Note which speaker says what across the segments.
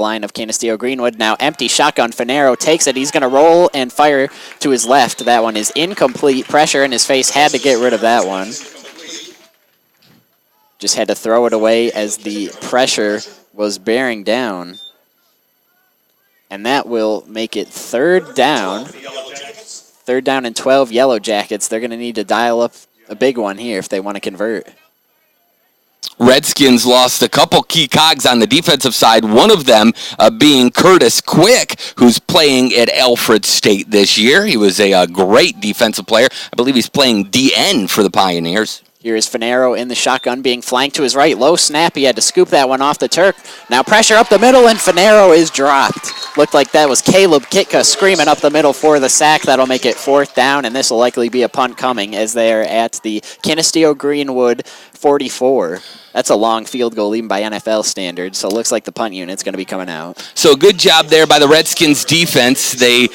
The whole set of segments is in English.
Speaker 1: line of Canisteo-Greenwood. Now empty shotgun. Finero takes it. He's going to roll and fire to his left. That one is incomplete. Pressure in his face. Had to get rid of that one. Just had to throw it away as the pressure was bearing down. And that will make it third down. Third down and 12 Yellow Jackets. They're going to need to dial up a big one here if they want to convert.
Speaker 2: Redskins lost a couple key cogs on the defensive side, one of them being Curtis Quick, who's playing at Alfred State this year. He was a great defensive player. I believe he's playing DN for the Pioneers.
Speaker 1: Here is Finero in the shotgun being flanked to his right. Low snap. He had to scoop that one off the Turk. Now pressure up the middle, and Finero is dropped. Looked like that was Caleb Kitka screaming up the middle for the sack. That'll make it fourth down, and this will likely be a punt coming as they are at the Canisteo-Greenwood 44. That's a long field goal even by NFL standards, so it looks like the punt unit's going to be coming out.
Speaker 2: So good job there by the Redskins defense. They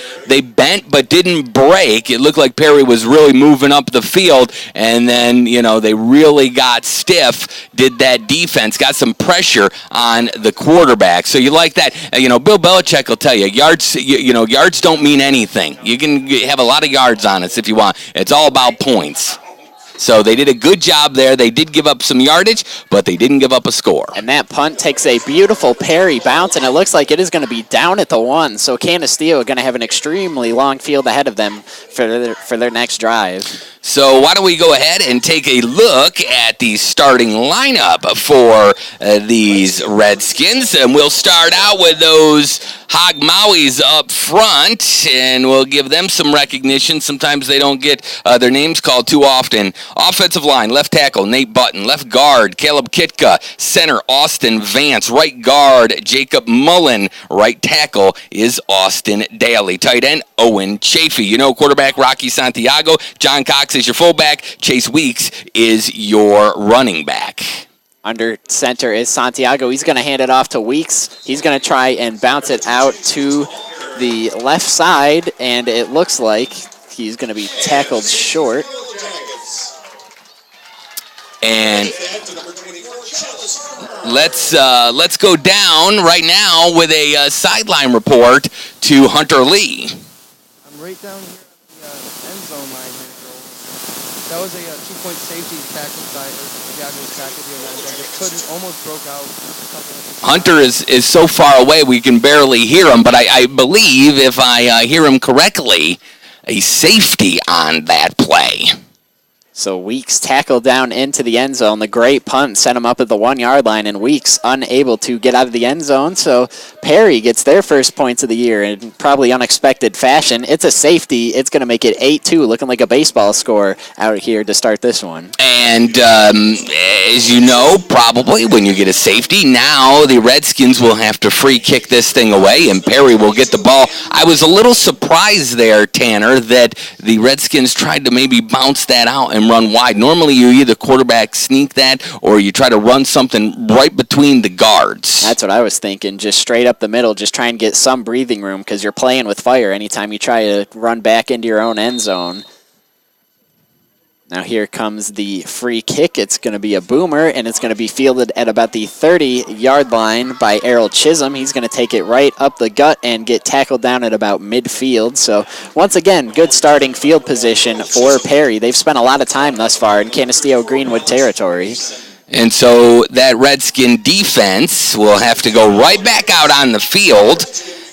Speaker 2: bent but didn't break. It looked like Perry was really moving up the field, and then, they really got stiff, did that defense, got some pressure on the quarterback. So you like that. Bill Belichick will tell you, yards don't mean anything. You can have a lot of yards on us if you want. It's all about points. So they did a good job there. They did give up some yardage, but they didn't give up a score.
Speaker 1: And that punt takes a beautiful Perry bounce, and it looks like it is going to be down at the 1. So Canisteo are going to have an extremely long field ahead of them for their next drive.
Speaker 2: So why don't we go ahead and take a look at the starting lineup for these Redskins. And we'll start out with those Hog Mauis up front, and we'll give them some recognition. Sometimes they don't get their names called too often. Offensive line, left tackle, Nate Button. Left guard, Caleb Kitka. Center, Austin Vance. Right guard, Jacob Mullen. Right tackle is Austin Daly. Tight end, Owen Chafee. Quarterback, Rocky Santiago. John Cox is your fullback. Chase Weeks is your running back.
Speaker 1: Under center is Santiago. He's going to hand it off to Weeks. He's going to try and bounce it out to the left side, and it looks like he's going to be tackled short.
Speaker 2: And let's go down right now with a sideline report to Hunter Lee.
Speaker 3: I'm right down here at the end zone line here, Joel. That was a 2-point safety tackle side. Thiago was tackled here, and just almost broke out.
Speaker 2: Hunter is so far away we can barely hear him, but I believe, if I hear him correctly, a safety on that play.
Speaker 1: So Weeks tackled down into the end zone. The great punt sent him up at the 1-yard line, and Weeks unable to get out of the end zone. So Perry gets their first points of the year in probably unexpected fashion. It's a safety. It's going to make it 8-2, looking like a baseball score out here to start this one.
Speaker 2: And as you know, probably when you get a safety, now the Redskins will have to free kick this thing away, and Perry will get the ball. I was a little surprised there, Tanner, that the Redskins tried to maybe bounce that out and run wide. Normally you either quarterback sneak that or you try to run something right between the guards.
Speaker 1: That's what I was thinking, just straight up the middle, just try and get some breathing room because you're playing with fire anytime you try to run back into your own end zone. Now here comes the free kick. It's going to be a boomer, and it's going to be fielded at about the 30-yard line by Errol Chisholm. He's going to take it right up the gut and get tackled down at about midfield. So once again, good starting field position for Perry. They've spent a lot of time thus far in Canisteo-Greenwood territory.
Speaker 2: And so that Redskin defense will have to go right back out on the field.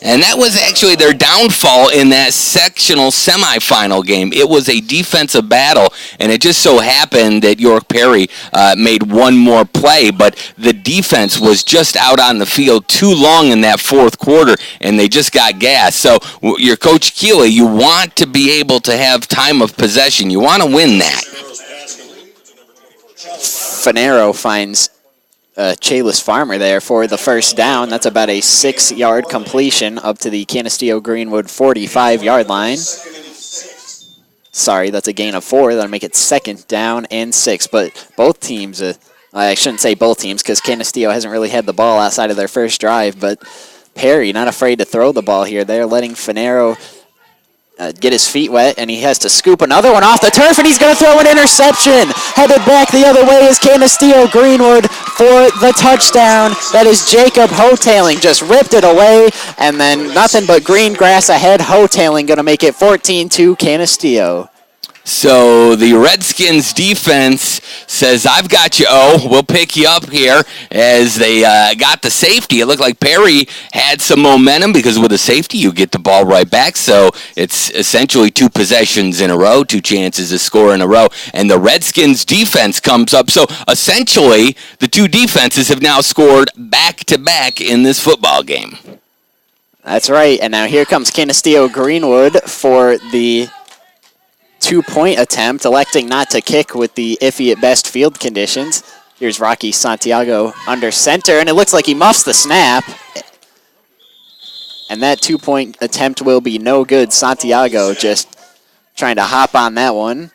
Speaker 2: And that was actually their downfall in that sectional semifinal game. It was a defensive battle, and it just so happened that York Perry made one more play, but the defense was just out on the field too long in that fourth quarter, and they just got gassed. So your Coach Keeley, you want to be able to have time of possession. You want to win that.
Speaker 1: Finero finds Chalis Farmer there for the first down. That's about a 6-yard completion up to the Canisteo-Greenwood 45-yard line. Sorry, that's a gain of 4. That'll make it second down and 6. But both teams, I shouldn't say both teams because Canisteo hasn't really had the ball outside of their first drive. But Perry not afraid to throw the ball here. They're letting Finero get his feet wet, and he has to scoop another one off the turf, and he's going to throw an interception. Headed back the other way is Canisteo-Greenwood for the touchdown. That is Jacob Hotailing, just ripped it away, and then nothing but green grass ahead. Hotailing going to make it 14-2 Canisteo.
Speaker 2: So the Redskins defense says, I've got you, we'll pick you up here, as they got the safety. It looked like Perry had some momentum, because with a safety, you get the ball right back. So it's essentially 2 possessions in a row, 2 chances to score in a row, and the Redskins defense comes up. So essentially, the 2 defenses have now scored back-to-back in this football game.
Speaker 1: That's right, and now here comes Canisteo-Greenwood for the 2-point attempt, electing not to kick with the iffy at best field conditions. Here's Rocky Santiago under center, and it looks like he muffs the snap. And that 2-point attempt will be no good. Santiago just trying to hop on that one.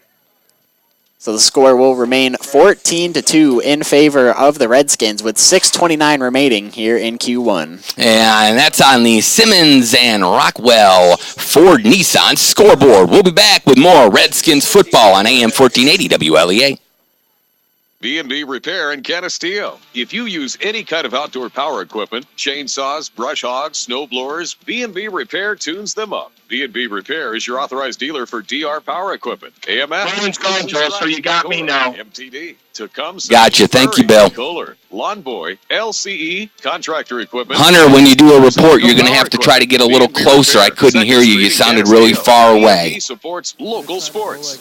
Speaker 1: So the score will remain 14-2 in favor of the Redskins with 6:29 remaining here in Q1.
Speaker 2: And that's on the Simmons and Rockwell Ford Nissan scoreboard. We'll be back with more Redskins football on AM 1480 WLEA.
Speaker 4: B&B Repair in Canisteo. If you use any kind of outdoor power equipment, chainsaws, brush hogs, snow blowers, B&B Repair tunes them up. B&B Repair is your authorized dealer for DR power equipment. AMF.
Speaker 5: Phone's gone, Joel, so you got me now.
Speaker 4: MTD. Tecumseh.
Speaker 2: Gotcha. Thank you, Bill.
Speaker 4: Kohler, Lawn Boy, LCE, contractor equipment.
Speaker 2: Hunter, when you do a report, you're going to have to try to get a little closer. I couldn't hear you. You sounded really far away.
Speaker 4: B&B supports local sports.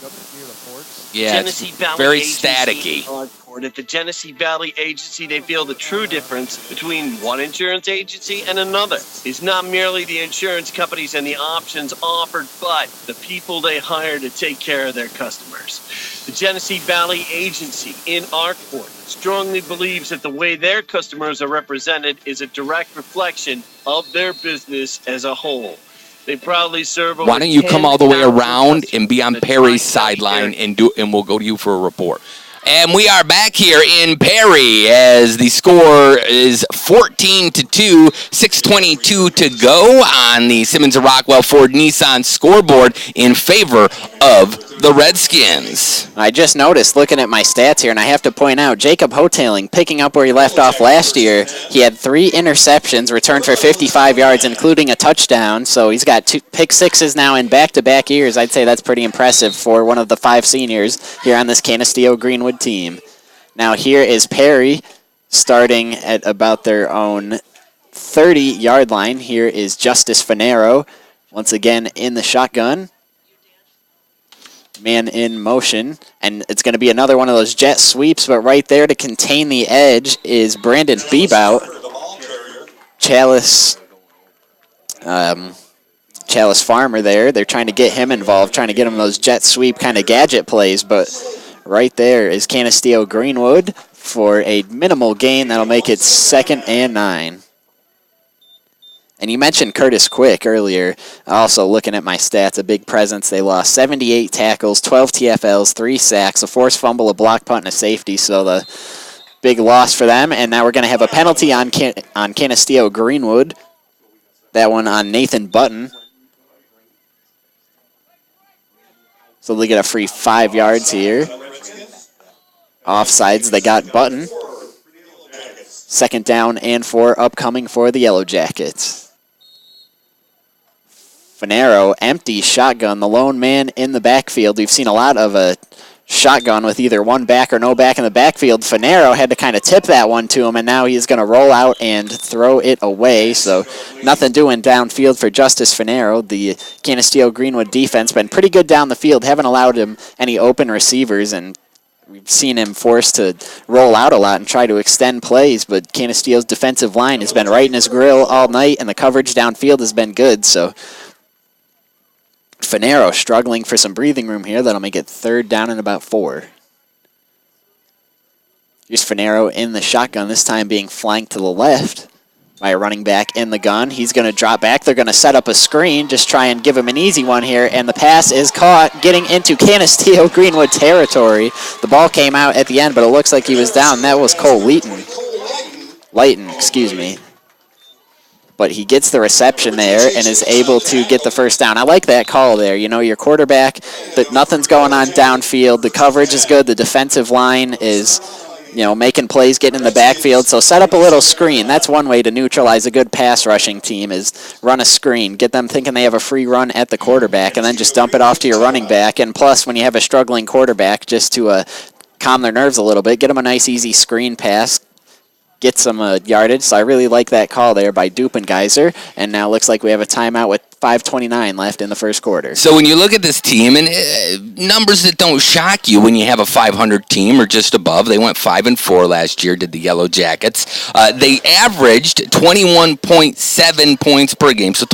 Speaker 2: Yeah,
Speaker 6: Genesee Valley
Speaker 2: very
Speaker 6: Agency
Speaker 2: staticky.
Speaker 6: At the Genesee Valley Agency, they feel the true difference between one insurance agency and another is not merely the insurance companies and the options offered, but the people they hire to take care of their customers. The Genesee Valley Agency in Arkport strongly believes that the way their customers are represented is a direct reflection of their business as a whole. They proudly serve over
Speaker 2: Why don't you come all the way
Speaker 6: 10,000
Speaker 2: around and be on
Speaker 6: customers.
Speaker 2: Perry's sideline and we'll go to you for a report. And we are back here in Perry as the score is 14-2, 6:22 to go on the Simmons and Rockwell Ford Nissan scoreboard in favor of the Redskins.
Speaker 1: I just noticed looking at my stats here, and I have to point out, Jacob Hotailing picking up where he left off last year. He had 3 interceptions, returned for 55 yards, including a touchdown. So he's got 2 pick sixes now in back-to-back years. I'd say that's pretty impressive for one of the 5 seniors here on this Canisteo-Greenwood team. Now here is Perry starting at about their own 30-yard line. Here is Justice Finero once again in the shotgun. Man in motion, and it's going to be another one of those jet sweeps, but right there to contain the edge is Brandon Bebout. Chalice Farmer there. They're trying to get him involved, trying to get him those jet sweep kind of gadget plays, but right there is Canisteo-Greenwood for a minimal gain. That'll make it 2nd and 9. And you mentioned Curtis Quick earlier. Also looking at my stats, a big presence. They lost 78 tackles, 12 TFLs, 3 sacks, a forced fumble, a block punt, and a safety. So the big loss for them. And now we're going to have a penalty on Canisteo-Greenwood. That one on Nathan Button. So they get a free 5 yards here. Offsides, they got Button. 2nd down and 4 upcoming for the Yellow Jackets. Finero, empty shotgun, the lone man in the backfield. We've seen a lot of a shotgun with either one back or no back in the backfield. Finero had to kind of tip that one to him, and now he's going to roll out and throw it away. So nothing doing downfield for Justice Finero. The Canisteo-Greenwood defense been pretty good down the field, haven't allowed him any open receivers, and we've seen him forced to roll out a lot and try to extend plays, but Canisteo's defensive line has been right in his grill all night, and the coverage downfield has been good. So Finero struggling for some breathing room here. That'll make it 3rd down and about 4. Here's Finero in the shotgun, this time being flanked to the left by a running back in the gun. He's going to drop back. They're going to set up a screen, just try and give him an easy one here, and the pass is caught, getting into Canisteo-Greenwood territory. The ball came out at the end, but it looks like he was down. That was Cole Lighton, excuse me. but he gets the reception there and is able to get the first down. I like that call there. You know, your quarterback, but nothing's going on downfield. The coverage is good. The defensive line is, you know, making plays, getting in the backfield. So set up a little screen. That's one way to neutralize a good pass rushing team is run a screen. Get them thinking they have a free run at the quarterback, and then just dump it off to your running back. And plus, when you have a struggling quarterback, just to calm their nerves a little bit, get them a nice, easy screen pass. Get some yardage, so I really like that call there by Dupengeiser. And now looks like we have a timeout with 5:29 left in the first quarter.
Speaker 2: So when you look at this team, and numbers that don't shock you when you have a 500 team or just above, they went 5-4 last year, did the Yellow Jackets. They averaged 21.7 points per game, so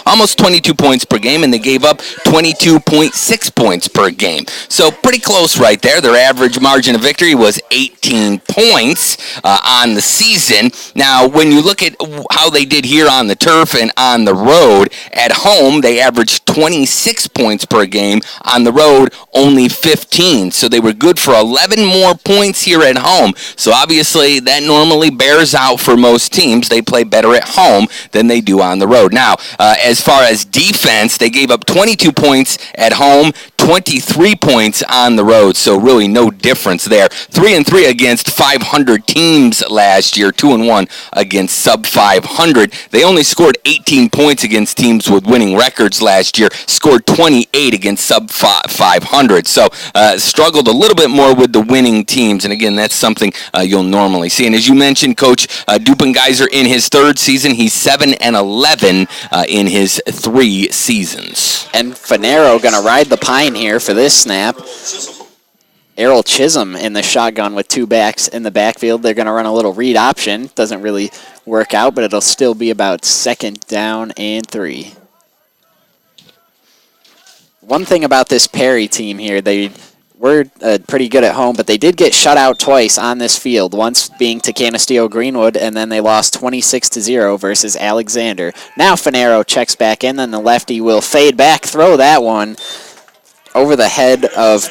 Speaker 2: almost 22 points per game, and they gave up 22.6 points per game. So pretty close right there. Their average margin of victory was 18 points on the season. Now, when you look at how they did here on the turf and on the road, at home, they averaged 26 points per game. On the road, only 15. So they were good for 11 more points here at home. So obviously, that normally bears out for most teams. They play better at home than they do on the road. Now, as far as defense, they gave up 22 points at home, 23 points on the road. So really no difference there. 3-3 against 500 teams last year, 2-1 against sub 500. They only scored 18 points against teams with winning records last year, scored 28 against sub 500. So struggled a little bit more with the winning teams. And again, that's something you'll normally see. And as you mentioned, Coach Dupengeiser in his third season, he's 7-11 in his 3 seasons.
Speaker 1: And Finero going to ride the pine here for this snap. Errol Chisholm in the shotgun with 2 backs in the backfield. They're going to run a little read option. Doesn't really work out, but it'll still be about 2nd down and 3. One thing about this Perry team here, they were pretty good at home, but they did get shut out twice on this field, once being to Canisteo-Greenwood, and then they lost 26-0 versus Alexander. Now Finero checks back in, then the lefty will fade back, throw that one over the head of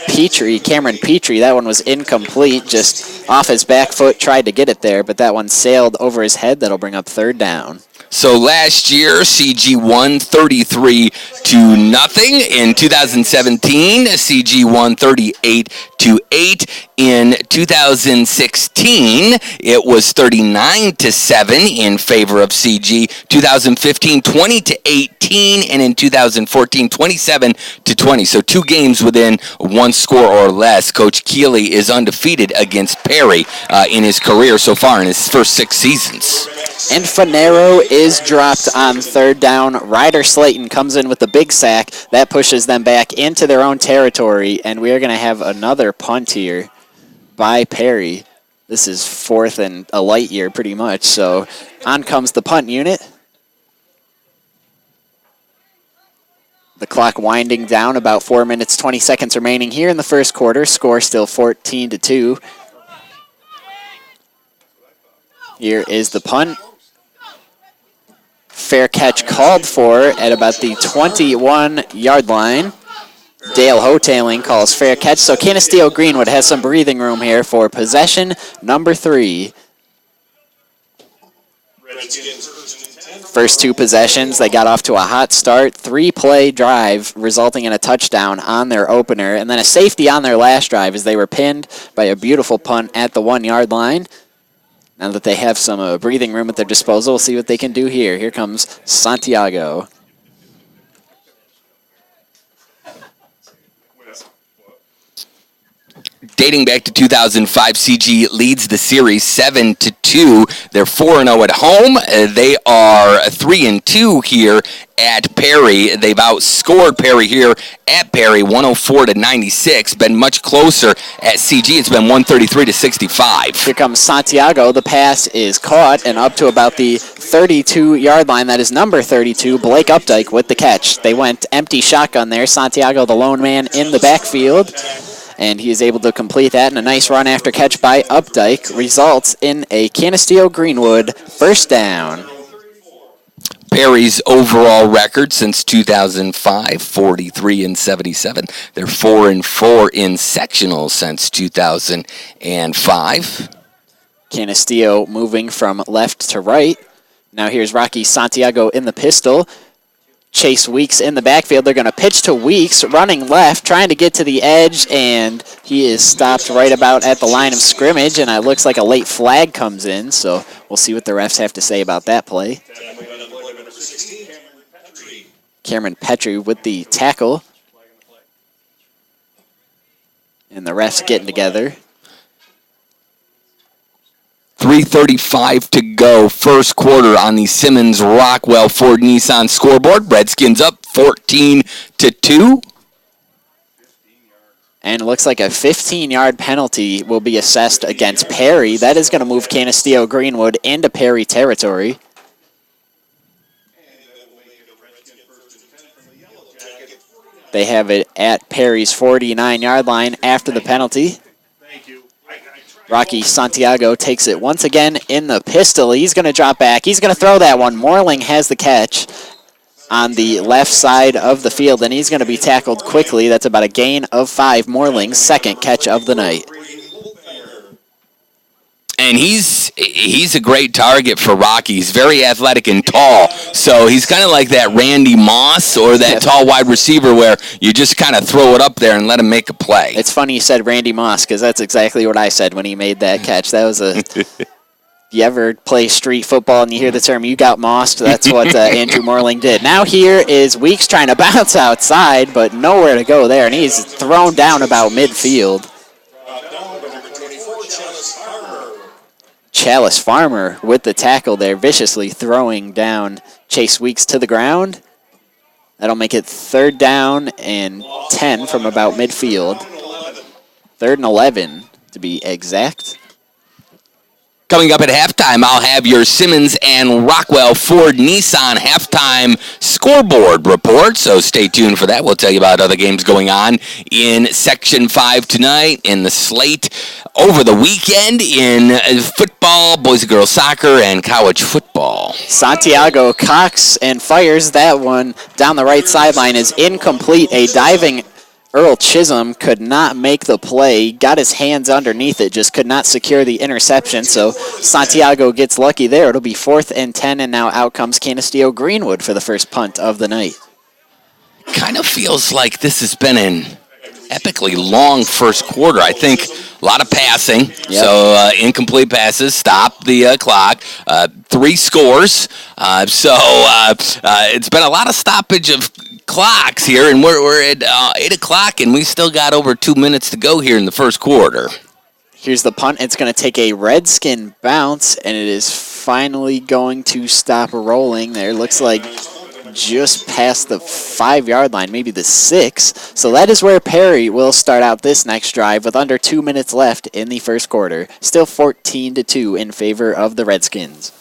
Speaker 1: Cameron Petrie. That one was incomplete, just off his back foot, tried to get it there, but that one sailed over his head. That'll bring up 3rd down.
Speaker 2: So last year, CG won 33-0. In 2017, CG won 38-8. In 2016, it was 39-7 in favor of CG. 2015, 20-18, and in 2014, 27-20. So 2 games within 1 score or less. Coach Keeley is undefeated against Perry in his career so far in his first 6 seasons.
Speaker 1: And Finero is dropped on 3rd down. Ryder Slayton comes in with the big sack. That pushes them back into their own territory, and we are going to have another punt here by Perry. This is 4th and a light year pretty much, so on comes the punt unit. The clock winding down, about 4 minutes, 20 seconds remaining here in the first quarter. Score still 14-2. Here is the punt. Fair catch called for at about the 21-yard line. Dale Hotailing calls fair catch. So Canisteo-Greenwood has some breathing room here for possession number 3. First 2 possessions, they got off to a hot start. 3-play drive resulting in a touchdown on their opener. And then a safety on their last drive as they were pinned by a beautiful punt at the 1-yard line. Now that they have some breathing room at their disposal, we'll see what they can do here. Here comes Santiago.
Speaker 2: Dating back to 2005, CG leads the series 7-2. They're 4-0 at home. They are 3-2 here at Perry. They've outscored Perry here at Perry 104-96. Been much closer at CG. It's been 133-65.
Speaker 1: Here comes Santiago. The pass is caught and up to about the 32-yard line. That is number 32, Blake Updike with the catch. They went empty shotgun there. Santiago, the lone man in the backfield. And he is able to complete that, and a nice run after catch by Updike results in a Canisteo-Greenwood first down.
Speaker 2: Perry's overall record since 2005, 43-77. They're 4-4 in sectionals since 2005.
Speaker 1: Canisteo moving from left to right. Now here's Rocky Santiago in the pistol. Chase Weeks in the backfield. They're going to pitch to Weeks, running left, trying to get to the edge, and he is stopped right about at the line of scrimmage, and it looks like a late flag comes in, so we'll see what the refs have to say about that play. Cameron Petrie with the tackle. And the refs getting together.
Speaker 2: 3:35 to go, first quarter on the Simmons Rockwell Ford Nissan scoreboard. Redskins up 14-2.
Speaker 1: And it looks like a 15-yard penalty will be assessed against Perry. That is going to move Canisteo-Greenwood into Perry territory. They have it at Perry's 49-yard line after the penalty. Rocky Santiago takes it once again in the pistol. He's going to drop back. He's going to throw that one. Morling has the catch on the left side of the field, and he's going to be tackled quickly. That's about a gain of 5. Morling's second catch of the night.
Speaker 2: And he's a great target for Rocky. He's very athletic and tall, so he's kind of like that Randy Moss or that tall wide receiver where you just kind of throw it up there and let him make a play.
Speaker 1: It's funny you said Randy Moss because that's exactly what I said when he made that catch. That was a... You ever play street football and you hear the term, you got mossed? That's what Andrew Morling did. Now here is Weeks trying to bounce outside, but nowhere to go there, and he's thrown down about midfield. Chalice Farmer with the tackle there, viciously throwing down Chase Weeks to the ground. That'll make it 3rd down and 10 from about midfield. 3rd and 11 to be exact.
Speaker 2: Coming up at halftime, I'll have your Simmons and Rockwell Ford Nissan halftime scoreboard report, so stay tuned for that. We'll tell you about other games going on in Section 5 tonight, in the slate over the weekend, in football, boys and girls soccer, and college football.
Speaker 1: Santiago cocks and fires that one down the right sideline is incomplete. A diving Earl Chisholm could not make the play, got his hands underneath it, just could not secure the interception, so Santiago gets lucky there. It'll be 4th and 10, and now out comes Canisteo-Greenwood for the first punt of the night.
Speaker 2: Kind of feels like this has been an epically long first quarter. I think a lot of passing, so incomplete passes, stop the clock, 3 scores, so it's been a lot of stoppage of clocks here, and we're at 8 o'clock, and we still got over 2 minutes to go here in the first quarter.
Speaker 1: Here's the punt. It's going to take a Redskin bounce, and it is finally going to stop rolling there. Looks like just past the 5-yard line, maybe the 6. So that is where Perry will start out this next drive with under 2 minutes left in the first quarter. Still 14-2 in favor of the Redskins.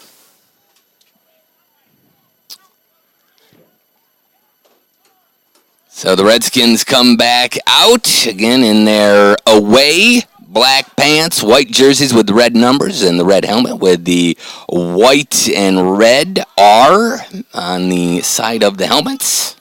Speaker 2: So the Redskins come back out again in their away black pants, white jerseys with the red numbers, and the red helmet with the white and red R on the side of the helmets.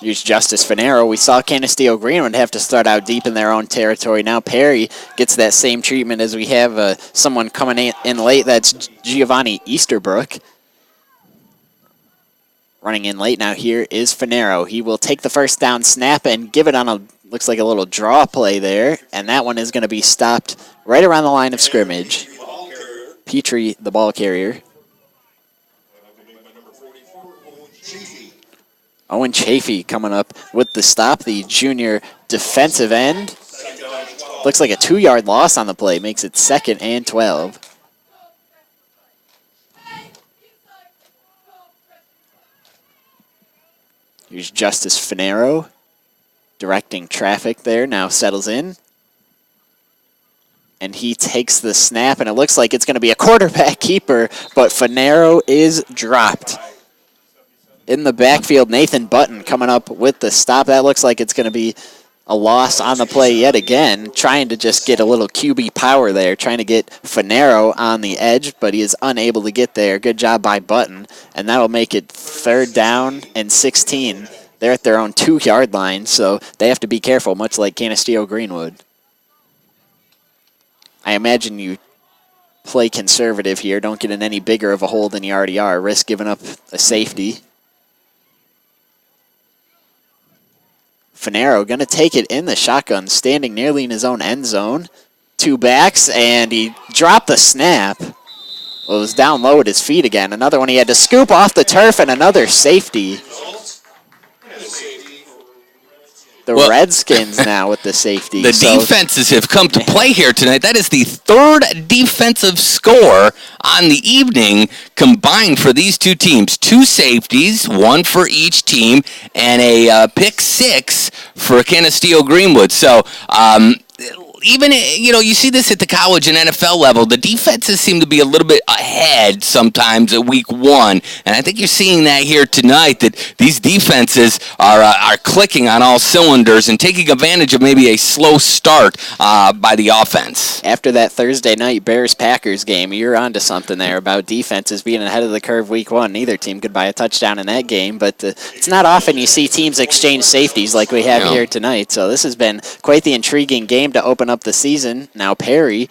Speaker 1: Here's Justice Finero. We saw Canisteo-Greenwood have to start out deep in their own territory. Now Perry gets that same treatment as we have someone coming in late. That's Giovanni Easterbrook. Running in late now here is Finero. He will take the first down snap and give it on a, looks like a little draw play there. And that one is going to be stopped right around the line of scrimmage. Petrie, the ball carrier. Owen Chafee coming up with the stop, the junior defensive end. Looks like a 2-yard loss on the play. Makes it 2nd and 12. Here's Justice Finero directing traffic there. Now settles in. And he takes the snap, and it looks like it's going to be a quarterback keeper, but Finero is dropped. In the backfield, Nathan Button coming up with the stop. That looks like it's going to be a loss on the play yet again, trying to just get a little QB power there, trying to get Finero on the edge, but he is unable to get there. Good job by Button, and that will make it 3rd down and 16. They're at their own 2-yard line, so they have to be careful, much like Canisteo-Greenwood. I imagine you play conservative here. Don't get in any bigger of a hole than you already are. Risk giving up a safety. Finero going to take it in the shotgun, standing nearly in his own end zone. 2 backs, and he dropped the snap. Well, it was down low at his feet again. Another one he had to scoop off the turf, and another safety. The Redskins now with the safety.
Speaker 2: The defenses have come to play here tonight. That is the 3rd defensive score on the evening combined for these two teams. 2 safeties, 1 for each team, and a pick 6 for Canisteo-Greenwood. So, even, you see this at the college and NFL level. The defenses seem to be a little bit ahead sometimes at week 1. And I think you're seeing that here tonight, that these defenses are clicking on all cylinders and taking advantage of maybe a slow start by the offense.
Speaker 1: After that Thursday night Bears-Packers game, you're onto something there about defenses being ahead of the curve week 1. Neither team could buy a touchdown in that game, but it's not often you see teams exchange safeties like we have here tonight. So this has been quite the intriguing game to open up the season. Now Perry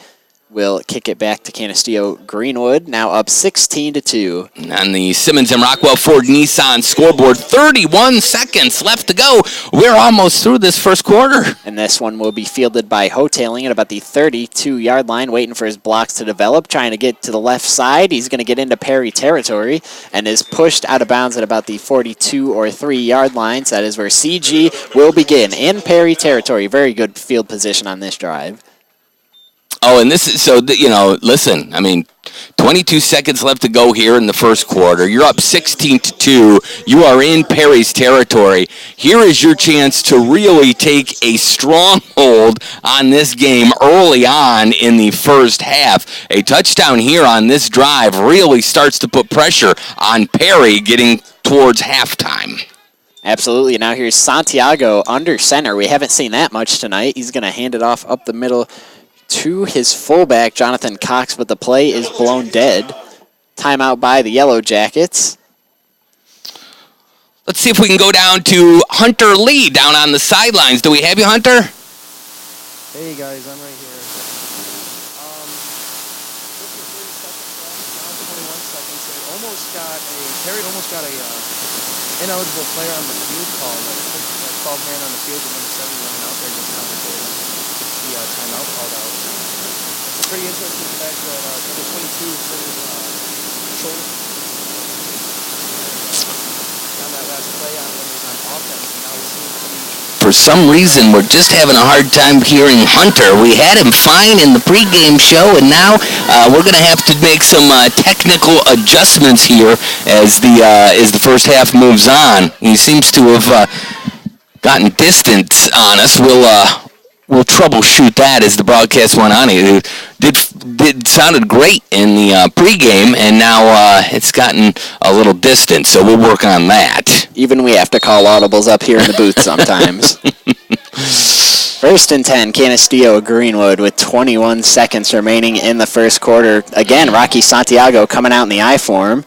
Speaker 1: will kick it back to Canisteo-Greenwood, now up 16-2.
Speaker 2: On the Simmons and Rockwell Ford Nissan scoreboard, 31 seconds left to go. We're almost through this first quarter.
Speaker 1: And this one will be fielded by Hoteling at about the 32-yard line, waiting for his blocks to develop, trying to get to the left side. He's going to get into Perry territory and is pushed out of bounds at about the 42 or 3-yard line. So that is where CG will begin in Perry territory. Very good field position on this drive.
Speaker 2: Oh, and this is, listen, 22 seconds left to go here in the first quarter. You're up 16-2. You are in Perry's territory. Here is your chance to really take a stronghold on this game early on in the first half. A touchdown here on this drive really starts to put pressure on Perry getting towards halftime.
Speaker 1: Absolutely. Now here's Santiago under center. We haven't seen that much tonight. He's going to hand it off up the middle to his fullback, Jonathan Cox, but the play is blown dead. Timeout by the Yellow Jackets.
Speaker 2: Let's see if we can go down to Hunter Lee down on the sidelines. Do we have you, Hunter?
Speaker 3: Hey, guys, I'm right here. Perry almost got a ineligible player on the field call. That 12-man on the field with number 7 running out there just now before the timeout called out. It's pretty interesting fact that number 22 hurt his shoulder on that last play on when he was on offense, and now he's seeing
Speaker 2: For some reason, we're just having a hard time hearing Hunter. We had him fine in the pregame show, and now we're going to have to make some technical adjustments here as the first half moves on. He seems to have gotten distance on us. We'll troubleshoot that as the broadcast went on. It sounded great in the pregame, and now it's gotten a little distant, so we'll work on that.
Speaker 1: Even we have to call audibles up here in the booth sometimes. First and 10, Canisteo-Greenwood with 21 seconds remaining in the first quarter. Again, Rocky Santiago coming out in the I form.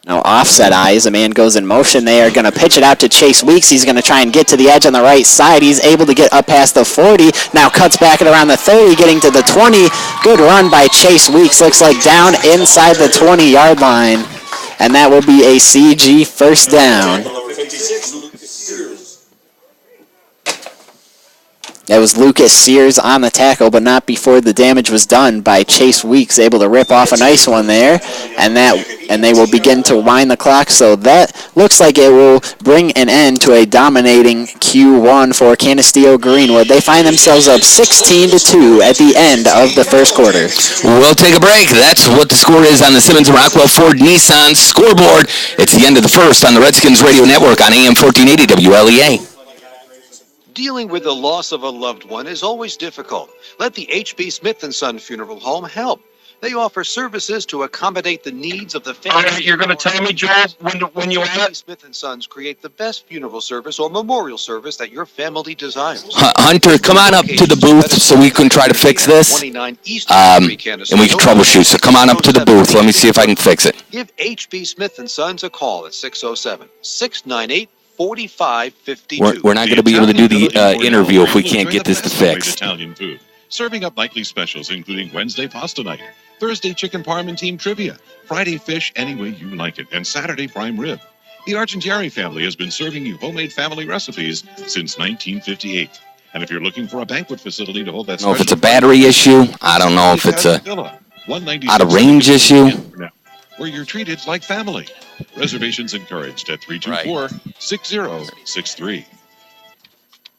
Speaker 1: No offset eyes. A man goes in motion. They are going to pitch it out to Chase Weeks. He's going to try and get to the edge on the right side. He's able to get up past the 40. Now cuts back at around the 30, getting to the 20. Good run by Chase Weeks. Looks like down inside the 20-yard line. And that will be a CG first down. That was Lucas Sears on the tackle, but not before the damage was done by Chase Weeks, able to rip off a nice one there, and they will begin to wind the clock. So that looks like it will bring an end to a dominating Q1 for Canisteo-Greenwood. They find themselves up 16-2 at the end of the first quarter.
Speaker 2: We'll take a break. That's what the score is on the Simmons Rockwell Ford Nissan scoreboard. It's the end of the first on the Redskins Radio Network on AM 1480 WLEA.
Speaker 7: Dealing with the loss of a loved one is always difficult. Let the H.B. Smith & Son Funeral Home help. They offer services to accommodate the needs of the family.
Speaker 5: You're going to tell me, Joel, when you
Speaker 7: H.B. Smith & Sons create the best funeral service or memorial service that your family desires.
Speaker 2: Hunter, come on up to the booth so we can try to fix this. And we can troubleshoot. So come on up to the booth. Let me see if I can fix it.
Speaker 7: Give H.B. Smith & Sons a call at 607-698-4552.
Speaker 2: We're not going to be able to do the interview if we can't get this to fix.
Speaker 4: Italian food, serving up nightly specials including Wednesday pasta night, Thursday chicken parm and team trivia. Friday fish any way you like it. And Saturday prime rib. The Argentieri family has been serving you homemade family recipes since 1958. And if you're looking for a banquet facility to hold that
Speaker 2: I don't know if it's a
Speaker 4: special
Speaker 2: battery issue. I don't know if it's a out of range issue.
Speaker 4: Where you're treated like family. Reservations encouraged at 324-6063.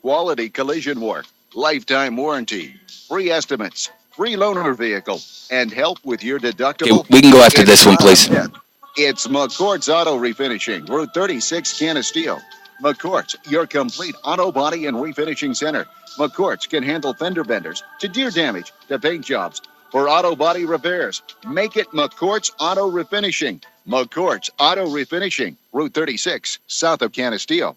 Speaker 8: Quality collision work, lifetime warranty, free estimates, free loaner vehicle, and help with your deductible.
Speaker 2: Okay, we can go after
Speaker 8: It's
Speaker 2: this one,
Speaker 8: not a
Speaker 2: please.
Speaker 8: myth. It's McCourt's Auto Refinishing, Route 36, Canisteo. McCourt's, your complete auto body and refinishing center. McCourt's can handle fender benders to deer damage to paint jobs. For auto body repairs, make it McCourt's Auto Refinishing. McCourt's Auto Refinishing, Route 36, south of Canisteo.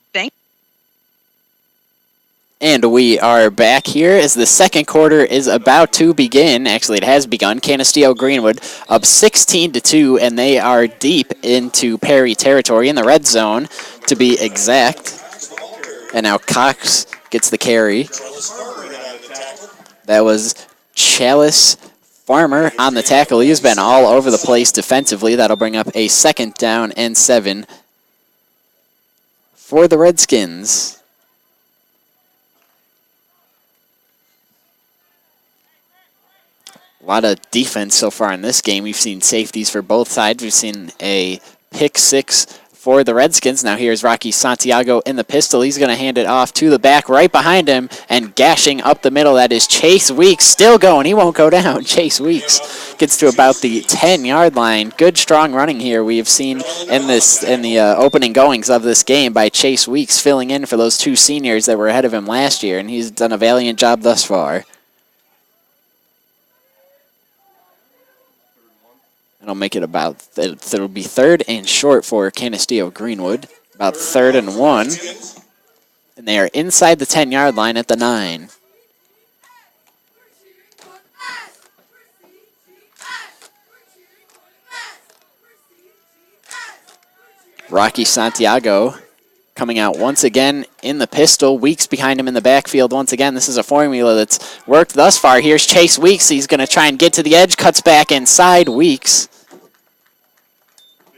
Speaker 1: And we are back here as the second quarter is about to begin. Actually, it has begun. Canisteo-Greenwood up 16-2, and they are deep into Perry territory in the red zone, to be exact. And now Cox gets the carry. That was Chalice Farmer on the tackle. He's been all over the place defensively. That'll bring up a 2nd down and 7 for the Redskins. A lot of defense so far in this game. We've seen safeties for both sides. We've seen a pick 6 for the Redskins. Now here's Rocky Santiago in the pistol. He's going to hand it off to the back right behind him and gashing up the middle. That is Chase Weeks, still going. He won't go down. Chase Weeks gets to about the 10-yard line. Good strong running here we have seen in the opening goings of this game by Chase Weeks, filling in for those 2 seniors that were ahead of him last year, and he's done a valiant job thus far. It'll make it about, it'll be 3rd and short for Canisteo-Greenwood. About 3rd and 1. And they are inside the 10-yard line at the 9. Rocky Santiago coming out once again in the pistol. Weeks behind him in the backfield once again. This is a formula that's worked thus far. Here's Chase Weeks. He's going to try and get to the edge. Cuts back inside. Weeks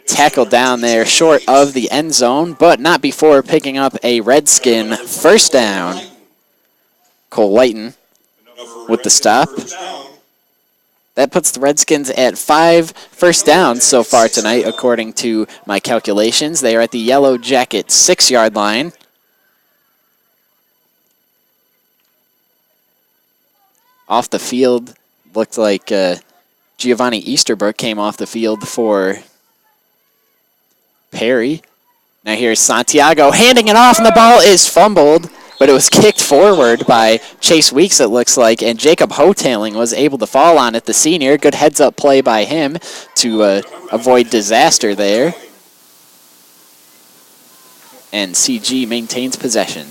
Speaker 1: tackled down there short of the end zone, but not before picking up a Redskin 1st down. Cole Whiten with the stop. That puts the Redskins at 5 first downs so far tonight, according to my calculations. They are at the Yellow Jacket 6-yard line. Off the field, looked like Giovanni Easterbrook came off the field for Perry. Now here's Santiago handing it off, and the ball is fumbled, but it was kicked forward by Chase Weeks, it looks like, and Jacob Hotailing was able to fall on it, the senior. Good heads-up play by him to avoid disaster there. And CG maintains possession.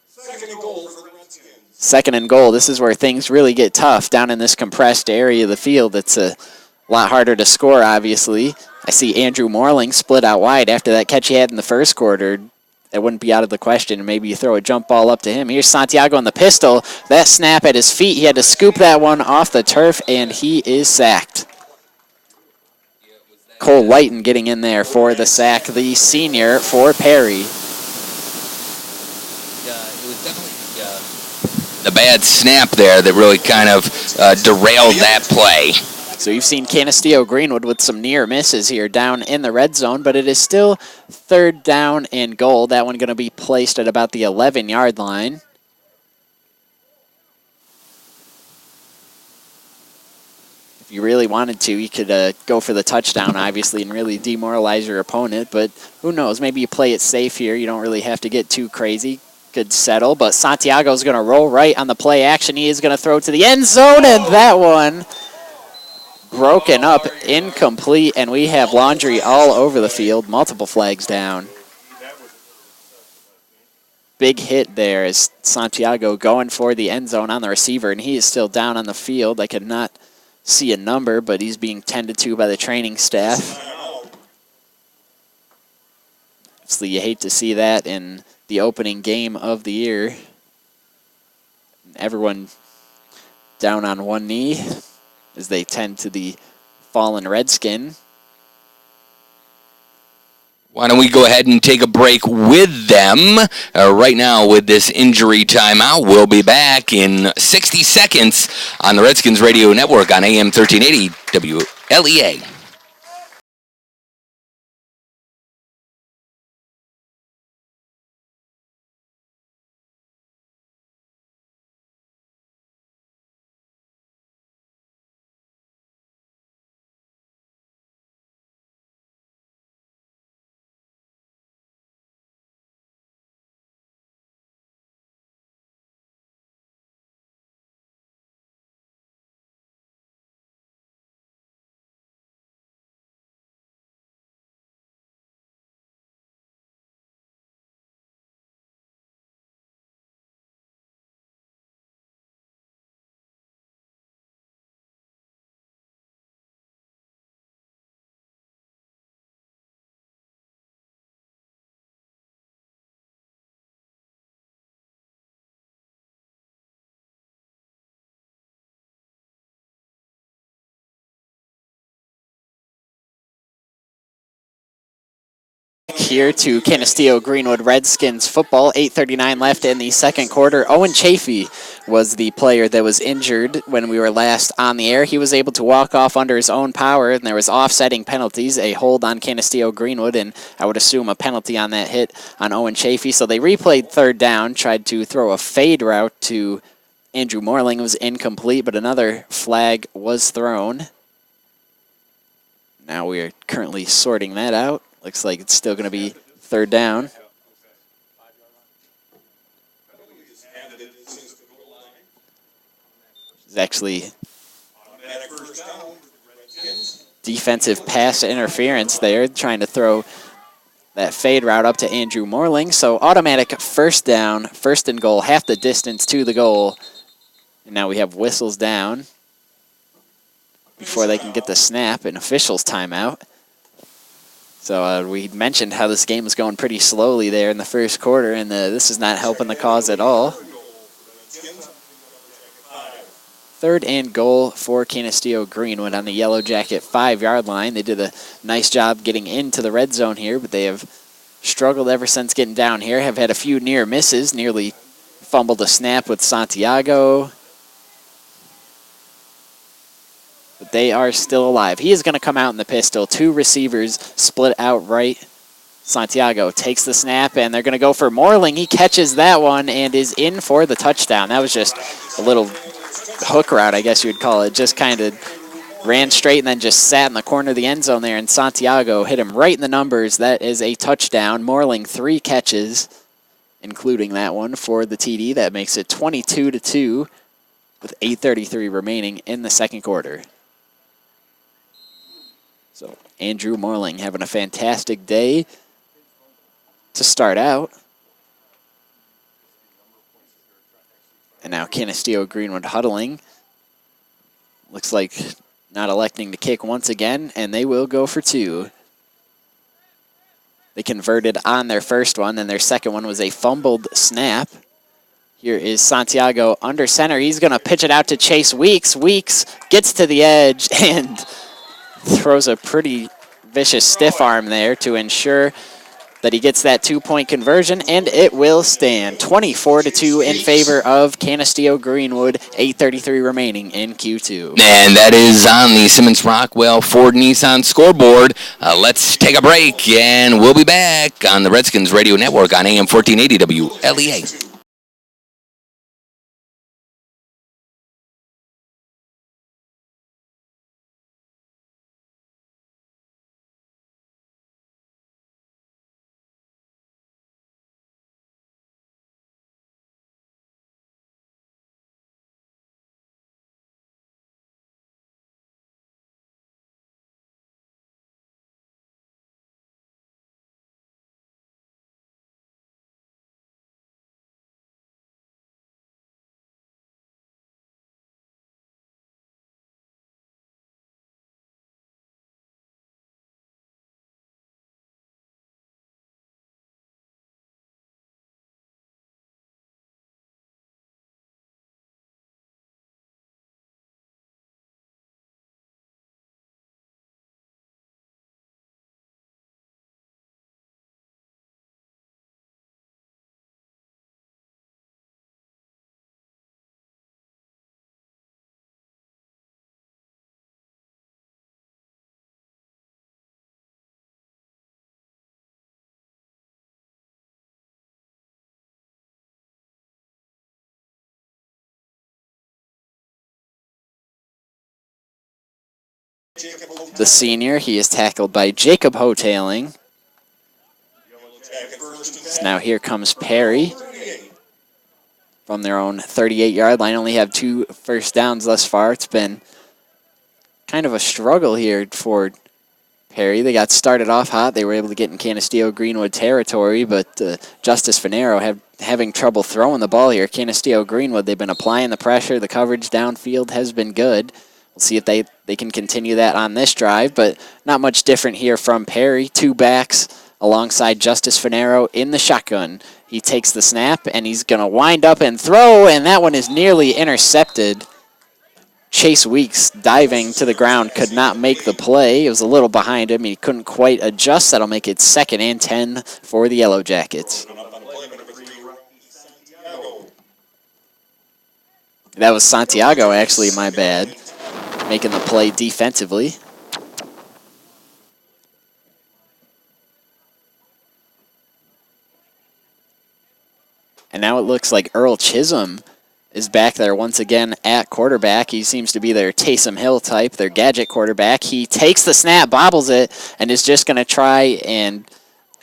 Speaker 9: 2nd and goal for the Redskins.
Speaker 1: 2nd and goal. This is where things really get tough down in this compressed area of the field. It's a lot harder to score, obviously. I see Andrew Morling split out wide after that catch he had in the 1st quarter. That wouldn't be out of the question. Maybe you throw a jump ball up to him. Here's Santiago on the pistol. That snap at his feet. He had to scoop that one off the turf, and he is sacked. Cole Whiten getting in there for the sack, the senior for Perry.
Speaker 2: It was definitely the bad snap there that really kind of derailed that play.
Speaker 1: So you've seen Canisteo-Greenwood with some near misses here down in the red zone, but it is still 3rd down and goal. That one going to be placed at about the 11-yard line. If you really wanted to, you could go for the touchdown, obviously, and really demoralize your opponent, but who knows? Maybe you play it safe here. You don't really have to get too crazy. Could settle, but Santiago's going to roll right on the play action. He is going to throw to the end zone, and that one broken up, incomplete, and we have laundry all over the field. Multiple flags down. Big hit there as Santiago going for the end zone on the receiver, and he is still down on the field. I could not see a number, but he's being tended to by the training staff. Obviously, you hate to see that in the opening game of the year. Everyone down on one knee as they tend to the fallen Redskin.
Speaker 2: Why don't we go ahead and take a break with them right now with this injury timeout. We'll be back in 60 seconds on the Redskins Radio Network on AM 1380 WLEA.
Speaker 1: Here to Canisteo-Greenwood Redskins football, 8:39 left in the second quarter. Owen Chafee was the player that was injured when we were last on the air. He was able to walk off under his own power, and there was offsetting penalties, a hold on Canisteo-Greenwood, and I would assume a penalty on that hit on Owen Chafee. So they replayed third down, tried to throw a fade route to Andrew Morling. It was incomplete, but another flag was thrown. Now we are currently sorting that out. Looks like it's still going to be third down. It's actually defensive pass interference there, trying to throw that fade route up to Andrew Morling. So automatic first down, first and goal, half the distance to the goal. And now we have whistles down before they can get the snap, and officials timeout. So we mentioned how this game was going pretty slowly there in the first quarter, and this is not helping the cause at all. Third and goal for Canisteo-Greenwood on the Yellow Jacket 5-yard line. They did a nice job getting into the red zone here, but they have struggled ever since getting down here, have had a few near misses, nearly fumbled a snap with Santiago. But they are still alive. He is going to come out in the pistol. Two receivers split out right. Santiago takes the snap, and they're going to go for Morling. He catches that one and is in for the touchdown. That was just a little hook route, I guess you would call it. Just kind of ran straight and then just sat in the corner of the end zone there, and Santiago hit him right in the numbers. That is a touchdown. Morling 3 catches, including that one for the TD. That makes it 22-2 with 8:33 remaining in the second quarter. So Andrew Morling having a fantastic day to start out. And now Canisteo-Greenwood huddling. Looks like not electing to kick once again, and they will go for 2. They converted on their first one, and their second one was a fumbled snap. Here is Santiago under center. He's going to pitch it out to Chase Weeks. Weeks gets to the edge and throws a pretty vicious stiff arm there to ensure that he gets that 2-point conversion, and it will stand 24-2 in favor of Canisteo-Greenwood. 8:33 remaining in Q2.
Speaker 2: And that is on the Simmons Rockwell Ford Nissan scoreboard. Let's take a break, and we'll be back on the Redskins Radio Network on AM 1480 WLEA.
Speaker 1: the senior. He is tackled by Jacob Hoteling. So now here comes Perry from their own 38-yard line. Only have 2 first downs thus far. It's been kind of a struggle here for Perry. They got started off hot. They were able to get in Canisteo-Greenwood territory, but Justice Finero having trouble throwing the ball here. Canisteo-Greenwood, they've been applying the pressure. The coverage downfield has been good. We'll see if they can continue that on this drive, but not much different here from Perry. 2 backs alongside Justice Finero in the shotgun. He takes the snap, and he's going to wind up and throw, and that one is nearly intercepted. Chase Weeks diving to the ground could not make the play. It was a little behind him. He couldn't quite adjust. That'll make it 2nd and 10 for the Yellow Jackets. That was Santiago, actually, my bad, making the play defensively. And now it looks like Earl Chisholm is back there once again at quarterback. He seems to be their Taysom Hill type, their gadget quarterback. He takes the snap, bobbles it, and is just going to try and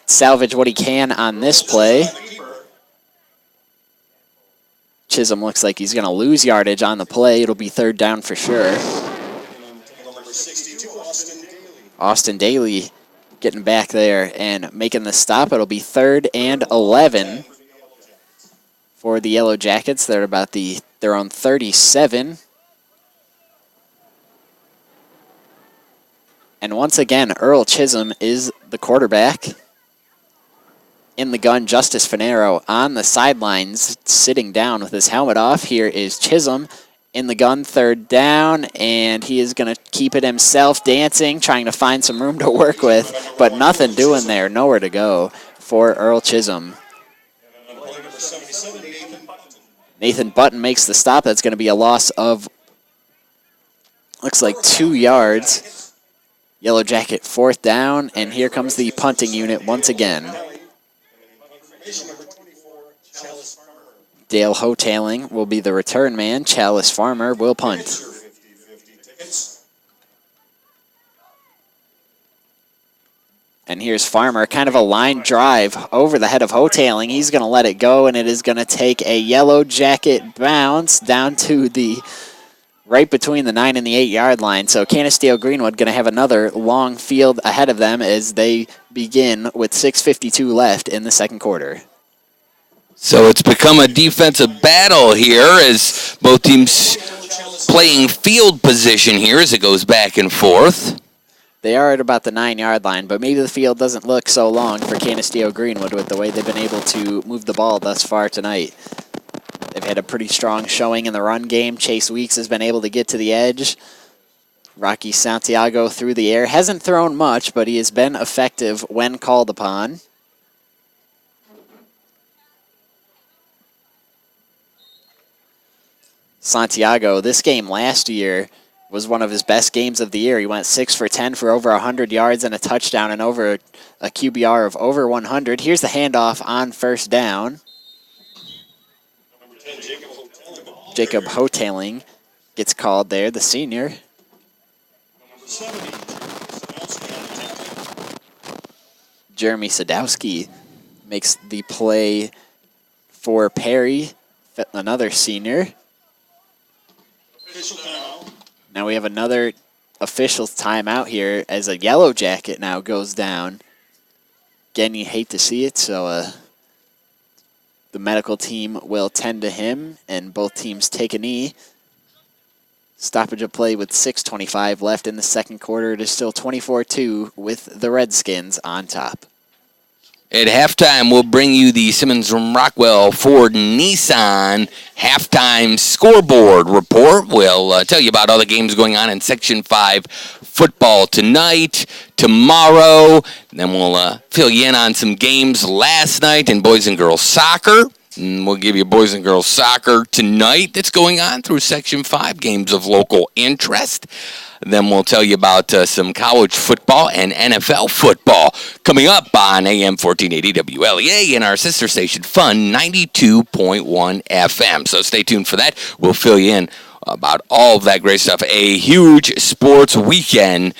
Speaker 1: salvage what he can on this play. Chisholm looks like he's going to lose yardage on the play. It'll be 3rd down for sure. Austin Daly getting back there and making the stop. It'll be 3rd and 11. For the Yellow Jackets. They're about their own 37. And once again, Earl Chisholm is the quarterback. In the gun, Justice Finero on the sidelines, sitting down with his helmet off. Here is Chisholm in the gun, 3rd down, and he is going to keep it himself, dancing, trying to find some room to work with, but nothing doing there, nowhere to go for Earl Chisholm. Nathan Button makes the stop. That's going to be a loss of, looks like 2 yards. Yellow Jacket 4th down, and here comes the punting unit once again. Dale Hoteling will be the return man. Chalice Farmer will punt. And here's Farmer, kind of a line drive over the head of Hoteling. He's going to let it go, and it is going to take a Yellow Jacket bounce down to the right between the 9 and the 8-yard line. So Canisteo-Greenwood going to have another long field ahead of them as they begin with 6:52 left in the 2nd quarter.
Speaker 2: So it's become a defensive battle here as both teams playing field position here as it goes back and forth.
Speaker 1: They are at about the 9-yard line, but maybe the field doesn't look so long for Canisteo-Greenwood with the way they've been able to move the ball thus far tonight. They've had a pretty strong showing in the run game. Chase Weeks has been able to get to the edge. Rocky Santiago through the air. Hasn't thrown much, but he has been effective when called upon. Santiago, this game last year was one of his best games of the year. He went 6 for 10 for over 100 yards and a touchdown and over a QBR of over 100. Here's the handoff on 1st down. Jacob Hoteling gets called there, the senior. Jeremy Sadowski makes the play for Perry, another senior. Now we have another official timeout here as a Yellow Jacket now goes down. Again, you hate to see it, so the medical team will tend to him, and both teams take a knee. Stoppage of play with 6:25 left in the 2nd quarter. It is still 24-2 with the Redskins on top.
Speaker 2: At halftime, we'll bring you the Simmons from Rockwell Ford Nissan halftime scoreboard report. We'll tell you about all the games going on in Section 5 football tonight, tomorrow. Then we'll fill you in on some games last night in boys and girls soccer. And we'll give you boys and girls soccer tonight that's going on through Section 5, games of local interest. Then we'll tell you about some college football and NFL football coming up on AM 1480 WLEA and our sister station, Fun 92.1 FM. So stay tuned for that. We'll fill you in about all of that great stuff. A huge sports weekend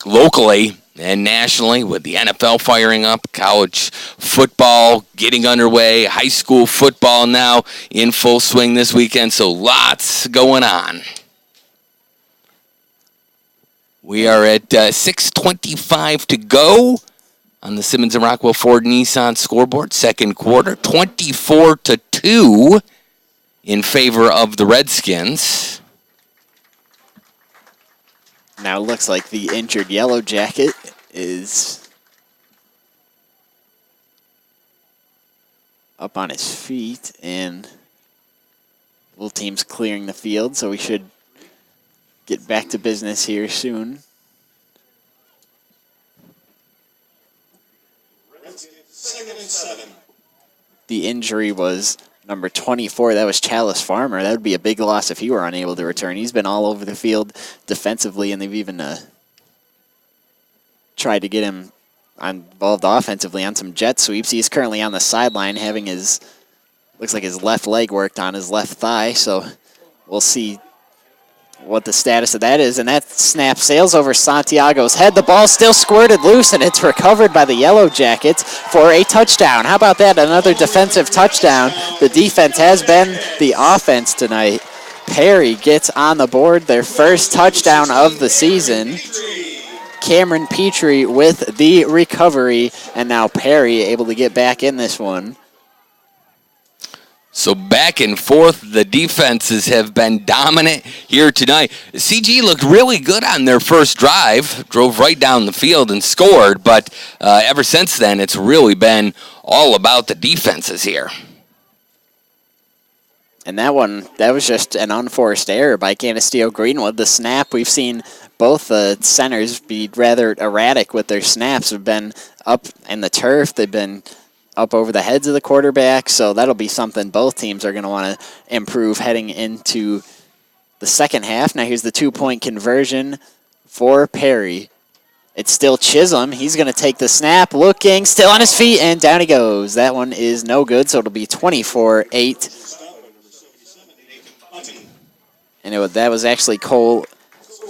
Speaker 2: locally and nationally, with the NFL firing up, college football getting underway, high school football now in full swing this weekend, so lots going on. We are at 6:25 to go on the Simmons and Rockwell Ford Nissan scoreboard. Second quarter, 24-2 in favor of the Redskins.
Speaker 1: Now it looks like the injured Yellow Jacket is up on his feet, and both teams clearing the field, so we should get back to business here soon.
Speaker 9: Second and 7.
Speaker 1: The injury was number 24. That was Chalice Farmer. That would be a big loss if he were unable to return. He's been all over the field defensively, and they've even tried to get him involved offensively on some jet sweeps. He's currently on the sideline having looks like his left leg worked on his left thigh, so we'll see what the status of that is. And that snap sails over Santiago's head. The ball still squirted loose, and it's recovered by the Yellow Jackets for a touchdown. How about that? Another defensive touchdown. The defense has been the offense tonight. Perry gets on the board, their first touchdown of the season. Cameron Petrie with the recovery, and now Perry able to get back in this one.
Speaker 2: So back and forth, the defenses have been dominant here tonight. CG looked really good on their first drive, drove right down the field and scored, but ever since then, it's really been all about the defenses here.
Speaker 1: And that was just an unforced error by Canisteo-Greenwood. The snap, we've seen both the centers be rather erratic with their snaps. Have been up in the turf. They've been up over the heads of the quarterback, so that'll be something both teams are going to want to improve heading into the second half. Now here's the two-point conversion for Perry. It's still Chisholm. He's going to take the snap, looking, still on his feet, and down he goes. That one is no good, so it'll be 24-8. And that was actually Cole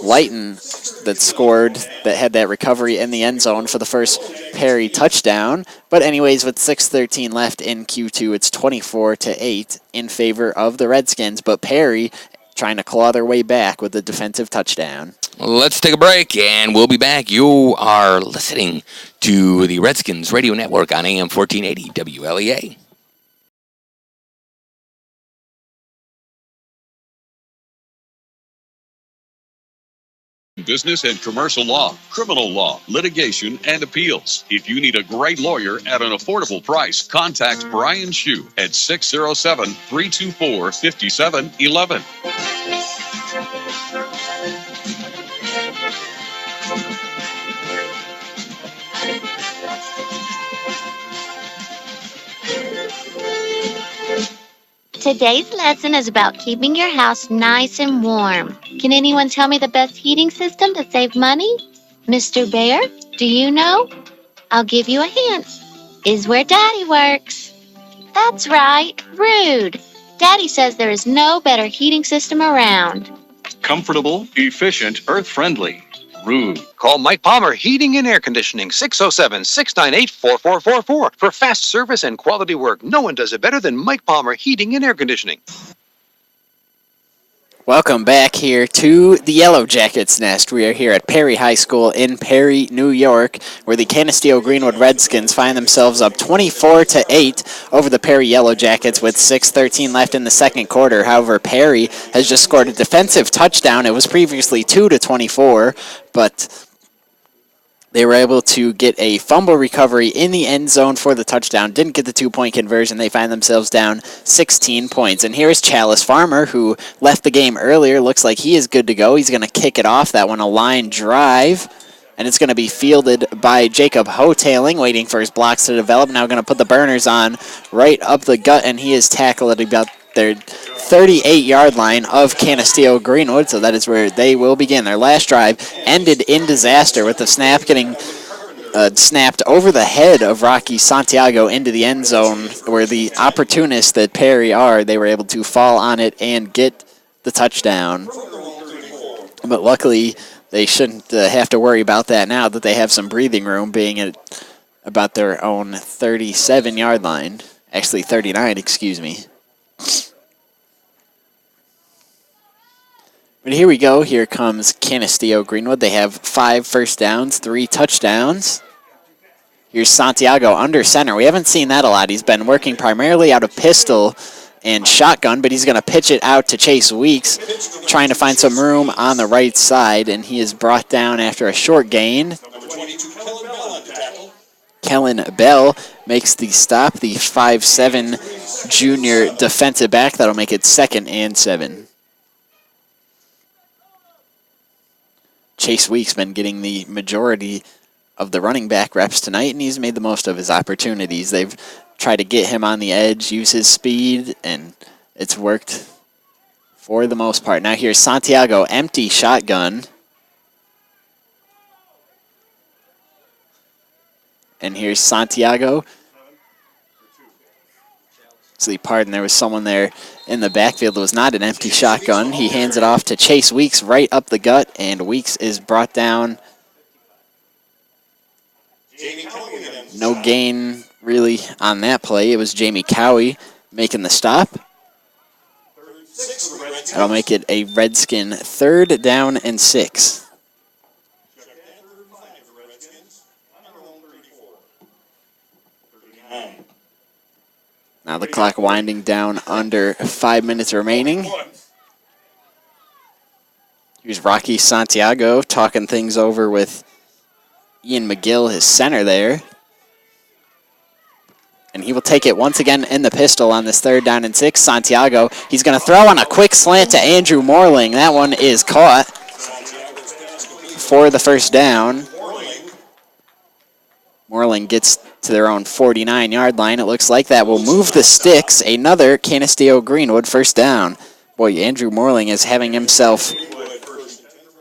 Speaker 1: Lighton that scored, that had that recovery in the end zone for the first Perry touchdown. But anyways, with 6:13 left in Q2, it's 24-8 in favor of the Redskins. But Perry trying to claw their way back with a defensive touchdown.
Speaker 2: Let's take a break, and we'll be back. You are listening to the Redskins Radio Network on AM 1480 WLEA.
Speaker 4: Business and commercial law, criminal law, litigation, and appeals. If you need a great lawyer at an affordable price, contact Brian Shue at 607-324-5711.
Speaker 10: Today's lesson is about keeping your house nice and warm. Can anyone tell me the best heating system to save money? Mr. Bear, do you know? I'll give you a hint. Is where Daddy works. That's right, Rude. Daddy says there is no better heating system around.
Speaker 11: Comfortable, efficient, earth-friendly. Rude.
Speaker 7: Call Mike Palmer Heating and Air Conditioning, 607-698-4444. For fast service and quality work, no one does it better than Mike Palmer Heating and Air Conditioning.
Speaker 1: Welcome back here to the Yellow Jackets nest. We are here at Perry High School in Perry, New York, where the Canisteo-Greenwood Redskins find themselves up 24-8 over the Perry Yellow Jackets with 6:13 left in the second quarter. However, Perry has just scored a defensive touchdown. It was previously 2-24, but they were able to get a fumble recovery in the end zone for the touchdown. Didn't get the two-point conversion. They find themselves down 16 points. And here's Chalice Farmer, who left the game earlier. Looks like he is good to go. He's going to kick it off. That one a line drive. And it's going to be fielded by Jacob Hotailing, waiting for his blocks to develop. Now going to put the burners on right up the gut, and he is tackled at about their 38-yard line of Canisteo-Greenwood, so that is where they will begin. Their last drive ended in disaster with the snap getting snapped over the head of Rocky Santiago into the end zone, where the opportunists that Perry are, they were able to fall on it and get the touchdown. But luckily, they shouldn't have to worry about that now that they have some breathing room, being at about their own 37-yard line. Actually, 39, excuse me. But here we go. Here comes Canisteo-Greenwood. They have 5 first downs, 3 touchdowns. Here's Santiago under center. We haven't seen that a lot. He's been working primarily out of pistol and shotgun, but he's going to pitch it out to Chase Weeks, trying to find some room on the right side, and he is brought down after a short gain. Kellen Bell makes the stop, the 5'7" junior defensive back. That'll make it 2nd and 7. Chase Weeks been getting the majority of the running back reps tonight, and he's made the most of his opportunities. They've tried to get him on the edge, use his speed, and it's worked for the most part. Now here's Santiago, empty shotgun. And here's Santiago. See, pardon, there was someone there in the backfield. It was not an empty shotgun. He hands it off to Chase Weeks right up the gut, and Weeks is brought down. No gain, really, on that play. It was Jamie Cowie making the stop. That'll make it a Redskin 3rd down and 6. Now the clock winding down under 5 minutes remaining. Here's Rocky Santiago talking things over with Ian McGill, his center there. And he will take it once again in the pistol on this 3rd down and 6. Santiago, he's going to throw on a quick slant to Andrew Morling. That one is caught for the 1st down. Morling gets to their own 49-yard line. It looks like that will move the sticks. Another Canisteo-Greenwood 1st down. Boy, Andrew Morling is having himself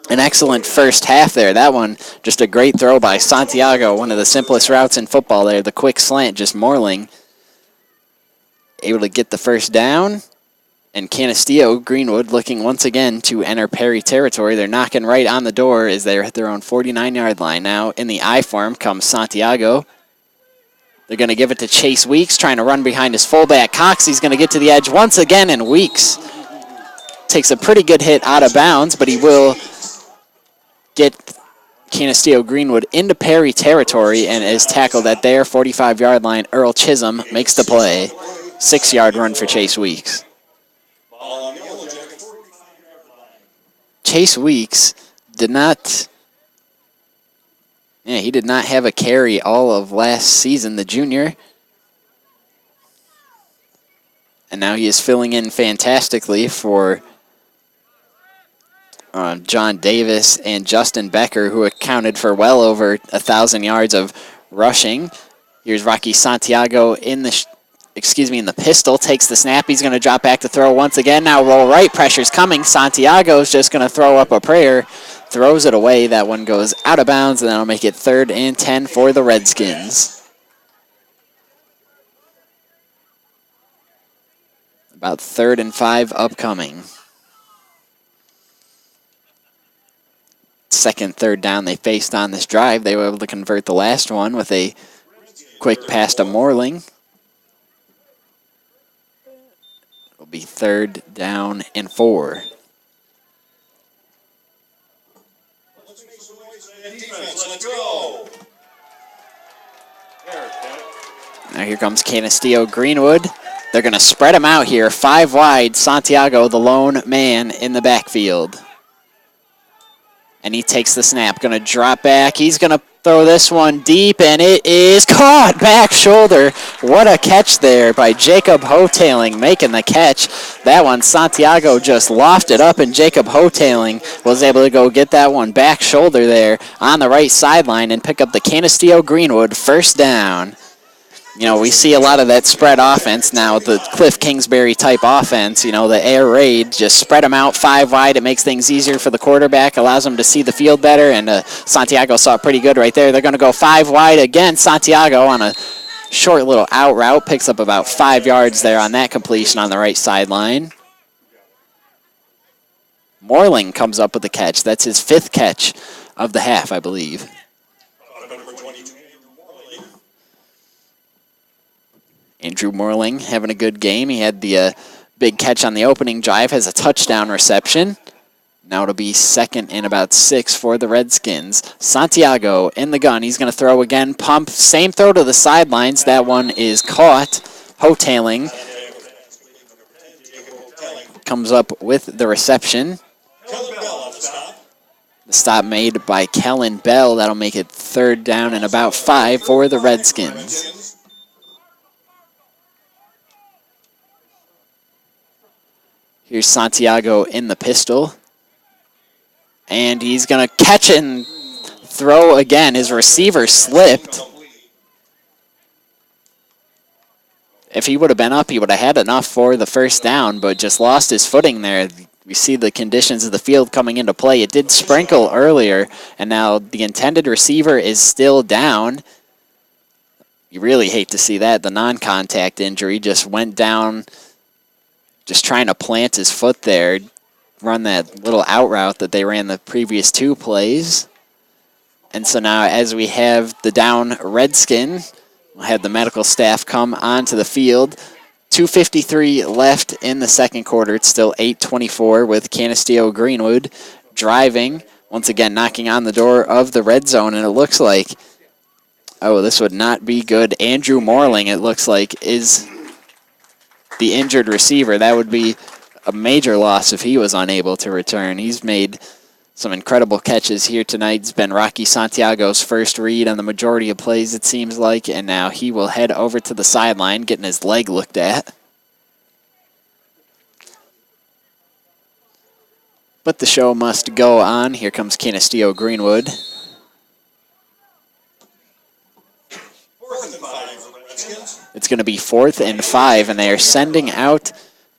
Speaker 1: an excellent first half there. That one, just a great throw by Santiago, one of the simplest routes in football there. The quick slant, just Morling able to get the 1st down. And Canisteo-Greenwood looking once again to enter Perry territory. They're knocking right on the door as they're at their own 49-yard line. Now in the I form comes Santiago. They're going to give it to Chase Weeks, trying to run behind his fullback Cox. He's going to get to the edge once again, and Weeks takes a pretty good hit out of bounds, but he will get Canisteo-Greenwood into Perry territory and is tackled at their 45-yard line. Earl Chisholm makes the play. 6-yard run for Chase Weeks. Chase Weeks did not have a carry all of last season, the junior. And now he is filling in fantastically for John Davis and Justin Becker, who accounted for well over 1,000 yards of rushing. Here's Rocky Santiago in the pistol, takes the snap. He's going to drop back to throw once again. Now roll right, pressure's coming. Santiago's just going to throw up a prayer, throws it away. That one goes out of bounds, and that'll make it 3rd and 10 for the Redskins. About 3rd and 5 upcoming. 2nd, 3rd down they faced on this drive. They were able to convert the last one with a quick pass to Morling. It'll be 3rd down and 4. Now here comes Canisteo-Greenwood. They're going to spread him out here. 5 wide. Santiago, the lone man in the backfield. And he takes the snap. Going to drop back. He's going to throw this one deep, and it is caught back shoulder. What a catch there by Jacob Hotailing, making the catch. That one, Santiago just lofted up, and Jacob Hotailing was able to go get that one back shoulder there on the right sideline and pick up the Canisteo-Greenwood 1st down. You know, we see a lot of that spread offense now, the Cliff Kingsbury type offense, you know, the air raid, just spread them out 5 wide. It makes things easier for the quarterback, allows them to see the field better, and Santiago saw it pretty good right there. They're going to go 5 wide again. Santiago on a short little out route, picks up about 5 yards there on that completion on the right sideline. Morling comes up with the catch. That's his 5th catch of the half, I believe. Andrew Morling having a good game. He had the big catch on the opening drive, has a touchdown reception. Now it'll be 2nd and about 6 for the Redskins. Santiago in the gun. He's going to throw again. Pump. Same throw to the sidelines. That one is caught. Hotailing comes up with the reception. The stop made by Kellen Bell. That'll make it 3rd down and about 5 for the Redskins. Here's Santiago in the pistol. And he's going to catch it and throw again. His receiver slipped. If he would have been up, he would have had enough for the 1st down, but just lost his footing there. We see the conditions of the field coming into play. It did sprinkle earlier, and now the intended receiver is still down. You really hate to see that. The non-contact injury just went down, just trying to plant his foot there, run that little out route that they ran the previous 2 plays. And so now as we have the down Redskin, we'll have the medical staff come onto the field. 2:53 left in the 2nd quarter. It's still 8:24 with Canisteo-Greenwood driving, once again knocking on the door of the red zone, and it looks like, oh, this would not be good. Andrew Morling, it looks like, is the injured receiver. That would be a major loss if he was unable to return. He's made some incredible catches here tonight. It's been Rocky Santiago's first read on the majority of plays, it seems like, and now he will head over to the sideline, getting his leg looked at. But the show must go on. Here comes Canisteo-Greenwood. It's going to be 4th and 5, and they are sending out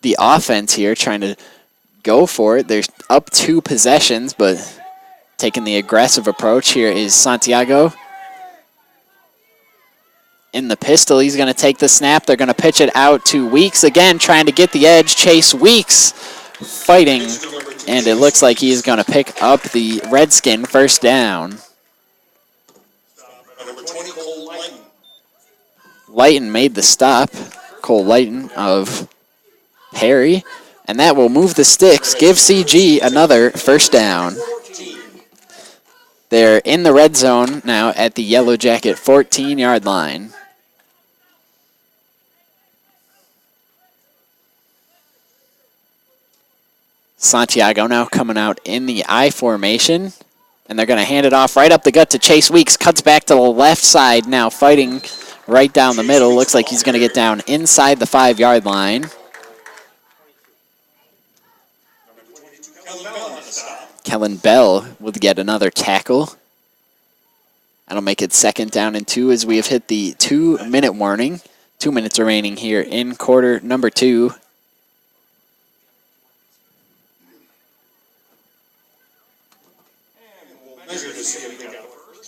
Speaker 1: the offense here, trying to go for it. They're up 2 possessions, but taking the aggressive approach here is Santiago. In the pistol, he's going to take the snap. They're going to pitch it out to Weeks again, trying to get the edge. Chase Weeks fighting, and it looks like he's going to pick up the Redskin 1st down. Lighton made the stop. Cole Lighton of Perry. And that will move the sticks, give CG another 1st down. They're in the red zone now at the Yellow Jacket 14-yard line. Santiago now coming out in the I formation. And they're going to hand it off right up the gut to Chase Weeks. Cuts back to the left side now, fighting right down the middle. Looks like he's going to get down inside the 5-yard line. Kellen Bell will get another tackle. That'll make it 2nd down and 2 as we have hit the 2-minute warning. 2 minutes remaining here in quarter number 2.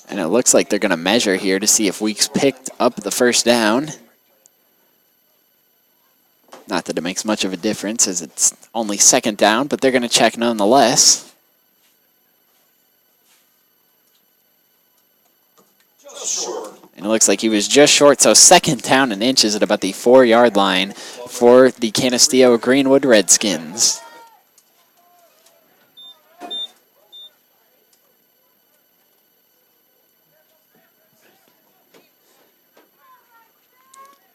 Speaker 1: And it looks like they're going to measure here to see if Weeks picked up the 1st down. Not that it makes much of a difference as it's only 2nd down, but they're going to check nonetheless. And it looks like he was just short, so 2nd down and inches at about the 4-yard line for the Canisteo-Greenwood Redskins.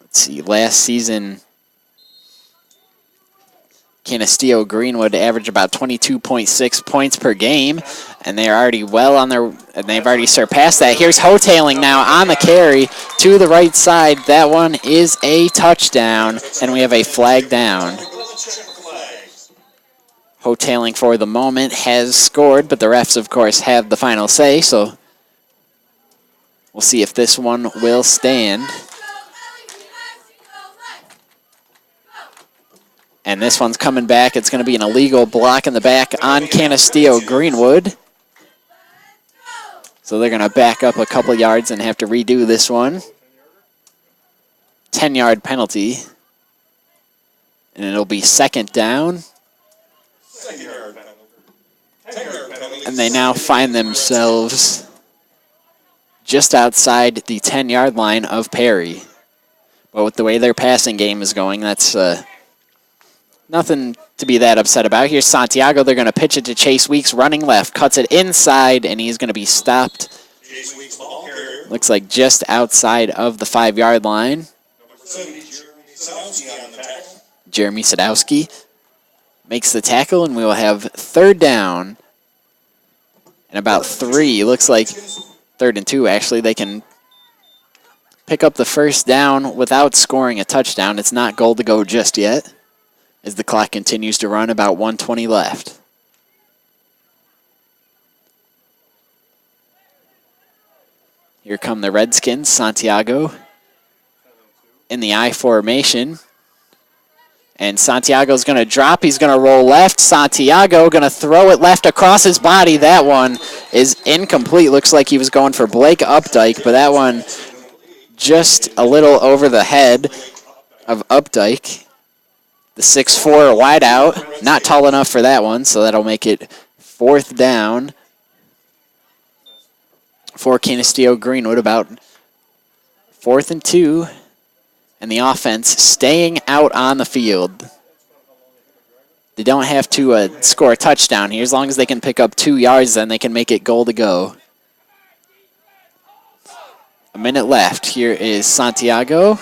Speaker 1: Let's see, last season, Canisteo-Greenwood averaged about 22.6 points per game, and they're already well on their, and they've already surpassed that. Here's Hotailing now on the carry to the right side. That one is a touchdown, and we have a flag down. Hotailing for the moment has scored, but the refs, of course, have the final say, so we'll see if this one will stand. And this one's coming back. It's going to be an illegal block in the back on Canisteo-Greenwood. So they're going to back up a couple yards and have to redo this one. 10-yard penalty. And it'll be 2nd down. And they now find themselves just outside the 10-yard line of Perry. But with the way their passing game is going, that's nothing to be that upset about. Here's Santiago. They're going to pitch it to Chase Weeks, running left, cuts it inside, and he's going to be stopped. Looks like just outside of the 5-yard line. Jeremy Sadowski makes the tackle, and we will have 3rd down and about 3. Looks like 3rd and 2, actually. They can pick up the 1st down without scoring a touchdown. It's not goal to go just yet, as the clock continues to run, about 1:20 left. Here come the Redskins. Santiago in the I formation. And Santiago's going to drop. He's going to roll left. Santiago going to throw it left across his body. That one is incomplete. Looks like he was going for Blake Updike, but that one just a little over the head of Updike. The 6'4" wideout, not tall enough for that one, so that'll make it 4th down for Canisteo-Greenwood, about 4th and 2. And the offense staying out on the field. They don't have to score a touchdown here. As long as they can pick up 2 yards, then they can make it goal to go. A minute left. Here is Santiago.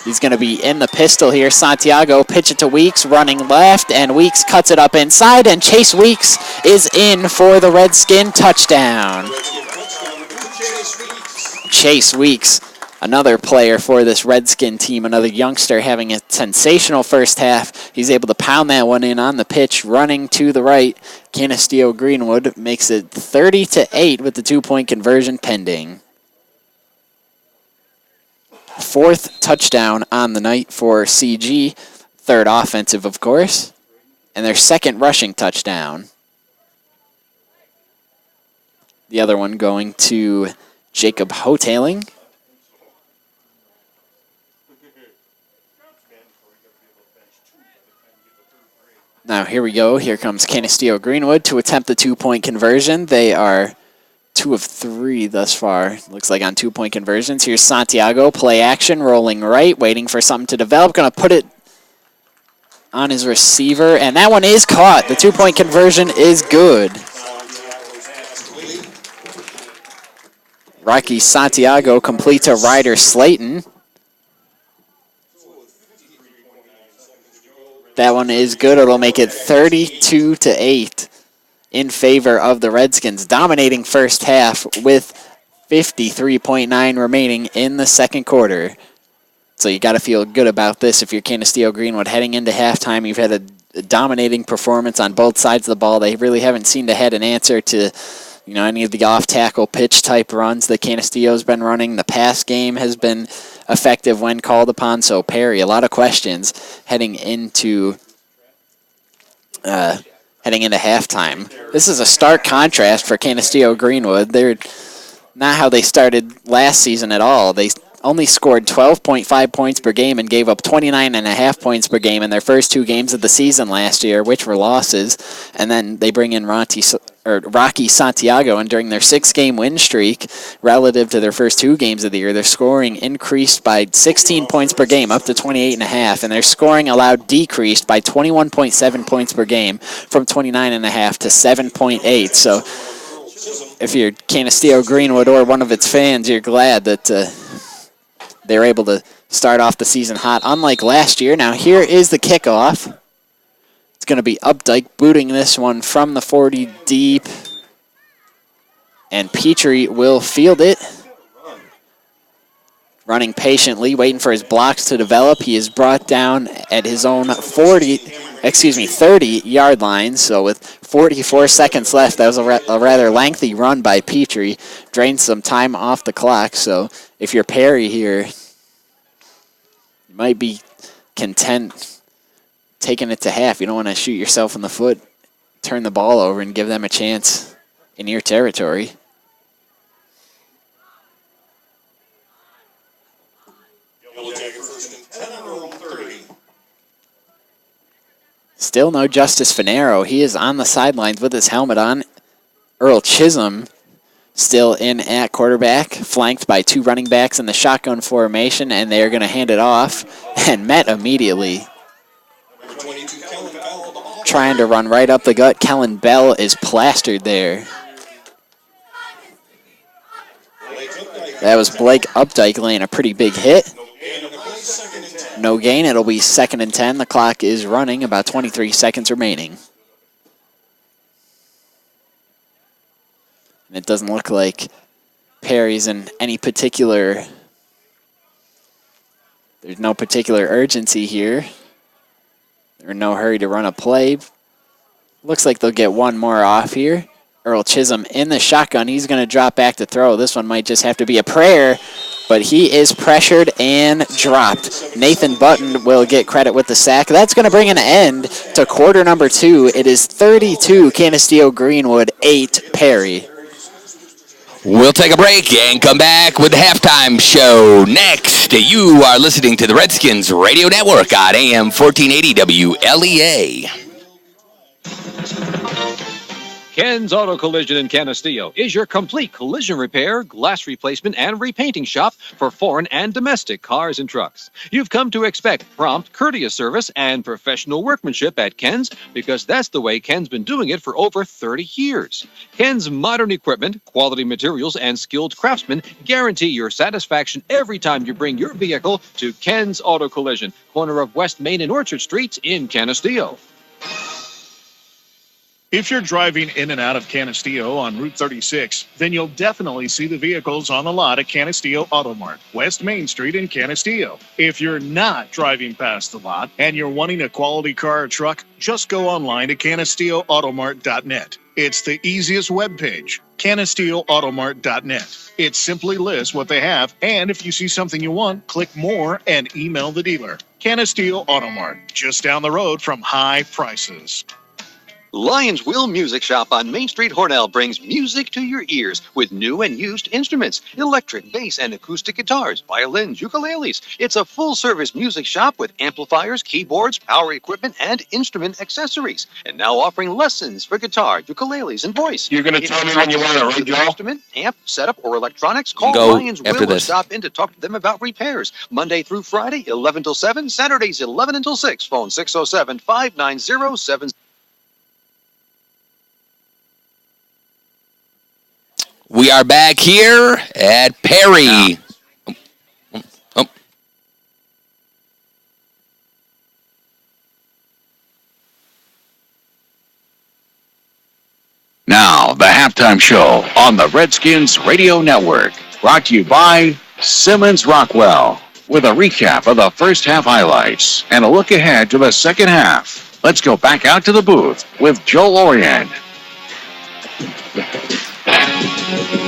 Speaker 1: He's going to be in the pistol here. Santiago, pitch it to Weeks, running left, and Weeks cuts it up inside, and Chase Weeks is in for the Redskin touchdown. Chase Weeks, another player for this Redskin team, another youngster having a sensational first half. He's able to pound that one in on the pitch, running to the right. Canisteo-Greenwood makes it 30-8 with the 2-point conversion pending. 4th touchdown on the night for CG, 3rd offensive, of course, and their 2nd rushing touchdown. The other one going to Jacob Hoteling. Now here we go. Here comes Canisteo-Greenwood to attempt the 2-point conversion. They are 2 of 3 thus far, looks like, on 2-point conversions. Here's Santiago, play action, rolling right, waiting for something to develop. Going to put it on his receiver, and that one is caught. The 2-point conversion is good. Rocky Santiago complete to Ryder Slayton. That one is good. It'll make it 32-8 in favor of the Redskins, dominating first half with 53.9 remaining in the 2nd quarter. So you got to feel good about this if you're Canisteo-Greenwood. Heading into halftime, you've had a dominating performance on both sides of the ball. They really haven't seemed to have an answer to, any of the off-tackle pitch type runs that Canisteo's been running. The pass game has been effective when called upon. So Perry, a lot of questions heading into halftime. This is a stark contrast for Canisteo-Greenwood. They're not how they started last season at all. They only scored 12.5 points per game and gave up 29.5 points per game in their first 2 games of the season last year, which were losses. And then they bring in Rocky Santiago, and during their 6-game win streak, relative to their first 2 games of the year, their scoring increased by 16 points per game, up to 28.5, and their scoring allowed decreased by 21.7 points per game, from 29.5 to 7.8. So if you're Canisteo-Greenwood or one of its fans, you're glad that they were able to start off the season hot, unlike last year. Now here is the kickoff. It's going to be Updike booting this one from the 40 deep. And Petrie will field it. Running patiently, waiting for his blocks to develop. He is brought down at his own 30-yard line. So with 44 seconds left, that was a rather lengthy run by Petrie. Drained some time off the clock. So if you're Perry here, you might be content taking it to half. You don't want to shoot yourself in the foot, turn the ball over, and give them a chance in your territory. Still no Justice Finero. He is on the sidelines with his helmet on. Earl Chisholm still in at quarterback, flanked by 2 running backs in the shotgun formation, and they're going to hand it off, and met immediately. Trying to run right up the gut. Kellen Bell is plastered there. That was Blake Updike laying a pretty big hit. No gain. It'll be 2nd and 10. The clock is running. About 23 seconds remaining. And it doesn't look like Perry's in any particular... There's no particular urgency here. They're in no hurry to run a play. Looks like they'll get one more off here. Earl Chisholm in the shotgun. He's going to drop back to throw. This one might just have to be a prayer, but he is pressured and dropped. Nathan Button will get credit with the sack. That's going to bring an end to quarter number 2. It is 32 Canisteo-Greenwood, 8 Perry.
Speaker 2: We'll take a break and come back with the halftime show next. You are listening to the Redskins Radio Network on AM 1480 WLEA.
Speaker 7: Ken's Auto Collision in Canisteo is your complete collision repair, glass replacement, and repainting shop for foreign and domestic cars and trucks. You've come to expect prompt, courteous service and professional workmanship at Ken's because that's the way Ken's been doing it for over 30 years. Ken's modern equipment, quality materials, and skilled craftsmen guarantee your satisfaction every time you bring your vehicle to Ken's Auto Collision, corner of West Main and Orchard Streets in Canisteo.
Speaker 12: If you're driving in and out of Canisteo on Route 36, then you'll definitely see the vehicles on the lot at Canisteo Auto Mart, West Main Street in Canisteo. If you're not driving past the lot and you're wanting a quality car or truck, just go online to CanisteoAutomart.net. It's the easiest webpage, CanisteoAutomart.net. It simply lists what they have, and if you see something you want, click more and email the dealer. Canisteo Automart, just down the road from high prices.
Speaker 7: Lion's Will Music Shop on Main Street, Hornell brings music to your ears with new and used instruments, electric, bass, and acoustic guitars, violins, ukuleles. It's a full-service music shop with amplifiers, keyboards, power equipment, and instrument accessories. And now offering lessons for guitar, ukuleles, and voice.
Speaker 5: You're going to tell me when you want it, right, Joe?
Speaker 7: Instrument, amp, setup, or electronics, call
Speaker 2: Go
Speaker 7: Lion's
Speaker 2: after
Speaker 7: Will or
Speaker 2: this.
Speaker 7: stop in to talk to them about repairs. Monday through Friday, 11 till 7, Saturdays, 11 until 6. Phone 607-590-7.
Speaker 2: We are back here at Perry.
Speaker 11: Now, the halftime show on the Redskins Radio Network. Brought to you by Simmons Rockwell. With a recap of the first half highlights and a look ahead to the second half. Let's go back out to the booth with Joel Orient.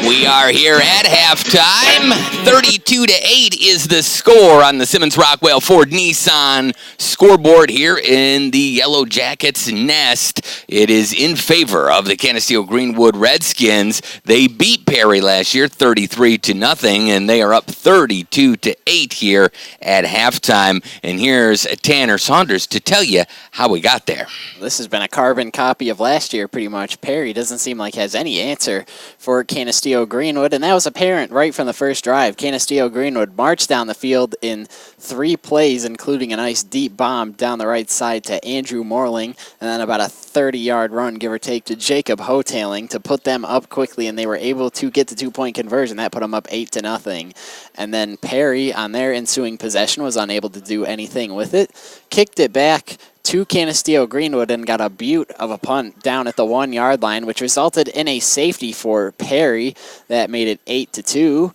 Speaker 2: We are here at halftime. 32-8 is the score on the Simmons Rockwell Ford Nissan scoreboard here in the Yellow Jackets nest. It is in favor of the Canisteo-Greenwood Redskins. They beat Perry last year 33-0, and they are up 32-8 here at halftime. And here's Tanner Saunders to tell you how we got there.
Speaker 1: This has been a carbon copy of last year, pretty much. Perry doesn't seem like has any answer for Canisteo-Greenwood, and that was apparent right from the first drive. Canisteo-Greenwood marched down the field in 3 plays, including a nice deep bomb down the right side to Andrew Morling, and then about a 30-yard run, give or take, to Jacob Hotailing to put them up quickly, and they were able to get the 2-point conversion. That put them up 8-0. And then Perry, on their ensuing possession, was unable to do anything with it, kicked it back to Canisteo-Greenwood and got a beaut of a punt down at the 1-yard line, which resulted in a safety for Perry. That made it 8-2.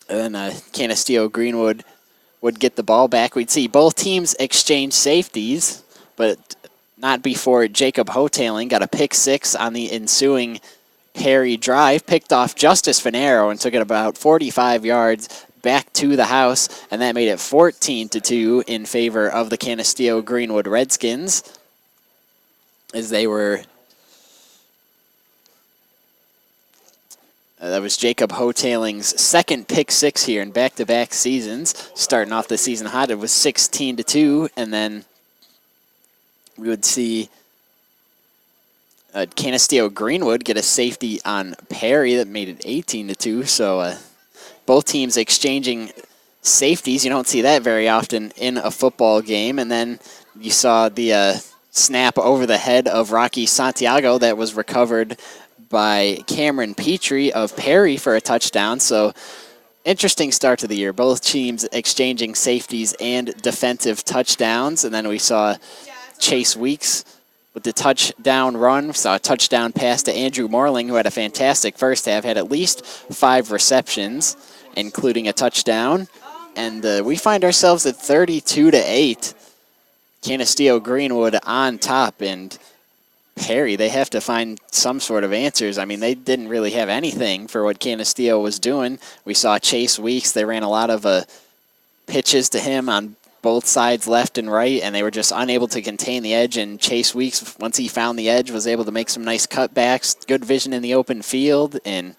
Speaker 1: And then Canisteo-Greenwood would get the ball back. We'd see both teams exchange safeties, but not before Jacob Hotailing got a pick 6 on the ensuing Perry drive, picked off Justice Finero and took it about 45 yards back to the house, and that made it 14-2 in favor of the Canisteo-Greenwood Redskins, as they were... that was Jacob Hotailing's second pick 6 here in back-to-back seasons. Starting off the season hot, it was 16-2, and then we would see Canisteo-Greenwood get a safety on Perry that made it 18-2. So both teams exchanging safeties. You don't see that very often in a football game. And then you saw the snap over the head of Rocky Santiago that was recovered by Cameron Petrie of Perry for a touchdown. So interesting start to the year. Both teams exchanging safeties and defensive touchdowns. And then we saw Chase Weeks with the touchdown run. Saw a touchdown pass to Andrew Morling, who had a fantastic first half, had at least 5 receptions, including a touchdown. And we find ourselves at 32-8. Canisteo-Greenwood on top, and Perry, they have to find some sort of answers. I mean, they didn't really have anything for what Canisteo was doing. We saw Chase Weeks. They ran a lot of pitches to him on both sides, left and right, and they were just unable to contain the edge. And Chase Weeks, once he found the edge, was able to make some nice cutbacks, good vision in the open field, and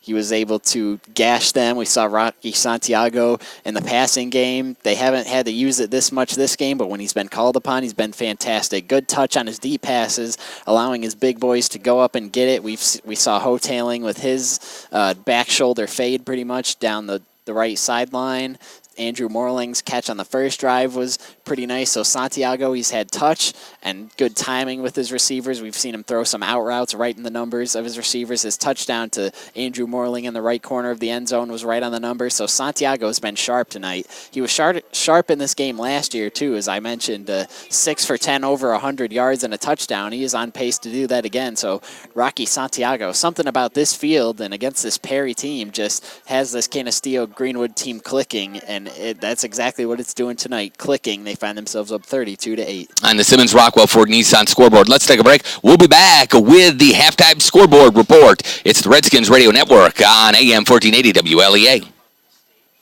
Speaker 1: he was able to gash them. We saw Rocky Santiago in the passing game. They haven't had to use it this much this game, but when he's been called upon, he's been fantastic. Good touch on his deep passes, allowing his big boys to go up and get it. We saw Ho-tailing with his back shoulder fade pretty much down the right sideline. Andrew Morling's catch on the first drive was pretty nice. So Santiago, he's had touch and good timing with his receivers. We've seen him throw some out routes right in the numbers of his receivers. His touchdown to Andrew Morling in the right corner of the end zone was right on the numbers. So Santiago's been sharp tonight. He was sharp in this game last year, too, as I mentioned. 6 for 10, over 100 yards and a touchdown. He is on pace to do that again. So Rocky Santiago, something about this field and against this Perry team just has this Canisteo-Greenwood team clicking, and that's exactly what it's doing tonight, clicking. They find themselves up 32-8.
Speaker 2: On the Simmons Rockwell Ford Nissan scoreboard. Let's take a break. We'll be back with the halftime scoreboard report. It's the Redskins Radio Network on AM 1480 WLEA.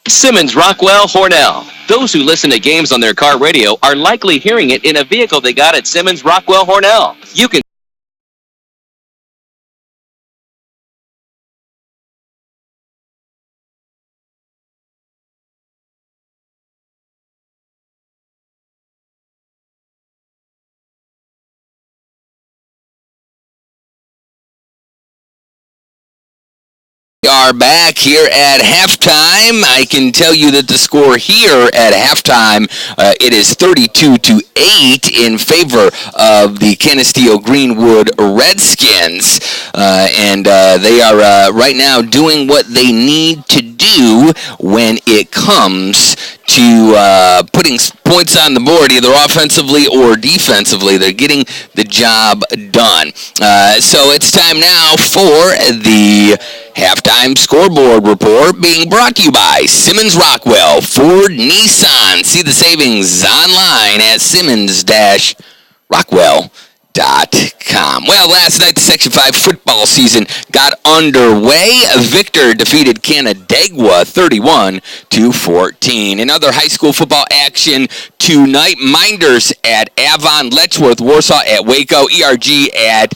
Speaker 13: Simmons Rockwell Hornell. Those who listen to games on their car radio are likely hearing it in a vehicle they got at Simmons Rockwell Hornell. You can
Speaker 2: We are back here at halftime. I can tell you that the score here at halftime, it is 32-8 in favor of the Canisteo-Greenwood Redskins. And they are right now doing what they need to do when it comes to putting points on the board, either offensively or defensively. They're getting the job done. So it's time now for the halftime scoreboard report, being brought to you by Simmons Rockwell Ford Nissan. See the savings online at simmons-rockwell.com. Well, last night the Section 5 football season got underway. Victor defeated Canandaigua 31-14. In other high school football action tonight, Minders at Avon, Letchworth, Warsaw at Waco, ERG at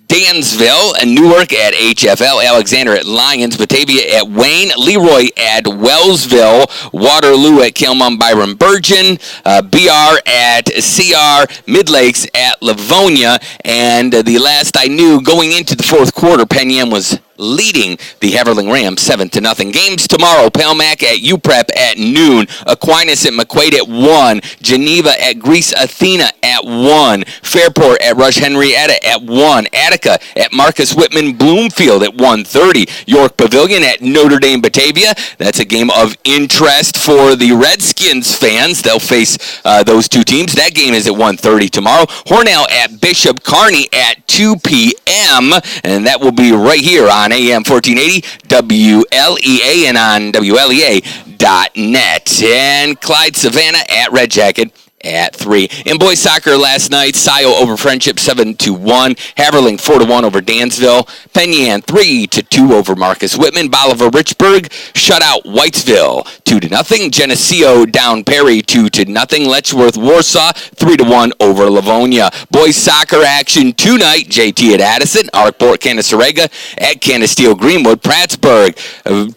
Speaker 2: Dansville, and Newark at HFL, Alexander at Lyons, Batavia at Wayne, Leroy at Wellsville, Waterloo at Kilmum, Byron Burgeon, BR at CR, Midlakes at Livonia, and the last I knew going into the fourth quarter, Penn Yan was leading the Haverling Rams 7-0. Games tomorrow: Pelmac at UPrep at noon, Aquinas at McQuaid at 1, Geneva at Greece Athena at 1, Fairport at Rush Henrietta at 1, Attica at Marcus Whitman Bloomfield at 1:30, York Pavilion at Notre Dame Batavia. That's a game of interest for the Redskins fans. They'll face those two teams. That game is at 1:30 tomorrow. Hornell at Bishop Kearney at 2 p.m., and that will be right here on AM 1480 WLEA and on WLEA.net. And Clyde Savannah at Red Jacket at 3. In boys soccer last night, Scio over Friendship 7-1, Haverling 4-1 over Dansville, Penn Yan 3-2 over Marcus Whitman, Bolivar Richburg shut out Whitesville 2-0, Geneseo down Perry 2-0, Letchworth Warsaw 3-1 over Livonia. Boys soccer action tonight, JT at Addison, Arkport Canisteo at Canisteo-Greenwood, Prattsburg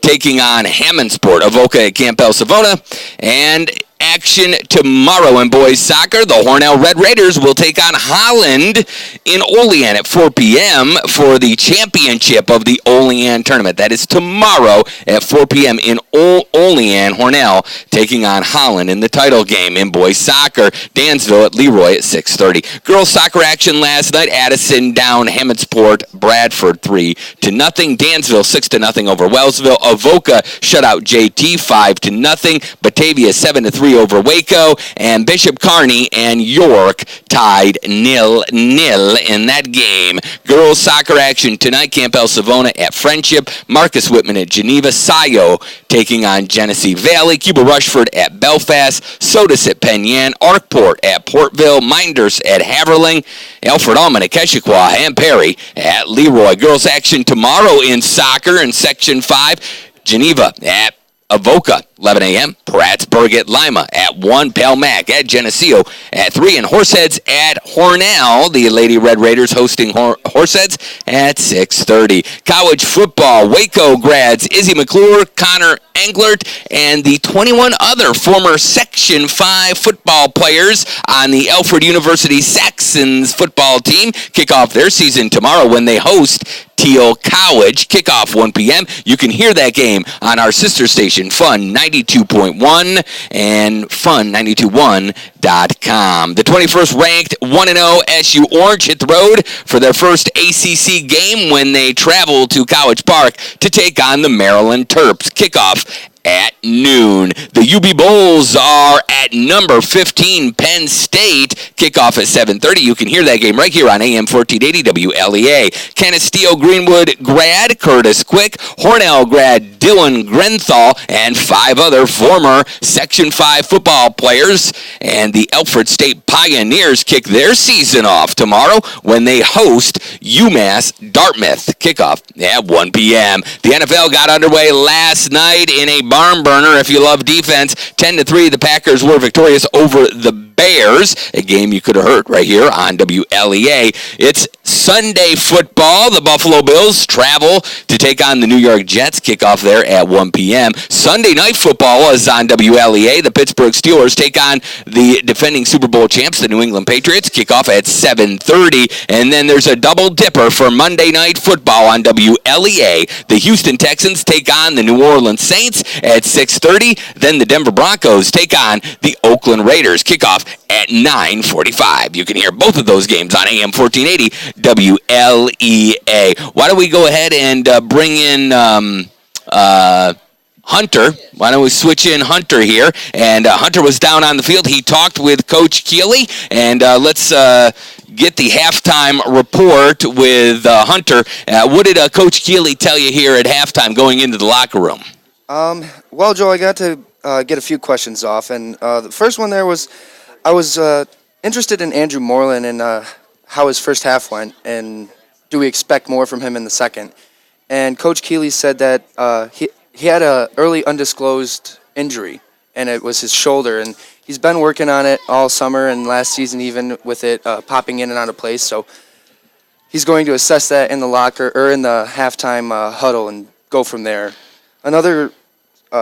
Speaker 2: taking on Hammondsport, Avoca at Camp El Savona, and action tomorrow in boys soccer. The Hornell Red Raiders will take on Holland in Olean at 4 p.m. for the championship of the Olean tournament. That is tomorrow at 4 p.m. in Olean. Hornell taking on Holland in the title game in boys soccer. Dansville at Leroy at 6:30. Girls soccer action last night. Addison down Hammondsport, Bradford 3-0. Dansville 6-0 over Wellsville. Avoca shut out JT 5-0. Batavia 7-3 over Waco. And Bishop Kearney and York tied 0-0 in that game. Girls soccer action tonight. Campbell Savona at Friendship. Marcus Whitman at Geneva. Sayo taking on Genesee Valley. Cuba Rushford at Belfast. Sodus at Penn Yan. Arkport at Portville. Minders at Haverling. Alfred Allman at Keshequa. And Perry at Leroy. Girls action tomorrow in soccer in Section 5. Geneva at Avoca, 11 a.m. Prattsburg at Lima at 1. Palmac at Geneseo at 3. And Horseheads at Hornell. The Lady Red Raiders hosting Horseheads at 6:30. College football, Waco grads Izzy McClure, Connor Englert, and the 21 other former Section 5 football players on the Alfred University Saxons football team kick off their season tomorrow when they host Teal College. Kickoff 1 p.m. You can hear that game on our sister station, Fun 92.1 and Fun921.com. The 21st ranked 1-0 SU Orange hit the road for their first ACC game when they travel to College Park to take on the Maryland Terps. Kickoff at noon. The UB Bulls are at number 15 Penn State. Kickoff at 7:30. You can hear that game right here on AM 1480 WLEA. Canisteo-Greenwood grad Curtis Quick, Hornell grad Dylan Grenthal, and 5 other former Section 5 football players. And the Alfred State Pioneers kick their season off tomorrow when they host UMass Dartmouth. Kickoff at 1 p.m. The NFL got underway last night in a barn burner. If you love defense, 10-3, the Packers were victorious over the Bears, a game you could have heard right here on WLEA. It's Sunday football. The Buffalo Bills travel to take on the New York Jets. Kickoff there at 1 p.m. Sunday night football is on WLEA. The Pittsburgh Steelers take on the defending Super Bowl champs, the New England Patriots. Kickoff at 7:30. And then there's a double dipper for Monday night football on WLEA. The Houston Texans take on the New Orleans Saints at 6:30. Then the Denver Broncos take on the Oakland Raiders. Kickoff at 9:45. You can hear both of those games on AM 1480 WLEA. Why don't we go ahead and bring in Hunter. Why don't we switch in Hunter here? And Hunter was down on the field. He talked with Coach Keeley. And let's get the halftime report with Hunter. What did Coach Keeley tell you here at halftime going into the locker room?
Speaker 3: Well, Joe, I got to get a few questions off. And the first one there was, I was interested in Andrew Moreland and how his first half went. And do we expect more from him in the second? And Coach Keeley said that he had a early undisclosed injury, and it was his shoulder. And he's been working on it all summer and last season even with it popping in and out of place. So he's going to assess that in the locker or in the halftime huddle and go from there. Another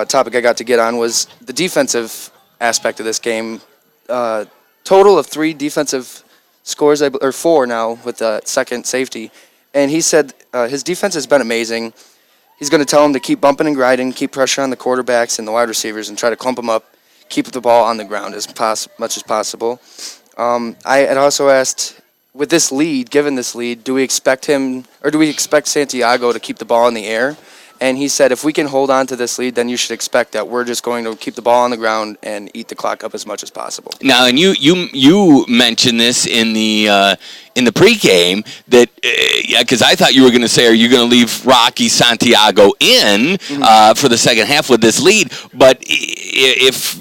Speaker 3: topic I got to get on was the defensive aspect of this game. Total of 3 defensive scores, or 4 now with the second safety. And he said his defense has been amazing. He's going to tell them to keep bumping and grinding, keep pressure on the quarterbacks and the wide receivers, and try to clump them up, keep the ball on the ground as much as possible. I had also asked, with this lead, given this lead, do we expect Santiago to keep the ball in the air? And he said, if we can hold on to this lead, then you should expect that we're just going to keep the ball on the ground and eat the clock up as much as possible.
Speaker 2: Now, and you mentioned this in the pregame that because I thought you were going to say, are you going to leave Rocky Santiago in for the second half with this lead? But if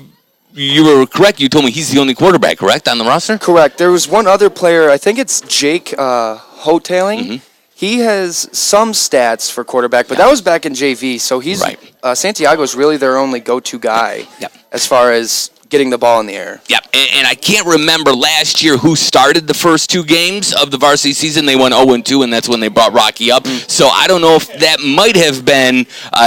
Speaker 2: you were correct, you told me he's the only quarterback, correct, on the roster?
Speaker 3: Correct. There was one other player. I think it's Jake Hotailing. Mm-hmm. He has some stats for quarterback, but that was back in JV. So he's right. Santiago's really their only go-to guy as far as getting the ball in the air.
Speaker 2: Yep, and I can't remember last year who started the first 2 games of the varsity season. They went 0-2, and that's when they brought Rocky up. So I don't know if that might have been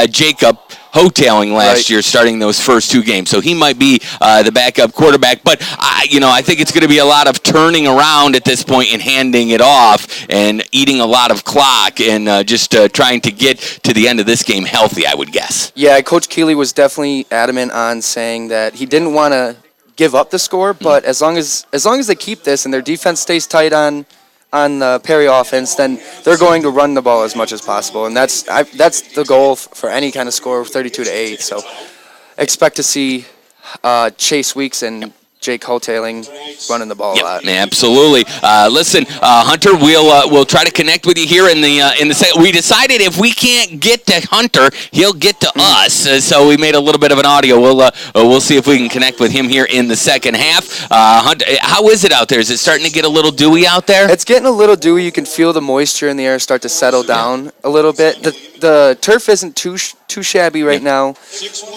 Speaker 2: Jacob Hotailing last year, starting those first 2 games. So he might be the backup quarterback. But I think it's going to be a lot of turning around at this point and handing it off and eating a lot of clock and just trying to get to the end of this game healthy, I would guess.
Speaker 3: Yeah, Coach Keeley was definitely adamant on saying that he didn't want to give up the score, but as long as they keep this and their defense stays tight on the Perry offense, then they're going to run the ball as much as possible, and that's the goal for any kind of score, 32-8. So expect to see Chase Weeks and Jake Hotailing running the ball a lot.
Speaker 2: Absolutely. Listen, Hunter, we'll try to connect with you here in the second. We decided if we can't get to Hunter, he'll get to us. So we made a little bit of an audio. We'll see if we can connect with him here in the second half. Hunter, how is it out there? Is it starting to get a little dewy out there?
Speaker 3: It's getting a little dewy. You can feel the moisture in the air start to settle down a little bit. The turf isn't too shabby right now.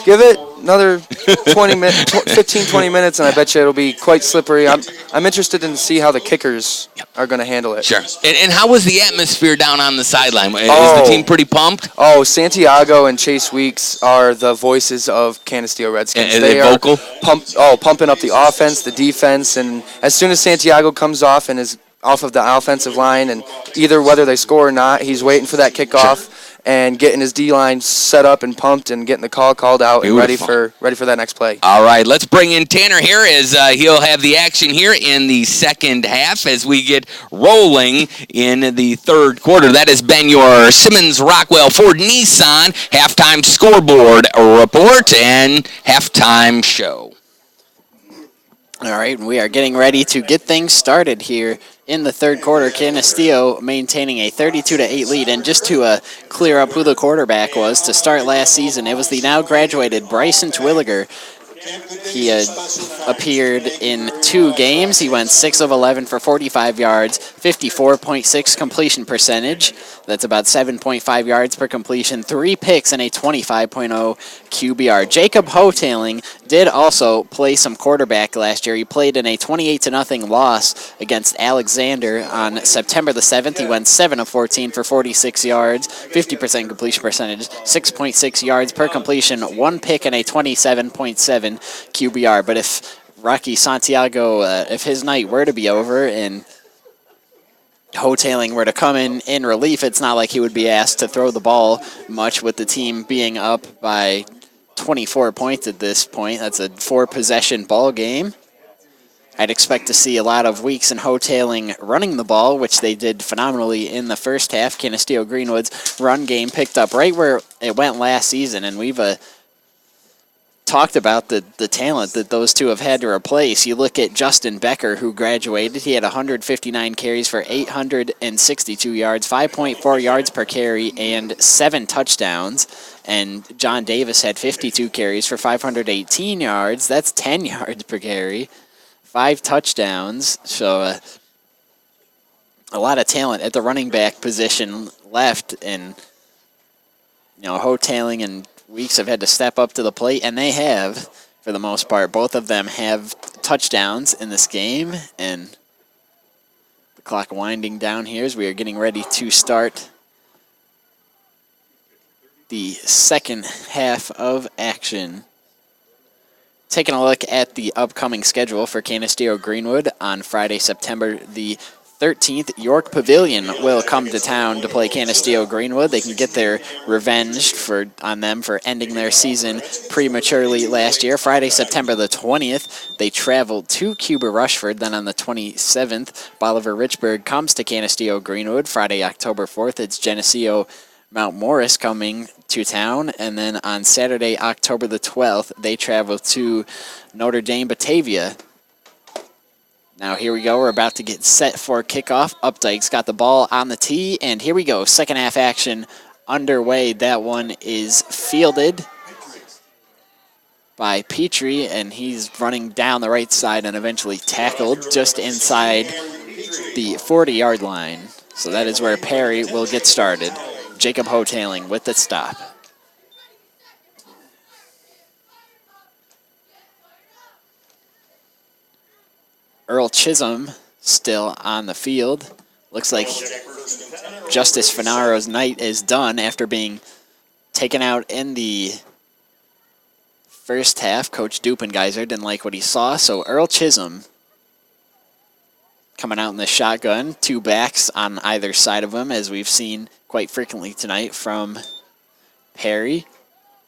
Speaker 3: Give it another 15, 20 minutes, and I bet you it'll be quite slippery. I'm interested in to see how the kickers are going to handle it.
Speaker 2: Sure. And how was the atmosphere down on the sideline? Is the team pretty pumped?
Speaker 3: Oh, Santiago and Chase Weeks are the voices of Canisteo Redskins.
Speaker 2: Are they vocal?
Speaker 3: Pumping up the offense, the defense, and as soon as Santiago comes off and is off of the offensive line, and either whether they score or not, he's waiting for that kickoff. Sure. And getting his D-line set up and pumped and getting the call called out and ready for that next play.
Speaker 2: All right, let's bring in Tanner here as he'll have the action here in the second half as we get rolling in the third quarter. That has been your Simmons Rockwell Ford Nissan halftime scoreboard report and halftime show.
Speaker 1: All right, we are getting ready to get things started here in the third quarter. Canisteo maintaining a 32-8 lead, and just to clear up who the quarterback was to start last season, it was the now graduated Bryson Twilliger. He appeared in 2 games. He went 6 of 11 for 45 yards, 54.6 completion percentage. That's about 7.5 yards per completion, 3 picks, and a 25.0 QBR. Jacob Hotailing did also play some quarterback last year. He played in a 28-0 loss against Alexander on September the 7th. He went 7 of 14 for 46 yards, 50% completion percentage, 6.6 yards per completion, 1 pick, and a 27.7 QBR. But if Rocky Santiago, if his night were to be over and Hotailing were to come in relief, it's not like he would be asked to throw the ball much with the team being up by 24 points at this point. That's a 4-possession ball game. I'd expect to see a lot of Weeks and Hotailing running the ball, which they did phenomenally in the first half. Canisteo-Greenwood's run game picked up right where it went last season, and we've talked about the talent that those two have had to replace. You look at Justin Becker, who graduated. He had 159 carries for 862 yards, 5.4 yards per carry, and 7 touchdowns. And John Davis had 52 carries for 518 yards. That's 10 yards per carry, 5 touchdowns. So a lot of talent at the running back position left. And, Hotailing and Weeks have had to step up to the plate, and they have, for the most part. Both of them have touchdowns in this game, and the clock winding down here as we are getting ready to start the second half of action. Taking a look at the upcoming schedule for Canisteo-Greenwood on Friday, September the 13th, York Pavilion will come to town to play Canisteo-Greenwood. They can get their revenge on them for ending their season prematurely last year. Friday, September the 20th, they travel to Cuba Rushford. Then on the 27th, Bolivar Richburg comes to Canisteo-Greenwood. Friday, October 4th, it's Geneseo Mount Morris coming to town. And then on Saturday, October the 12th, they travel to Notre Dame Batavia. Now here we go. We're about to get set for kickoff. Updike's got the ball on the tee, and here we go. Second half action underway. That one is fielded by Petrie, and he's running down the right side and eventually tackled just inside the 40-yard line. So that is where Perry will get started. Jacob Hotailing with the stop. Earl Chisholm still on the field. Looks like Justice Finaro's night is done after being taken out in the first half. Coach Dupengeiser didn't like what he saw, so Earl Chisholm coming out in the shotgun. Two backs on either side of him, as we've seen quite frequently tonight from Perry.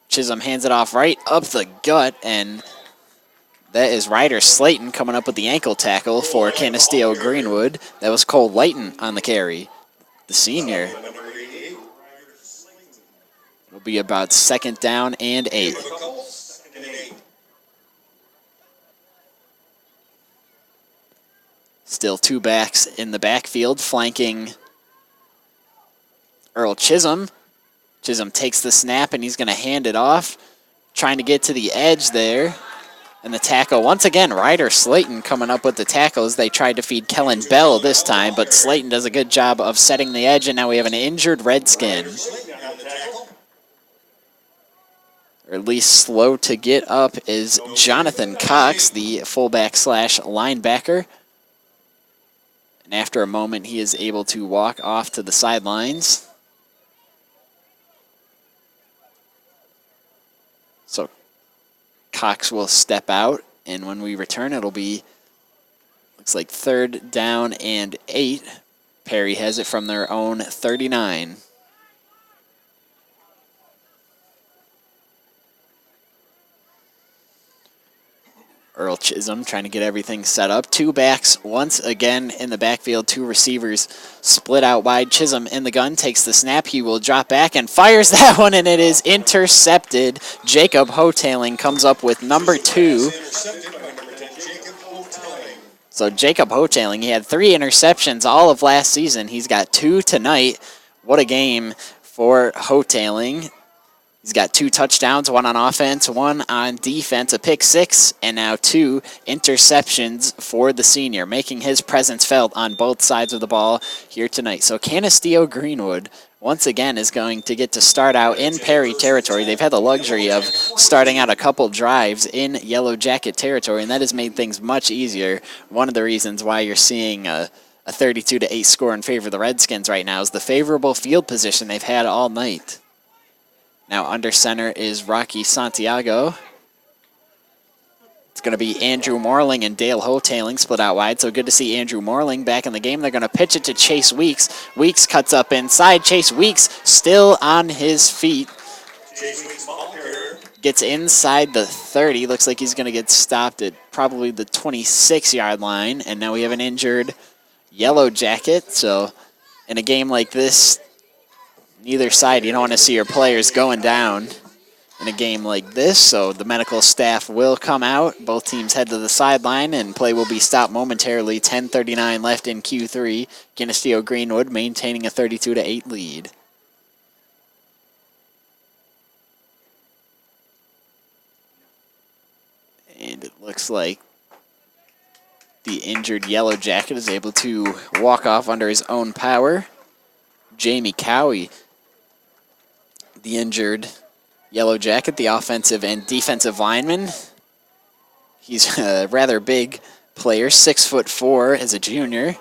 Speaker 1: Chisholm hands it off right up the gut, and that is Ryder Slayton coming up with the ankle tackle for Canisteo-Greenwood. That was Cole Lighton on the carry, the senior. It'll be about 2nd down and 8. Still two backs in the backfield flanking Earl Chisholm. Chisholm takes the snap, and he's going to hand it off, trying to get to the edge there. And the tackle, once again, Ryder Slayton coming up with the tackles. They tried to feed Kellen Bell this time, but Slayton does a good job of setting the edge, and now we have an injured Redskin. Or at least slow to get up is Jonathan Cox, the fullback / linebacker. And after a moment, he is able to walk off to the sidelines. So Cox will step out, and when we return, it'll be, looks like 3rd down and 8. Perry has it from their own 39. Earl Chisholm trying to get everything set up. Two backs once again in the backfield. Two receivers split out wide. Chisholm in the gun, takes the snap. He will drop back and fires that one, and it is intercepted. Jacob Hotailing comes up with number 2. So Jacob Hotailing, he had 3 interceptions all of last season. He's got 2 tonight. What a game for Hotailing. He's got 2 touchdowns, 1 on offense, 1 on defense, a pick 6, and now 2 interceptions for the senior, making his presence felt on both sides of the ball here tonight. So Canisteo-Greenwood, once again, is going to get to start out in Perry territory. They've had the luxury of starting out a couple drives in Yellow Jacket territory, and that has made things much easier. One of the reasons why you're seeing a 32-8 score in favor of the Redskins right now is the favorable field position they've had all night. Now under center is Rocky Santiago. It's going to be Andrew Morling and Dale Hotailing split out wide, so good to see Andrew Morling back in the game. They're going to pitch it to Chase Weeks. Weeks cuts up inside. Chase Weeks still on his feet. Gets inside the 30. Looks like he's going to get stopped at probably the 26-yard line, and now we have an injured Yellow Jacket. So in a game like this, neither side, you don't want to see your players going down in a game like this, so the medical staff will come out. Both teams head to the sideline, and play will be stopped momentarily. 10:39 left in Q3. Canisteo-Greenwood maintaining a 32-8 lead. And it looks like the injured Yellow Jacket is able to walk off under his own power. Jamie Cowie, the injured Yellow Jacket, the offensive and defensive lineman. He's a rather big player, 6'4" as a junior.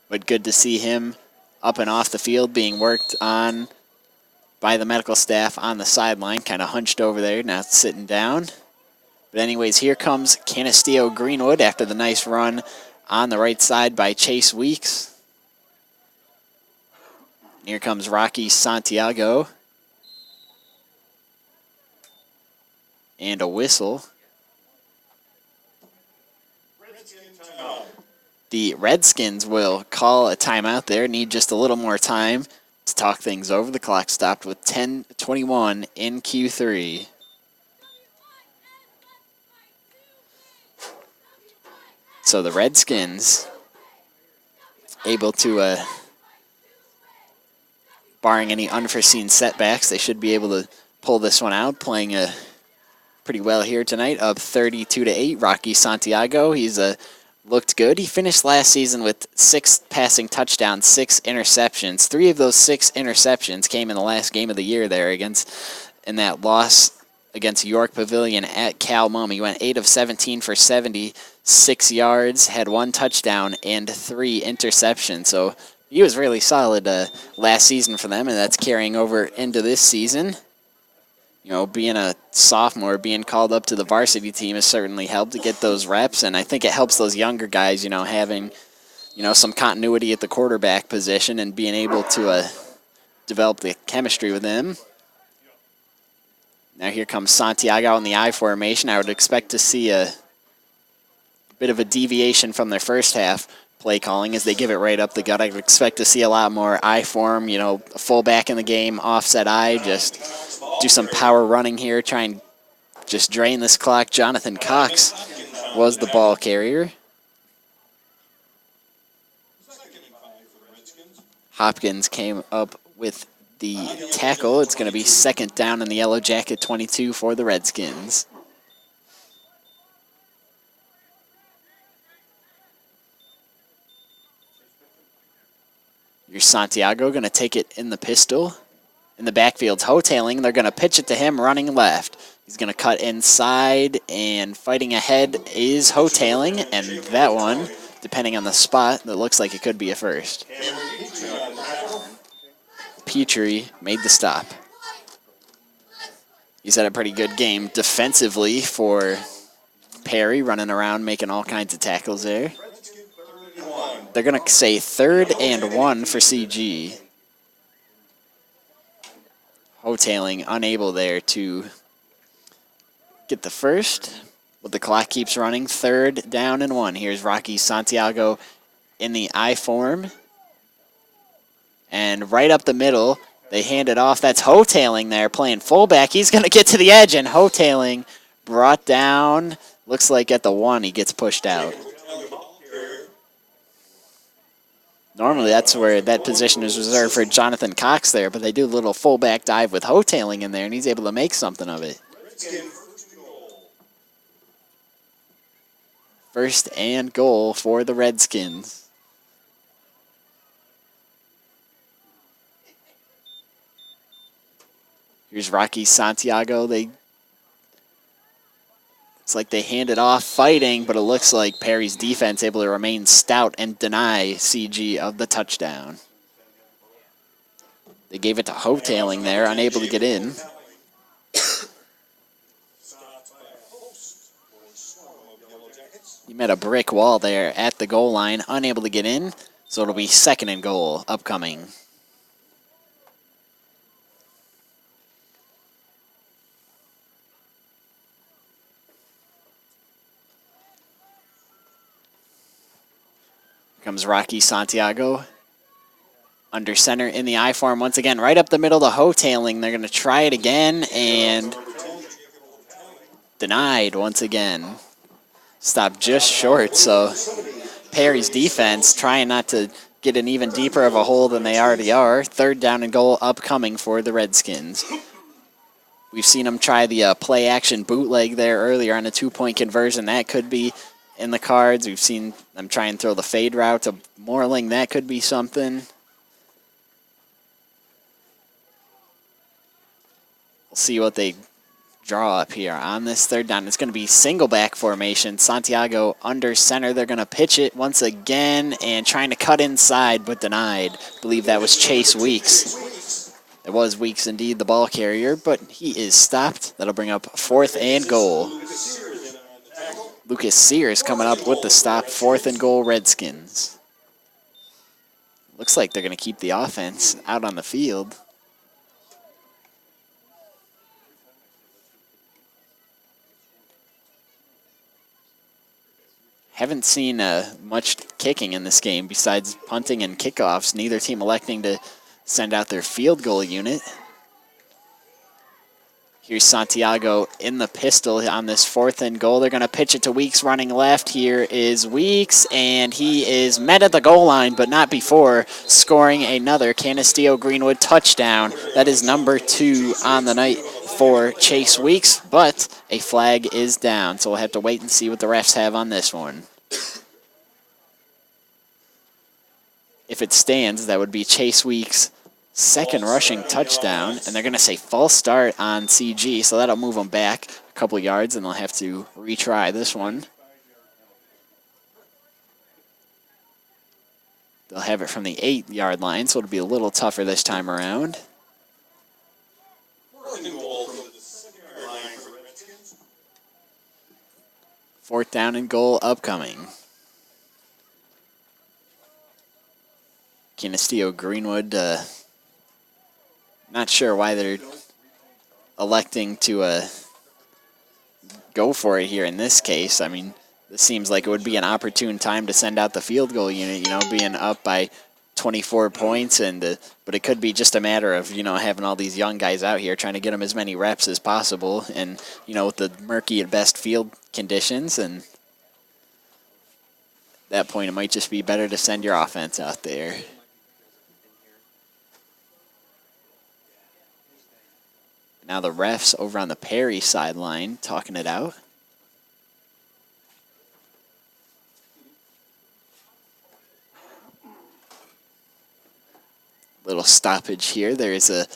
Speaker 1: But good to see him up and off the field being worked on by the medical staff on the sideline, kind of hunched over there, now sitting down. But anyways, here comes Canisteo-Greenwood after the nice run on the right side by Chase Weeks. Here comes Rocky Santiago. And a whistle. The Redskins will call a timeout there. Need just a little more time to talk things over. The clock stopped with 10:21 in Q3. So the Redskins able to, barring any unforeseen setbacks, they should be able to pull this one out, playing pretty well here tonight, up 32-8. Rocky Santiago, he's looked good. He finished last season with 6 passing touchdowns, 6 interceptions. 3 of those 6 interceptions came in the last game of the year there in that loss against York Pavilion at Cal Mum. He went 8 of 17 for 76 yards, had 1 touchdown and 3 interceptions. So he was really solid last season for them, and that's carrying over into this season. being a sophomore, being called up to the varsity team has certainly helped to get those reps, and I think it helps those younger guys, having, some continuity at the quarterback position and being able to develop the chemistry with him. Now here comes Santiago in the I formation. I would expect to see a bit of a deviation from their first half play calling as they give it right up the gut. I would expect to see a lot more I form, a fullback in the game, offset I, just do some power running here, try and just drain this clock. Jonathan Cox was the ball carrier. Hopkins came up with the tackle. It's going to be second down in the yellow jacket 22 for the Redskins. Here's Santiago going to take it in the pistol. In the backfield's Hotailing. They're going to pitch it to him running left. He's going to cut inside, and fighting ahead is Hotailing, and that one, depending on the spot, that looks like it could be a first. Petrie made the stop. He's had a pretty good game defensively for Perry, running around, making all kinds of tackles there. They're going to say 3rd and 1 for CG. Hotailing unable there to get the first, but the clock keeps running. 3rd down and 1. Here's Rocky Santiago in the I form. And right up the middle, they hand it off. That's Hotailing there playing fullback. He's going to get to the edge, and Hotailing brought down. Looks like at the 1 he gets pushed out. Normally that's where that position is reserved for Jonathan Cox there, but they do a little fullback dive with Hotailing in there, and he's able to make something of it. 1st and goal for the Redskins. Here's Rocky Santiago. It's like they hand it off fighting, but it looks like Perry's defense able to remain stout and deny CG of the touchdown. They gave it to Hotailing there, unable to get in. He met a brick wall there at the goal line, unable to get in, so it'll be 2nd and goal upcoming. Comes Rocky Santiago. Under center in the I form once again. Right up the middle to Hotailing. They're going to try it again and denied once again. Stopped just short, so Perry's defense trying not to get an even deeper of a hole than they already are. 3rd down and goal upcoming for the Redskins. We've seen them try the play-action bootleg there earlier on a 2-point conversion. That could be in the cards. We've seen them try and throw the fade route to Moreling. That could be something. We'll see what they draw up here on this 3rd down. It's going to be single back formation. Santiago under center. They're going to pitch it once again and trying to cut inside, but denied. I believe that was Chase Weeks. It was Weeks indeed, the ball carrier, but he is stopped. That'll bring up 4th and goal. Lucas Sears coming up with the stop. 4th and goal, Redskins. Looks like they're going to keep the offense out on the field. Haven't seen much kicking in this game besides punting and kickoffs. Neither team electing to send out their field goal unit. Here's Santiago in the pistol on this 4th and goal. They're going to pitch it to Weeks running left. Here is Weeks, and he is met at the goal line, but not before scoring another Canisteo-Greenwood touchdown. That is number 2 on the night for Chase Weeks, but a flag is down, so we'll have to wait and see what the refs have on this one. If it stands, that would be Chase Weeks' 2nd rushing touchdown, and they're going to say false start on CG, so that'll move them back a couple yards, and they'll have to retry this one. They'll have it from the 8-yard line, so it'll be a little tougher this time around. 4th down and goal upcoming. Canisteo-Greenwood, not sure why they're electing to go for it here in this case. I mean, this seems like it would be an opportune time to send out the field goal unit, being up by 24 points, but it could be just a matter of, having all these young guys out here trying to get them as many reps as possible, and, with the murky at best field conditions, and at that point it might just be better to send your offense out there. Now the refs over on the Perry sideline talking it out. Little stoppage here. There is a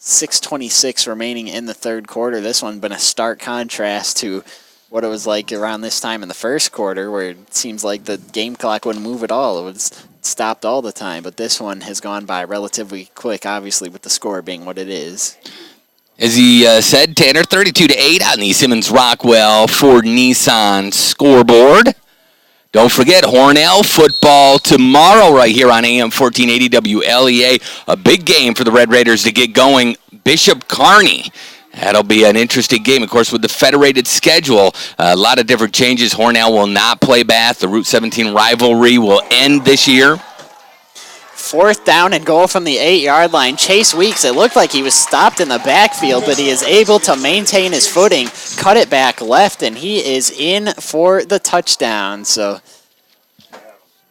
Speaker 1: 6:26 remaining in the third quarter. This one been a stark contrast to what it was like around this time in the first quarter, where it seems like the game clock wouldn't move at all. It was stopped all the time, but this one has gone by relatively quick, obviously with the score being what it is.
Speaker 2: As he said, Tanner, 32-8 on the Simmons Rockwell Ford Nissan scoreboard. Don't forget, Hornell football tomorrow right here on AM 1480 WLEA. A big game for the Red Raiders to get going. Bishop Kearney. That'll be an interesting game, of course, with the federated schedule. A lot of different changes. Hornell will not play Bath. The Route 17 rivalry will end this year.
Speaker 1: 4th down and goal from the 8-yard line. Chase Weeks, it looked like he was stopped in the backfield, but he is able to maintain his footing, cut it back left, and he is in for the touchdown. So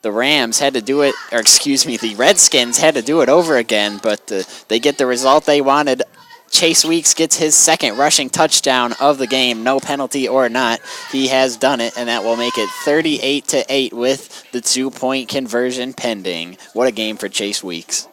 Speaker 1: the Rams had to do it, or excuse me, the Redskins had to do it over again, but they get the result they wanted. Chase Weeks gets his second rushing touchdown of the game, no penalty or not. He has done it, and that will make it 38-8 with the 2-point conversion pending. What a game for Chase Weeks.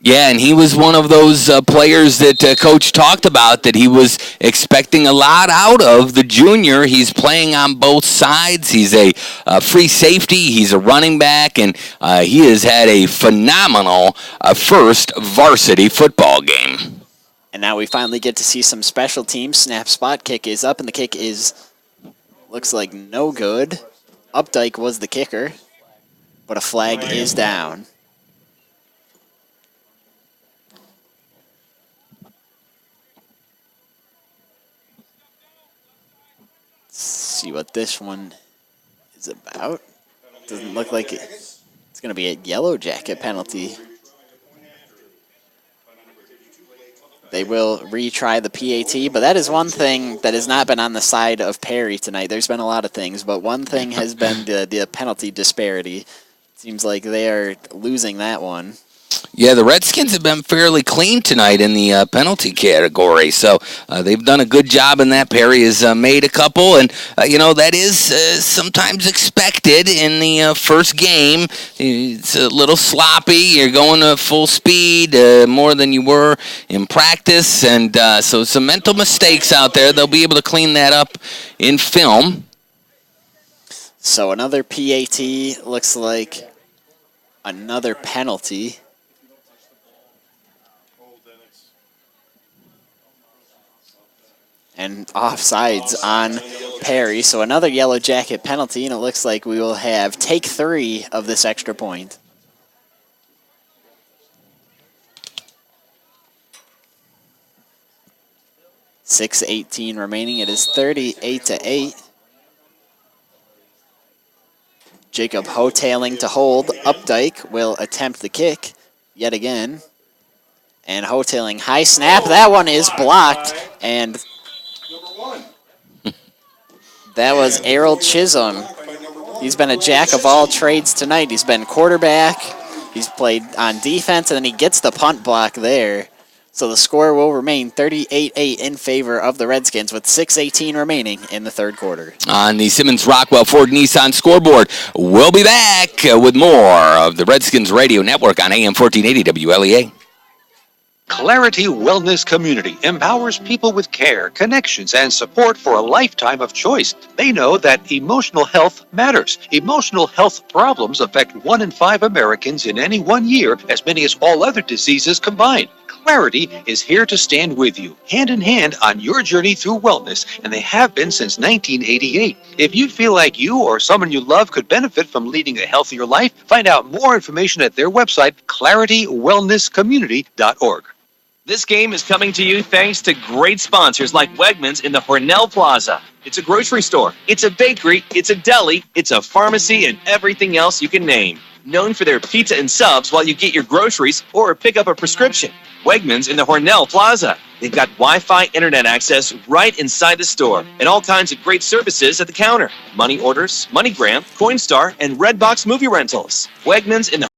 Speaker 2: Yeah, and he was one of those players that Coach talked about that he was expecting a lot out of. The junior, he's playing on both sides. He's a free safety. He's a running back, and he has had a phenomenal first varsity football game.
Speaker 1: And now we finally get to see some special teams. Snap spot kick is up, and the kick looks like no good. Updike was the kicker, but a flag is down. See what this one is about. Doesn't look like it's going to be a yellow jacket penalty. They will retry the PAT, but that is one thing that has not been on the side of Perry tonight. There's been a lot of things, but one thing has been the penalty disparity. Seems like they are losing that one.
Speaker 2: Yeah, the Redskins have been fairly clean tonight in the penalty category, so they've done a good job in that. Perry has made a couple, and, that is sometimes expected in the first game. It's a little sloppy. You're going to full speed more than you were in practice, and so some mental mistakes out there. They'll be able to clean that up in film.
Speaker 1: So another PAT, looks like another penalty. And offsides on Perry. So another yellow jacket penalty, and it looks like we will have take 3 of this extra point. .6:18 remaining. It is 38-8. Jacob Hotailing to hold. Updike will attempt the kick yet again. And Hotailing, high snap. That one is blocked. And that was Errol Chisholm. He's been a jack of all trades tonight. He's been quarterback. He's played on defense, and then he gets the punt block there. So the score will remain 38-8 in favor of the Redskins with 6:18 remaining in the third quarter.
Speaker 2: On the Simmons Rockwell Ford Nissan scoreboard, we'll be back with more of the Redskins Radio Network on AM 1480 WLEA.
Speaker 7: Clarity Wellness Community empowers people with care, connections, and support for a lifetime of choice. They know that emotional health matters. Emotional health problems affect 1 in 5 Americans in any one year, as many as all other diseases combined. Clarity is here to stand with you, hand in hand on your journey through wellness, and they have been since 1988. If you feel like you or someone you love could benefit from leading a healthier life, find out more information at their website, claritywellnesscommunity.org.
Speaker 13: This game is coming to you thanks to great sponsors like Wegmans in the Hornell Plaza. It's a grocery store, it's a bakery, it's a deli, it's a pharmacy, and everything else you can name. Known for their pizza and subs while you get your groceries or pick up a prescription. Wegmans in the Hornell Plaza. They've got Wi-Fi internet access right inside the store and all kinds of great services at the counter. Money orders, MoneyGram, Coinstar, and Redbox movie rentals. Wegmans in the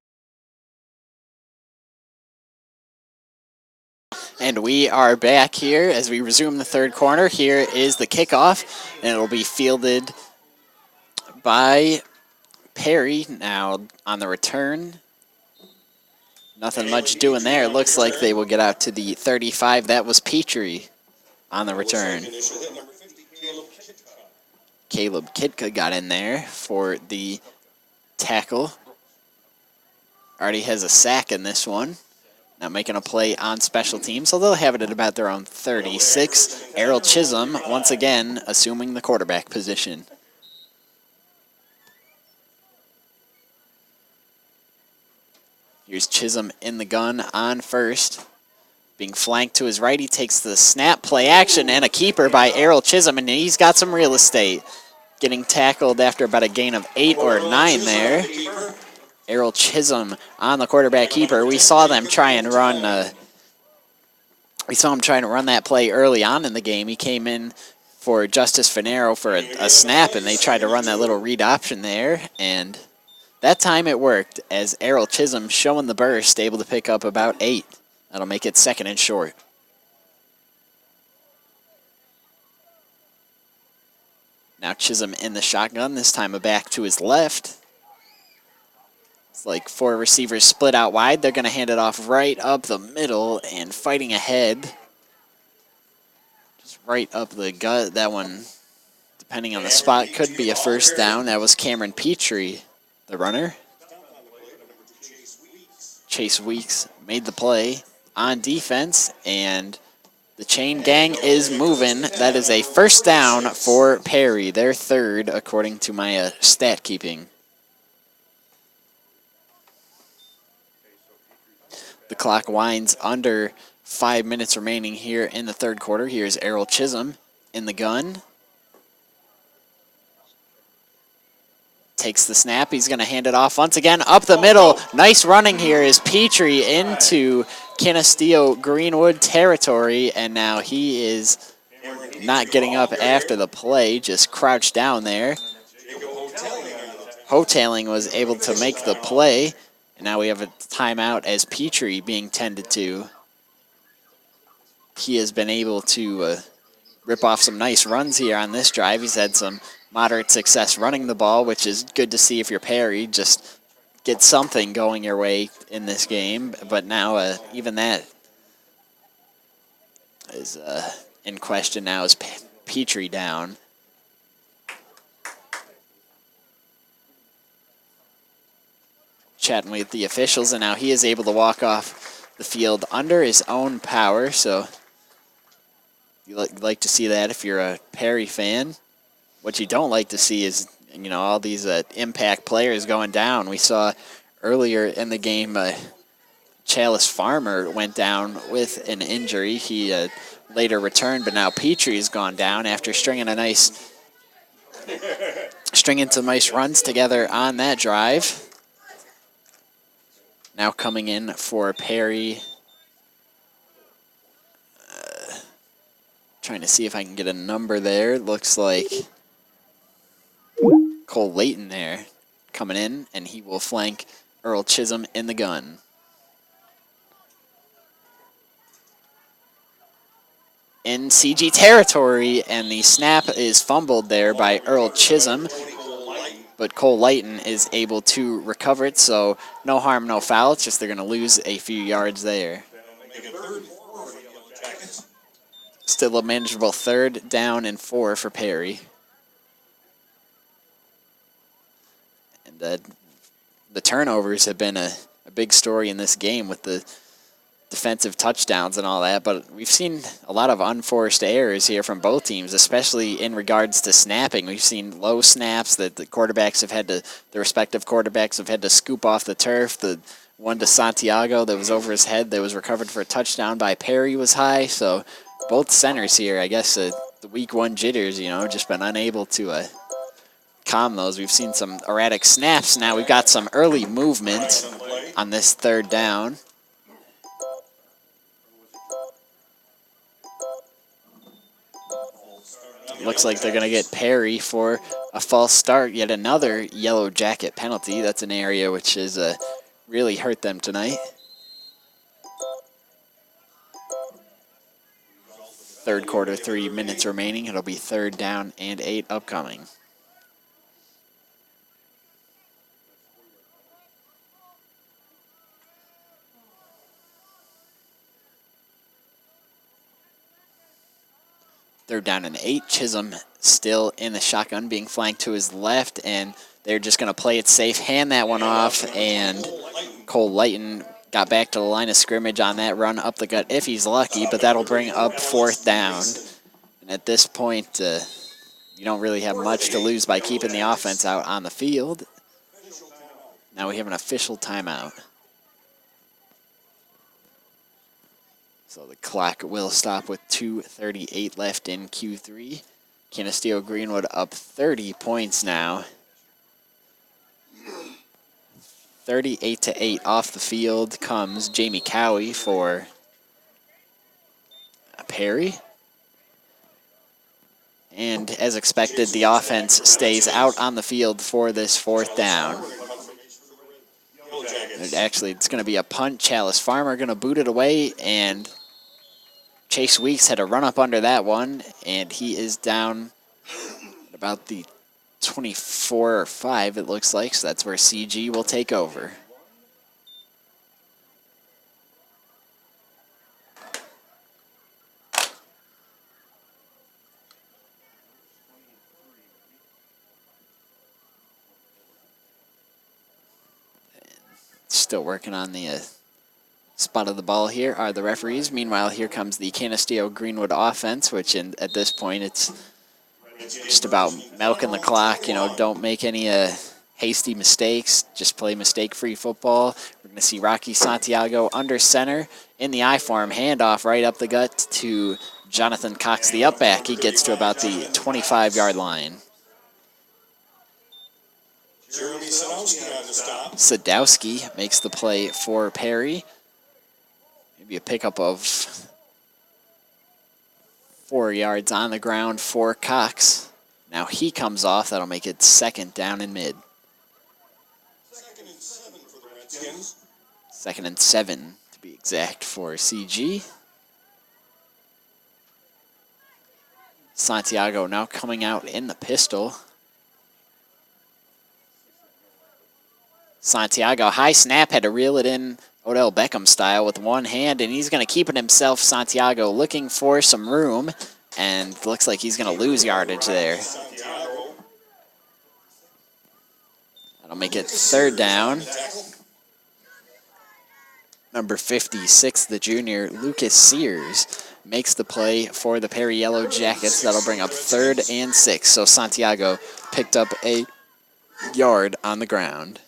Speaker 1: And we are back here as we resume the third quarter. Here is the kickoff, and it'll be fielded by Perry. Now on the return, nothing much doing there. Looks like they will get out to the 35. That was Petrie on the return. Caleb Kitka got in there for the tackle. Already has a sack in this one. Now making a play on special teams, so they'll have it at about their own 36. Errol Chisholm, once again, assuming the quarterback position. Here's Chisholm in the gun on first. Being flanked to his right, he takes the snap, play action, and a keeper by Errol Chisholm, and he's got some real estate. Getting tackled after about a gain of 8 or 9 there. Errol Chisholm on the quarterback keeper. We saw them try and run. We saw him trying to run that play early on in the game. He came in for Justice Finero for a snap, and they tried to run that little read option there. And that time it worked, as Errol Chisholm showing the burst, able to pick up about 8. That'll make it 2nd and short. Now Chisholm in the shotgun, this time a back to his left. It's like 4 receivers split out wide. They're going to hand it off right up the middle and fighting ahead. Just right up the gut. That one, depending on the spot, could be a first down. That was Cameron Petrie, the runner. Chase Weeks made the play on defense, and the chain gang is moving. That is a first down for Perry, their 3rd, according to my stat keeping. The clock winds under 5 minutes remaining here in the third quarter. Here's Errol Chisholm in the gun. Takes the snap. He's going to hand it off once again up the middle. Nice running here is Petrie into Canisteo-Greenwood territory, and now he is not getting up after the play, just crouched down there. Hotailing was able to make the play. And now we have a timeout as Petrie being tended to. He has been able to rip off some nice runs here on this drive. He's had some moderate success running the ball, which is good to see if you're Perry. Just get something going your way in this game. But now even that is in question now as Petrie down. Chatting with the officials, and now he is able to walk off the field under his own power. So you like to see that if you're a Perry fan. What you don't like to see is, you know, all these impact players going down. We saw earlier in the game Chalice Farmer went down with an injury. He later returned, but now Petrie's gone down after stringing some nice runs together on that drive. Now coming in for Perry. Trying to see if I can get a number there. Looks like Cole Layton there coming in, and he will flank Earl Chisholm in the gun. In CG territory, and the snap is fumbled there by Earl Chisholm. But Cole Layton is able to recover it, so no harm, no foul. It's just they're going to lose a few yards there. Still a manageable 3rd down and 4 for Perry. And the turnovers have been a big story in this game, with the defensive touchdowns and all that, but we've seen a lot of unforced errors here from both teams, especially in regards to snapping. We've seen low snaps that the respective quarterbacks have had to scoop off the turf. The one to Santiago that was over his head that was recovered for a touchdown by Perry was high. So both centers here, I guess the week one jitters, just been unable to calm those. We've seen some erratic snaps. Now we've got some early movement on this third down. Looks like they're going to get Perry for a false start. Yet another yellow jacket penalty. That's an area which has really hurt them tonight. Third quarter, 3 minutes remaining. It'll be 3rd down and 8 upcoming. Third down and 8. Chisholm still in the shotgun, being flanked to his left, and they're just going to play it safe, hand that one off, and Cole Lighton got back to the line of scrimmage on that run up the gut if he's lucky, but that'll bring up 4th down. And at this point, you don't really have much to lose by keeping the offense out on the field. Now we have an official timeout. So the clock will stop with 2:38 left in Q3. Canisteo-Greenwood up 30 points now. 38-8 off the field comes Jamie Cowie for Perry. And as expected, the offense stays out on the field for this 4th down. Actually, it's going to be a punt. Chalice Farmer going to boot it away, and Chase Weeks had to run up under that one, and he is down at about the 24 or 5, it looks like, so that's where CG will take over. Still working on the spot of the ball here are the referees. Meanwhile, here comes the Canisteo-Greenwood offense, which at this point it's just about milking the clock. Don't make any hasty mistakes. Just play mistake-free football. We're going to see Rocky Santiago under center in the I form. Handoff right up the gut to Jonathan Cox, the up back. He gets to about the 25-yard line.
Speaker 9: Jeremy Sadowski on the stop.
Speaker 1: Sadowski makes the play for Perry. Maybe a pickup of 4 yards on the ground for Cox. Now he comes off. That'll make it 2nd down and mid.
Speaker 9: 2nd and 7 for the Redskins.
Speaker 1: 2nd and 7 to be exact for CG. Santiago now coming out in the pistol. Santiago, high snap, had to reel it in Odell Beckham style with one hand, and he's going to keep it himself. Santiago looking for some room, and looks like he's going to lose yardage there. That'll make it 3rd down. Number 56, the junior, Lucas Sears, makes the play for the Perry Yellow Jackets. That'll bring up 3rd and 6. So Santiago picked up a yard on the ground.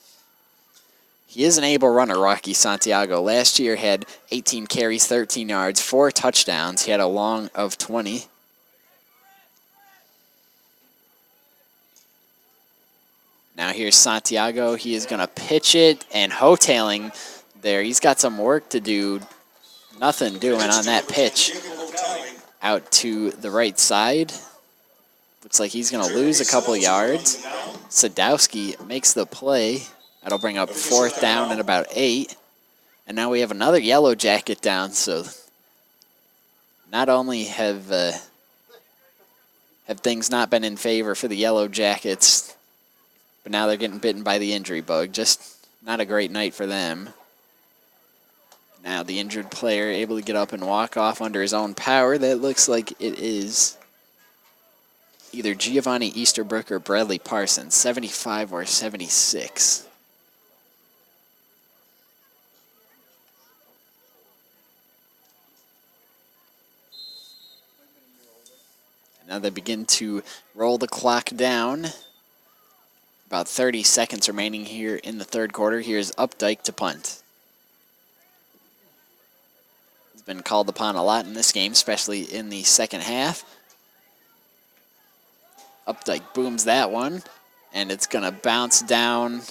Speaker 1: He is an able runner, Rocky Santiago. Last year had 18 carries, 13 yards, 4 touchdowns. He had a long of 20. Now here's Santiago. He is going to pitch it, and Hotailing there. He's got some work to do. Nothing doing on that pitch. Out to the right side. Looks like he's going to lose a couple yards. Sadowski makes the play. That'll bring up 4th down and about 8. And now we have another yellow jacket down. So not only have things not been in favor for the Yellow Jackets, but now they're getting bitten by the injury bug. Just not a great night for them. Now the injured player able to get up and walk off under his own power. That looks like it is either Giovanni Easterbrook or Bradley Parsons, 75 or 76. Now they begin to roll the clock down. About 30 seconds remaining here in the third quarter. Here's Updike to punt. He's been called upon a lot in this game, especially in the second half. Updike booms that one, and it's going to bounce down,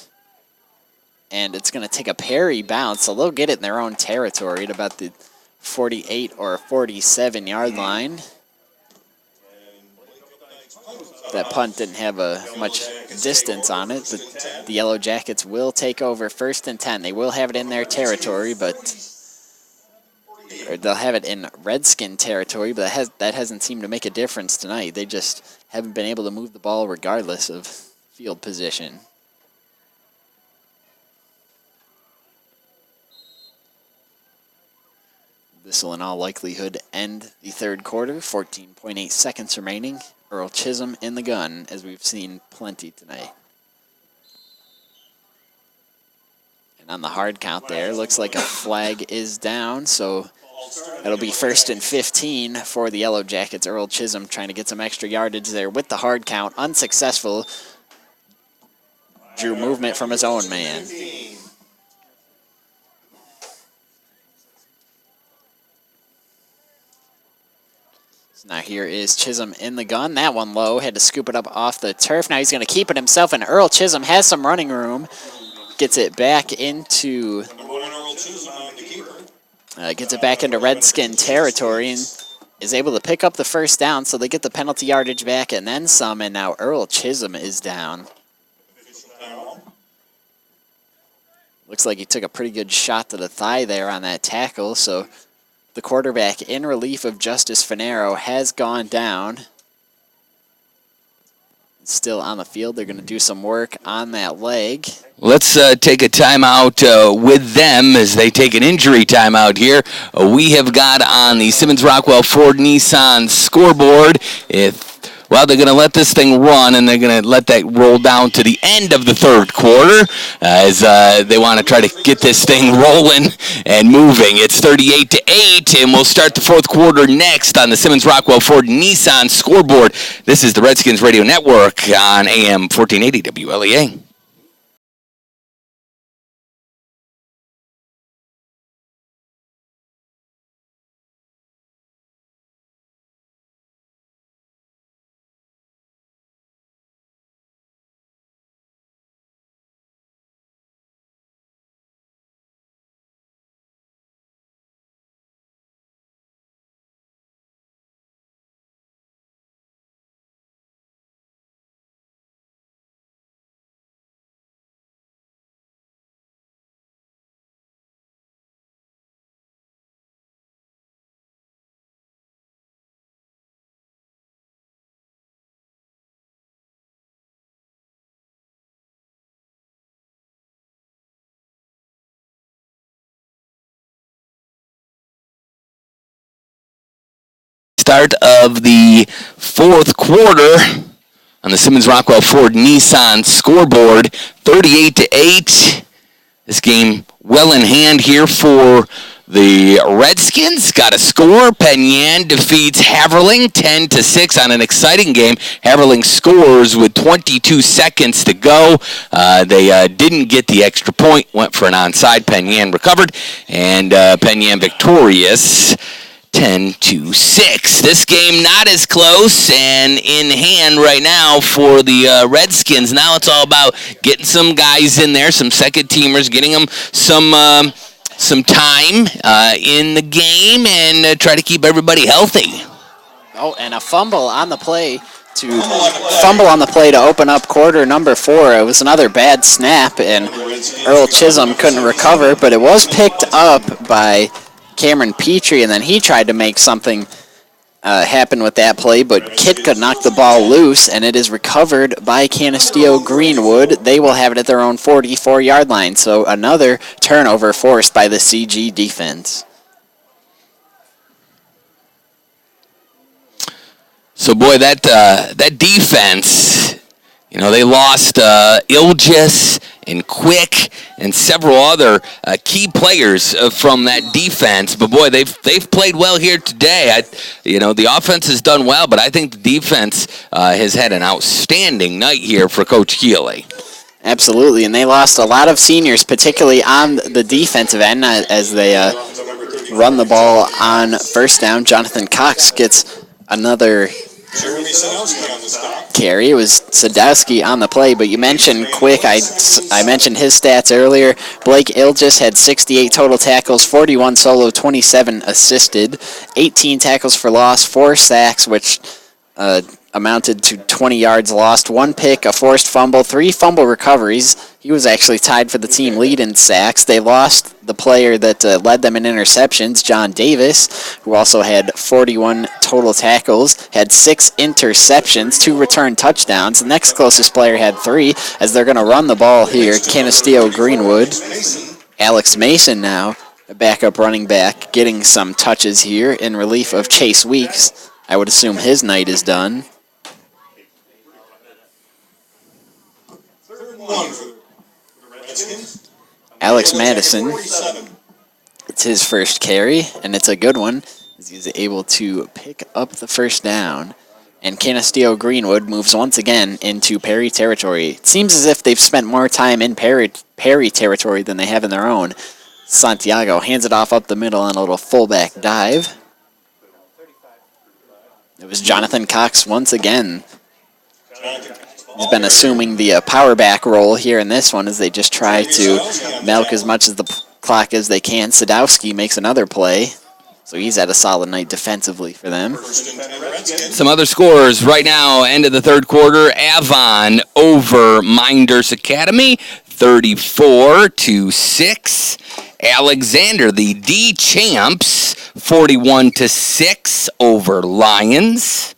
Speaker 1: and it's going to take a parry bounce, so they'll get it in their own territory at about the 48 or 47 yard line. That punt didn't have much distance on it, but the Yellow Jackets will take over 1st and 10. They will have it in their territory, or they'll have it in Redskin territory, but that hasn't seemed to make a difference tonight. They just haven't been able to move the ball regardless of field position. This will in all likelihood end the third quarter. 14.8 seconds remaining. Earl Chisholm in the gun, as we've seen plenty tonight. And on the hard count there, looks like a flag is down, so it'll be 1st and 15 for the Yellow Jackets. Earl Chisholm trying to get some extra yardage there with the hard count. Unsuccessful. Drew movement from his own man. So now here is Chisholm in the gun. That one low. Had to scoop it up off the turf. Now he's going to keep it himself, and Earl Chisholm has some running room. Gets it back into Redskin territory and is able to pick up the first down, so they get the penalty yardage back and then some, and now Earl Chisholm is down. Looks like he took a pretty good shot to the thigh there on that tackle, so the quarterback in relief of Justice Finero has gone down. Still on the field. They're going to do some work on that leg.
Speaker 2: Let's take a timeout with them as they take an injury timeout here. We have got on the Simmons Rockwell Ford Nissan scoreboard. They're going to let this thing run, and they're going to let that roll down to the end of the third quarter as they want to try to get this thing rolling and moving. It's 38-8, and we'll start the fourth quarter next on the Simmons Rockwell Ford Nissan scoreboard. This is the Redskins Radio Network on AM 1480 WLEA. Start of the fourth quarter on the Simmons Rockwell Ford Nissan scoreboard, 38-8. This game well in hand here for the Redskins. Got a score. Penn defeats Haverling 10-6 on an exciting game. Haverling scores with 22 seconds to go. They didn't get the extra point. Went for an onside. Penn recovered, and Penn victorious 10-6. This game not as close and in hand right now for the Redskins. Now it's all about getting some guys in there, some second teamers, getting them some time in the game and try to keep everybody healthy.
Speaker 1: Oh, and a fumble on the play to open up quarter number 4. It was another bad snap, and Earl Chisholm couldn't recover, but it was picked up by Cameron Petrie, and then he tried to make something happen with that play, but Kitka knocked the ball loose, and it is recovered by Canisteo-Greenwood. They will have it at their own 44-yard line, so another turnover forced by the CG defense.
Speaker 2: So, boy, that defense, they lost Ilgis and Quick and several other key players from that defense. But boy, they've played well here today. The offense has done well, but I think the defense has had an outstanding night here for Coach Keeley.
Speaker 1: Absolutely, and they lost a lot of seniors, particularly on the defensive end, as they run the ball on first down. Jonathan Cox gets another carry. It was Sadowski on the play, but you mentioned Quick. I mentioned his stats earlier. Blake Ilgis had 68 total tackles, 41 solo, 27 assisted, 18 tackles for loss, 4 sacks, which amounted to 20 yards lost, 1 pick, a forced fumble, 3 fumble recoveries. He was actually tied for the team lead in sacks. They lost the player that led them in interceptions, John Davis, who also had 41 total tackles, had 6 interceptions, 2 return touchdowns. The next closest player had 3, as they're going to run the ball here. Canisteo-Greenwood. Alex Mason now, a backup running back, getting some touches here in relief of Chase Weeks. I would assume his night is done. Alex Madison, it's his first carry, and it's a good one, as he's able to pick up the first down. And Canisteo-Greenwood moves once again into Perry territory. It seems as if they've spent more time in Perry territory than they have in their own. Santiago hands it off up the middle on a little fullback dive. It was Jonathan Cox once again. He's been assuming the power back role here in this one as they just try to milk as much of the clock as they can. Sadowski makes another play, so he's had a solid night defensively for them.
Speaker 2: Some other scores right now, end of the third quarter. Avon over Minders Academy, 34-6. Alexander, the D champs, 41-6 over Lions.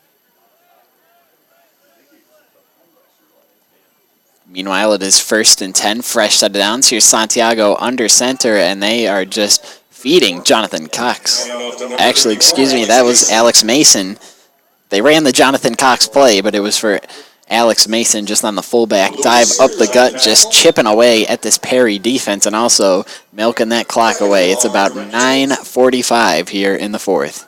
Speaker 1: Meanwhile, it is 1st and 10, fresh set of downs. Here's Santiago under center, and they are just feeding Jonathan Cox. Actually, excuse me, that was Alex Mason. They ran the Jonathan Cox play, but it was for Alex Mason just on the fullback dive up the gut, just chipping away at this Perry defense and also milking that clock away. It's about 9:45 here in the fourth.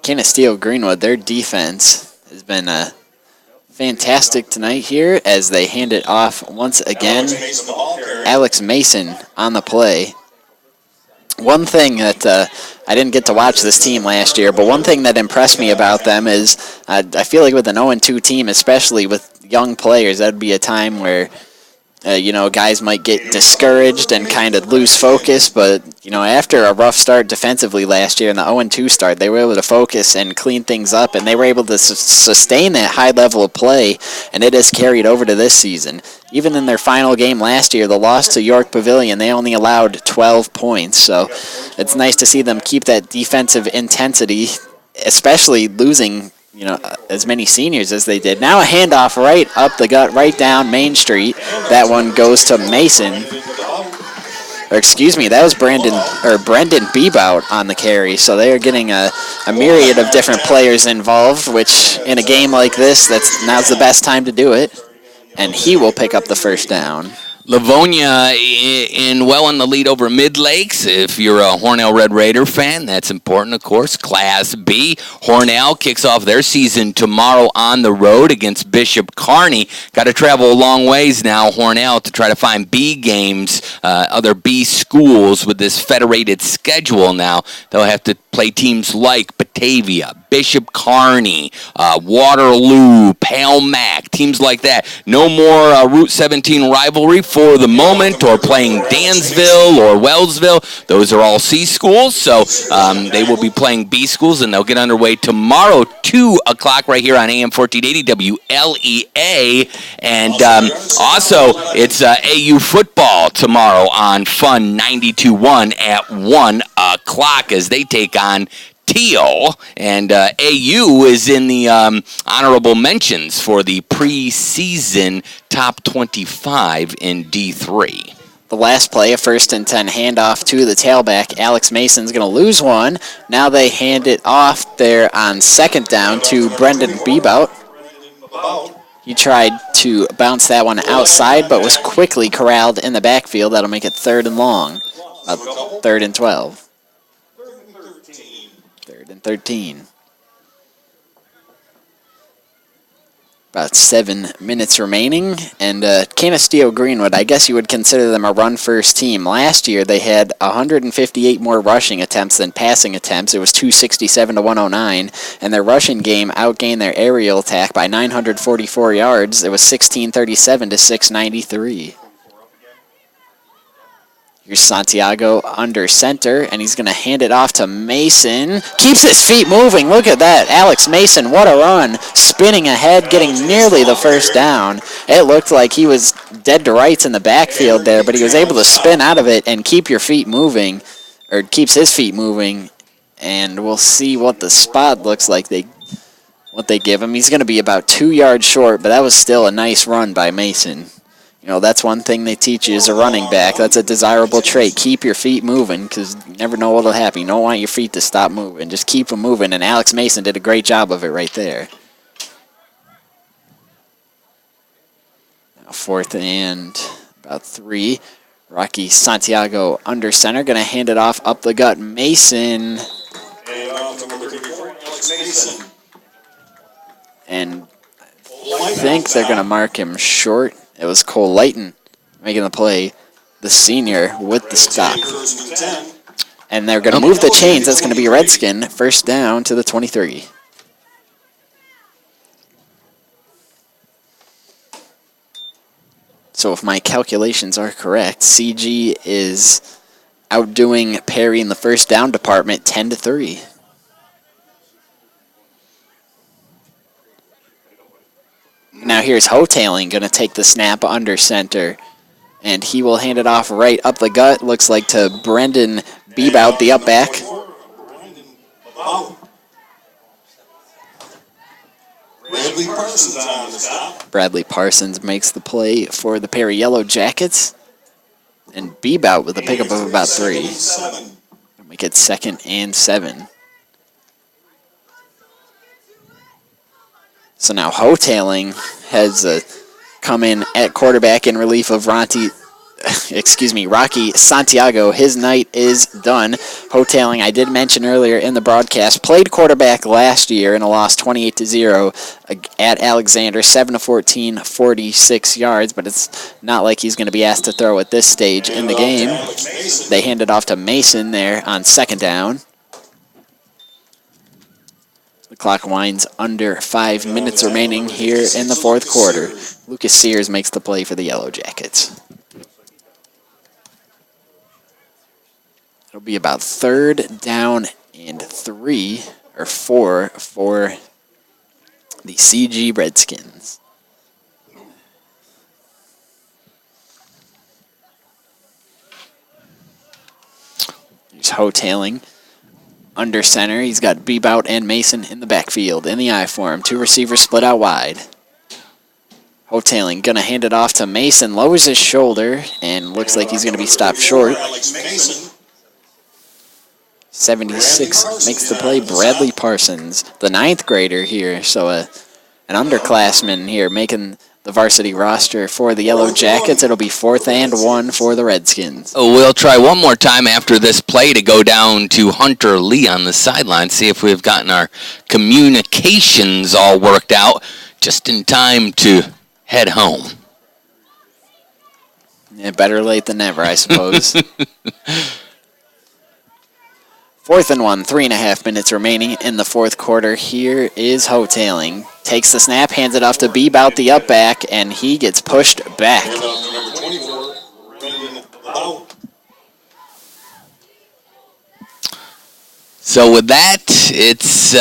Speaker 1: Canisteo-Greenwood, their defense has been fantastic tonight here as they hand it off once again. Alex Mason on the play. One thing that I didn't get to watch this team last year, but one thing that impressed me about them is I feel like with an 0-2 team, especially with young players, that would be a time where guys might get discouraged and kind of lose focus, but, after a rough start defensively last year in the 0-2 start, they were able to focus and clean things up, and they were able to sustain that high level of play, and it has carried over to this season. Even in their final game last year, the loss to York Pavilion, they only allowed 12 points, so it's nice to see them keep that defensive intensity, especially losing as many seniors as they did. Now a handoff right up the gut, right down Main Street. That one goes to Mason. Or excuse me, that was Brendan Bebout on the carry. So they are getting a myriad of different players involved, which in a game like this, now's the best time to do it. And he will pick up the first down.
Speaker 2: Livonia in the lead over Mid Lakes. If you're a Hornell Red Raider fan, that's important, of course. Class B. Hornell kicks off their season tomorrow on the road against Bishop Kearney. Got to travel a long ways now, Hornell, to try to find B games, other B schools with this federated schedule now. They'll have to play teams like Batavia, Bishop Kearney, Waterloo, Pale Mac, teams like that. No more Route 17 rivalry for the moment, or playing Dansville or Wellsville. Those are all C schools, so they will be playing B schools, and they'll get underway tomorrow, 2 o'clock, right here on AM 1480 WLEA. And also, it's AU football tomorrow on Fun 92.1 at 1 o'clock as they take on Teal, and AU is in the honorable mentions for the preseason top 25 in D3.
Speaker 1: the last play, a 1st and 10 handoff to the tailback. Alex Mason's going to lose one. Now they hand it off there on 2nd down to Brendan Bebout. He tried to bounce that one outside, but was quickly corralled in the backfield. That'll make it 3rd and long, 3rd and 12. 3rd and 13. About 7 minutes remaining, and Canisteo-Greenwood, I guess you would consider them a run-first team. Last year, they had 158 more rushing attempts than passing attempts. It was 267 to 109, and their rushing game outgained their aerial attack by 944 yards. It was 1637 to 693. Here's Santiago under center, and he's going to hand it off to Mason. Keeps his feet moving. Look at that. Alex Mason, what a run. Spinning ahead, getting nearly the 1st down. It looked like he was dead to rights in the backfield there, but he was able to spin out of it and keep your feet moving, or keeps his feet moving. And we'll see what the spot looks like, what they give him. He's going to be about 2 yards short, but that was still a nice run by Mason. You know, that's one thing they teach you as a running back. That's a desirable trait. Keep your feet moving, because you never know what will happen. You don't want your feet to stop moving. Just keep them moving, and Alex Mason did a great job of it right there. Now 4th and about 3. Rocky Santiago under center. Going to hand it off up the gut. Mason. And I think they're going to mark him short. It was Cole Layton making the play, the senior with the stop. And they're going to move the chains. That's going to be Redskin. 1st down to the 23. So if my calculations are correct, CG is outdoing Perry in the 1st down department 10-3. Now here's Hotailing going to take the snap under center. And he will hand it off right up the gut. Looks like to Brendan Bebout, the up back. Bradley Parsons makes the play for the Perry Yellow Jackets. And Bebout with a pickup of about 3. Make it 2nd and 7. So now Hotailing has come in at quarterback in relief of Rocky Santiago. His night is done. Hotailing, I did mention earlier in the broadcast, played quarterback last year in a loss 28-0 at Alexander, 7-14, 46 yards, but it's not like he's going to be asked to throw at this stage in the game. They hand it off to Mason there on 2nd down. The clock winds under 5 minutes remaining here in the 4th quarter. Lucas Sears makes the play for the Yellow Jackets. It'll be about 3rd down and 3 or 4 for the CG Redskins. Here's Hotailing. Under center, he's got Bebout and Mason in the backfield. In the I form, 2 receivers split out wide. Hotailing gonna hand it off to Mason, lowers his shoulder, and looks like he's gonna be stopped short. 76 makes the play. Bradley Parsons, the 9th grader here, so an underclassman here making the varsity roster for the Yellow Jackets. It'll be 4th and 1 for the Redskins.
Speaker 2: We'll try one more time after this play to go down to Hunter Lee on the sideline, see if we've gotten our communications all worked out just in time to head home.
Speaker 1: Yeah, better late than never, I suppose. 4th and 1, 3.5 minutes remaining in the 4th quarter. Here is Hotailing. Takes the snap, hands it off to Bebout, the up back, and he gets pushed back.
Speaker 2: So with that, it's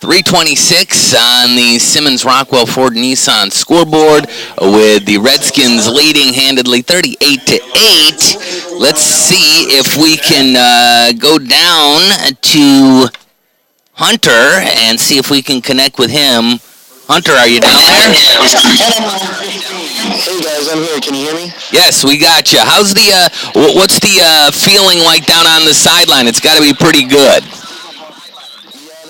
Speaker 2: 3:26 on the Simmons Rockwell Ford Nissan scoreboard, with the Redskins leading handedly 38-8. Let's see if we can go down to Hunter and see if we can connect with him. Hunter, are you down there?
Speaker 14: Hey guys, I'm here. Can you hear me?
Speaker 2: Yes, we got you. How's the what's the feeling like down on the sideline? It's got to be pretty good.
Speaker 14: Yeah,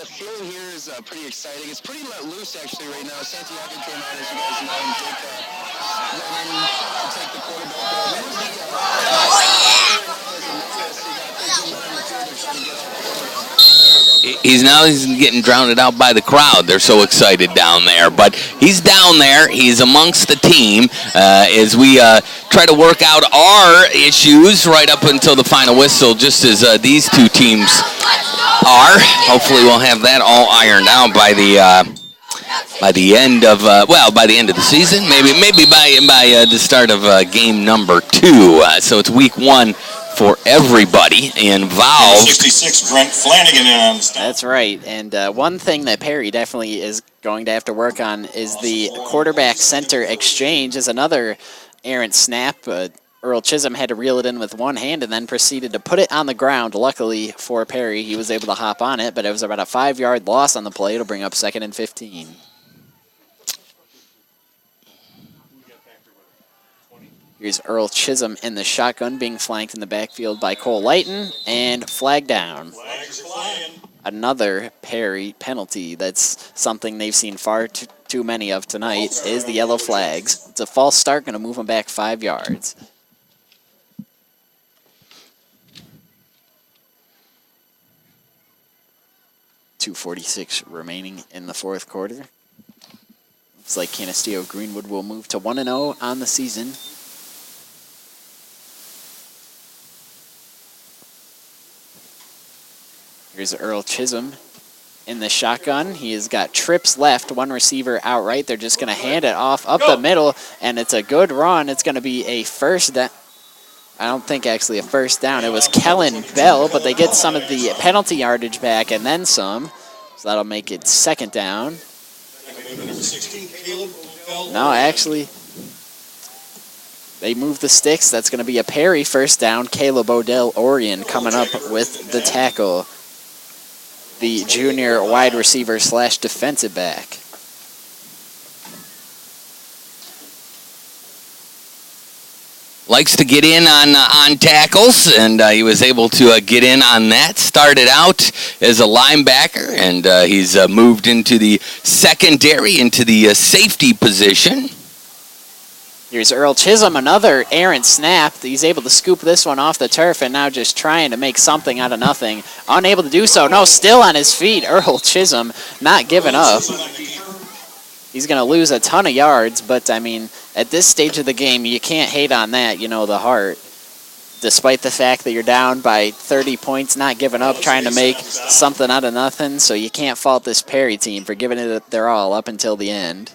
Speaker 14: the feeling here is pretty exciting. It's pretty let loose actually right now. Santiago came out, as you guys know, and Jake went in to take the quarterback. What was the
Speaker 2: He's getting drowned out by the crowd. They're so excited down there. But he's down there. He's amongst the team as we try to work out our issues right up until the final whistle, just as these two teams are. Hopefully we'll have that all ironed out by the end of by the end of the season, maybe by the start of game number 2. So it's week 1 for everybody involved.
Speaker 9: 66, Brent Flanagan in on the stand.
Speaker 1: That's right. And one thing that Perry definitely is going to have to work on is the quarterback-center exchange is another errant snap. Earl Chisholm had to reel it in with one hand and then proceeded to put it on the ground. Luckily for Perry, he was able to hop on it, but it was about a 5-yard loss on the play. It'll bring up 2nd and 15. Here's Earl Chisholm in the shotgun, being flanked in the backfield by Cole Lighton, and flag down. Another Perry penalty. That's something they've seen far too many of tonight, is the yellow flags. It's a false start, going to move them back 5 yards. .246 remaining in the 4th quarter. Looks like Canisteo-Greenwood will move to 1-0 on the season. Here's Earl Chisholm in the shotgun. He has got trips left, one receiver outright. They're just going to hand it off up the middle, and it's a good run. It's going to be a first down. I don't think actually a first down. It was Kellen Bell, but they get some of the penalty yardage back and then some. So that'll make it 2nd down. No, actually, they move the sticks. That's going to be a Perry first down. Caleb Odell Orion coming up with the tackle. The junior wide receiver / defensive back.
Speaker 2: Likes to get in on tackles, and he was able to get in on that. Started out as a linebacker, and he's moved into the secondary, into the safety position.
Speaker 1: Here's Earl Chisholm, another errant snap. He's able to scoop this one off the turf and now just trying to make something out of nothing. Unable to do so. No, still on his feet. Earl Chisholm not giving up. He's going to lose a ton of yards, but, I mean, at this stage of the game, you can't hate on that, you know, the heart. Despite the fact that you're down by 30 points, not giving up, trying to make something out of nothing. So you can't fault this Perry team for giving it their all up until the end.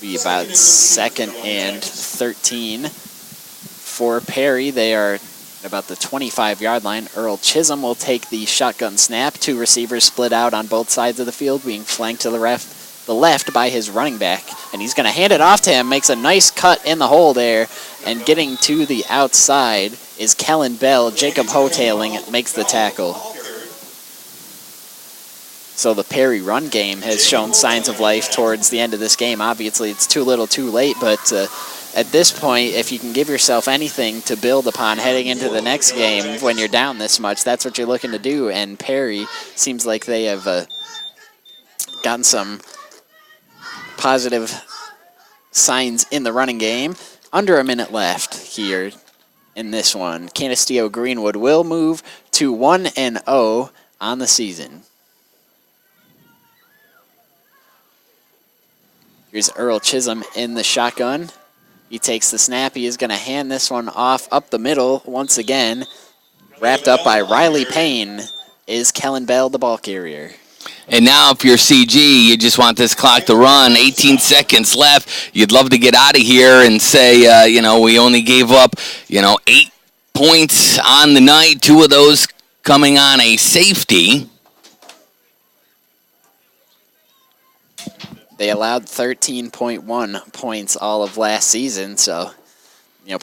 Speaker 1: Be about 2nd and 13 for Perry. They are at about the 25-yard line. Earl Chisholm will take the shotgun snap. 2 receivers split out on both sides of the field, being flanked to the left by his running back. And he's going to hand it off to him. Makes a nice cut in the hole there. And getting to the outside is Kellen Bell. Jacob Hotailing makes the tackle. So the Perry run game has shown signs of life towards the end of this game. Obviously, it's too little too late, but at this point, if you can give yourself anything to build upon heading into the next game when you're down this much, that's what you're looking to do. And Perry seems like they have gotten some positive signs in the running game. Under a minute left here in this one. Canisteo-Greenwood will move to 1-0 on the season. Here's Earl Chisholm in the shotgun. He takes the snap. He is going to hand this one off up the middle once again. Wrapped up by Riley Payne is Kellen Bell, the ball carrier.
Speaker 2: And now if you're CG, you just want this clock to run. 18 seconds left. You'd love to get out of here and say, we only gave up, 8 points on the night. 2 of those coming on a safety.
Speaker 1: They allowed 13.1 points all of last season, so,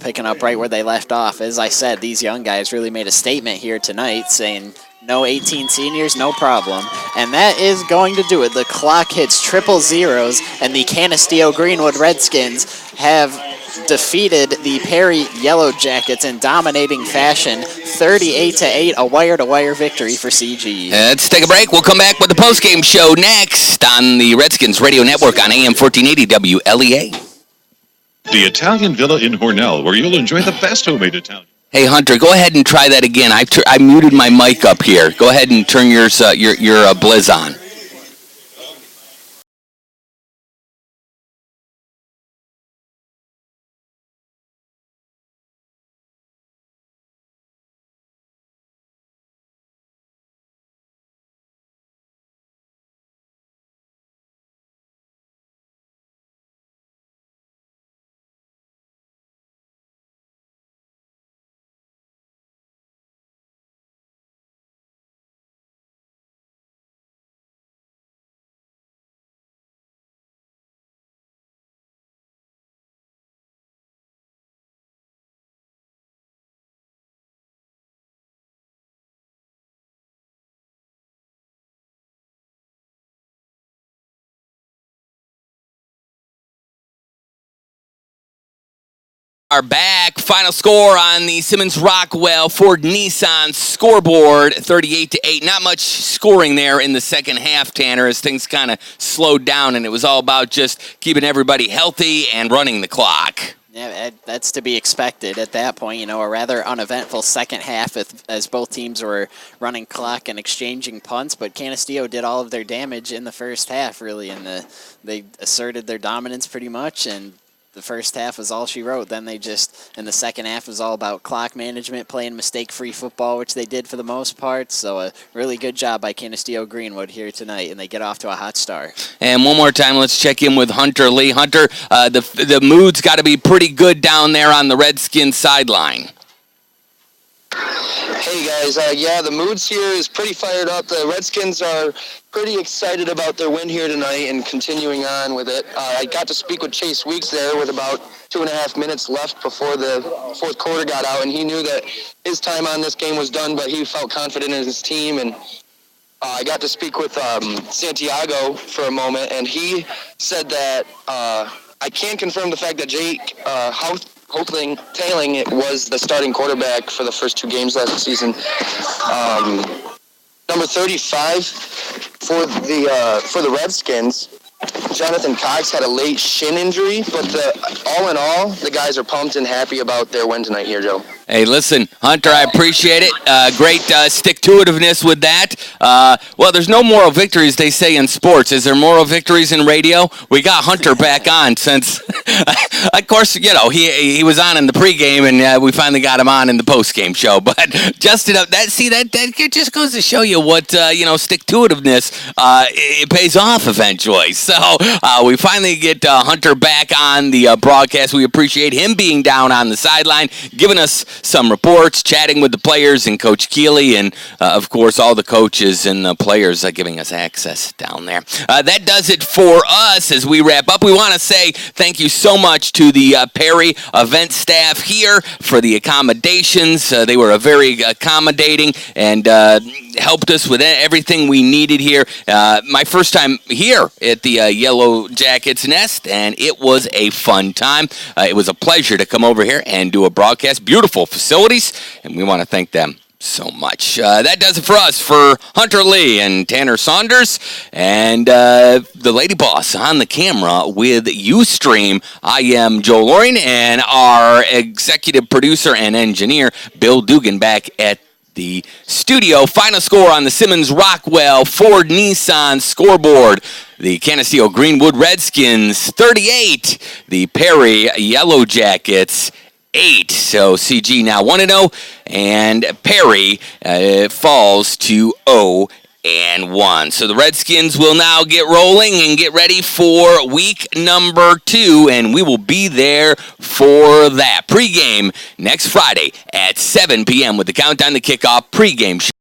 Speaker 1: picking up right where they left off. As I said, these young guys really made a statement here tonight saying, No 18 seniors, no problem. And that is going to do it. The clock hits triple zeros, and the Canisteo-Greenwood Redskins have defeated the Perry Yellow Jackets in dominating fashion, 38-8, a wire-to-wire victory for CG.
Speaker 2: Let's take a break. We'll come back with the postgame show next on the Redskins Radio Network on AM 1480 WLEA.
Speaker 15: The Italian Villa in Hornell, where you'll enjoy the best homemade Italian.
Speaker 2: Hey, Hunter, go ahead and try that again. I muted my mic up here. Go ahead and turn your Blizz on. Are back. Final score on the Simmons Rockwell Ford Nissan scoreboard, 38-8. Not much scoring there in the second half, Tanner, as things kind of slowed down, and it was all about just keeping everybody healthy and running the clock.
Speaker 1: Yeah, that's to be expected at that point. A rather uneventful second half as both teams were running clock and exchanging punts, but Canisteo did all of their damage in the first half, really, and they asserted their dominance pretty much, and the first half was all she wrote. Then they in the second half was all about clock management, playing mistake-free football, which they did for the most part. So a really good job by Canisteo-Greenwood here tonight, and they get off to a hot start.
Speaker 2: And one more time, let's check in with Hunter Lee. Hunter, the mood's got to be pretty good down there on the Redskins sideline.
Speaker 14: Hey guys, the moods here is pretty fired up. The Redskins are pretty excited about their win here tonight and continuing on with it. I got to speak with Chase Weeks there with about 2.5 minutes left before the fourth quarter got out, and he knew that his time on this game was done, but he felt confident in his team. And I got to speak with Santiago for a moment, and he said that I can confirm the fact that Jake Tailing it was the starting quarterback for the first 2 games last season. Number 35 for the Redskins, Jonathan Cox had a late shin injury, but all in all, the guys are pumped and happy about their win tonight here, Joe.
Speaker 2: Hey, listen, Hunter, I appreciate it. Great stick-to-itiveness with that. Well, there's no moral victories, they say, in sports. Is there moral victories in radio? We got Hunter back on since, of course, he was on in the pregame, and we finally got him on in the postgame show. But just that just goes to show you what, stick-to-itiveness, it pays off eventually. So we finally get Hunter back on the broadcast. We appreciate him being down on the sideline, giving us some reports, chatting with the players and Coach Keeley, and of course all the coaches and the players giving us access down there. That does it for us as we wrap up. We want to say thank you so much to the Perry event staff here for the accommodations. They were very accommodating and helped us with everything we needed here. My first time here at the Yellow Jackets Nest, and it was a fun time. It was a pleasure to come over here and do a broadcast. Beautiful facilities, and we want to thank them so much. That does it for us. For Hunter Lee and Tanner Saunders and the lady boss on the camera with Ustream, I am Joe Loring, and our executive producer and engineer, Bill Dugan, back at the studio. Final score on the Simmons Rockwell Ford Nissan scoreboard. The Canisteo-Greenwood Redskins 38, the Perry Yellow Jackets 8. So CG now 1-0, and Perry falls to 0-1. So the Redskins will now get rolling and get ready for week number 2, and we will be there for that. Pregame next Friday at 7 p.m. with the Countdown to Kickoff pregame show.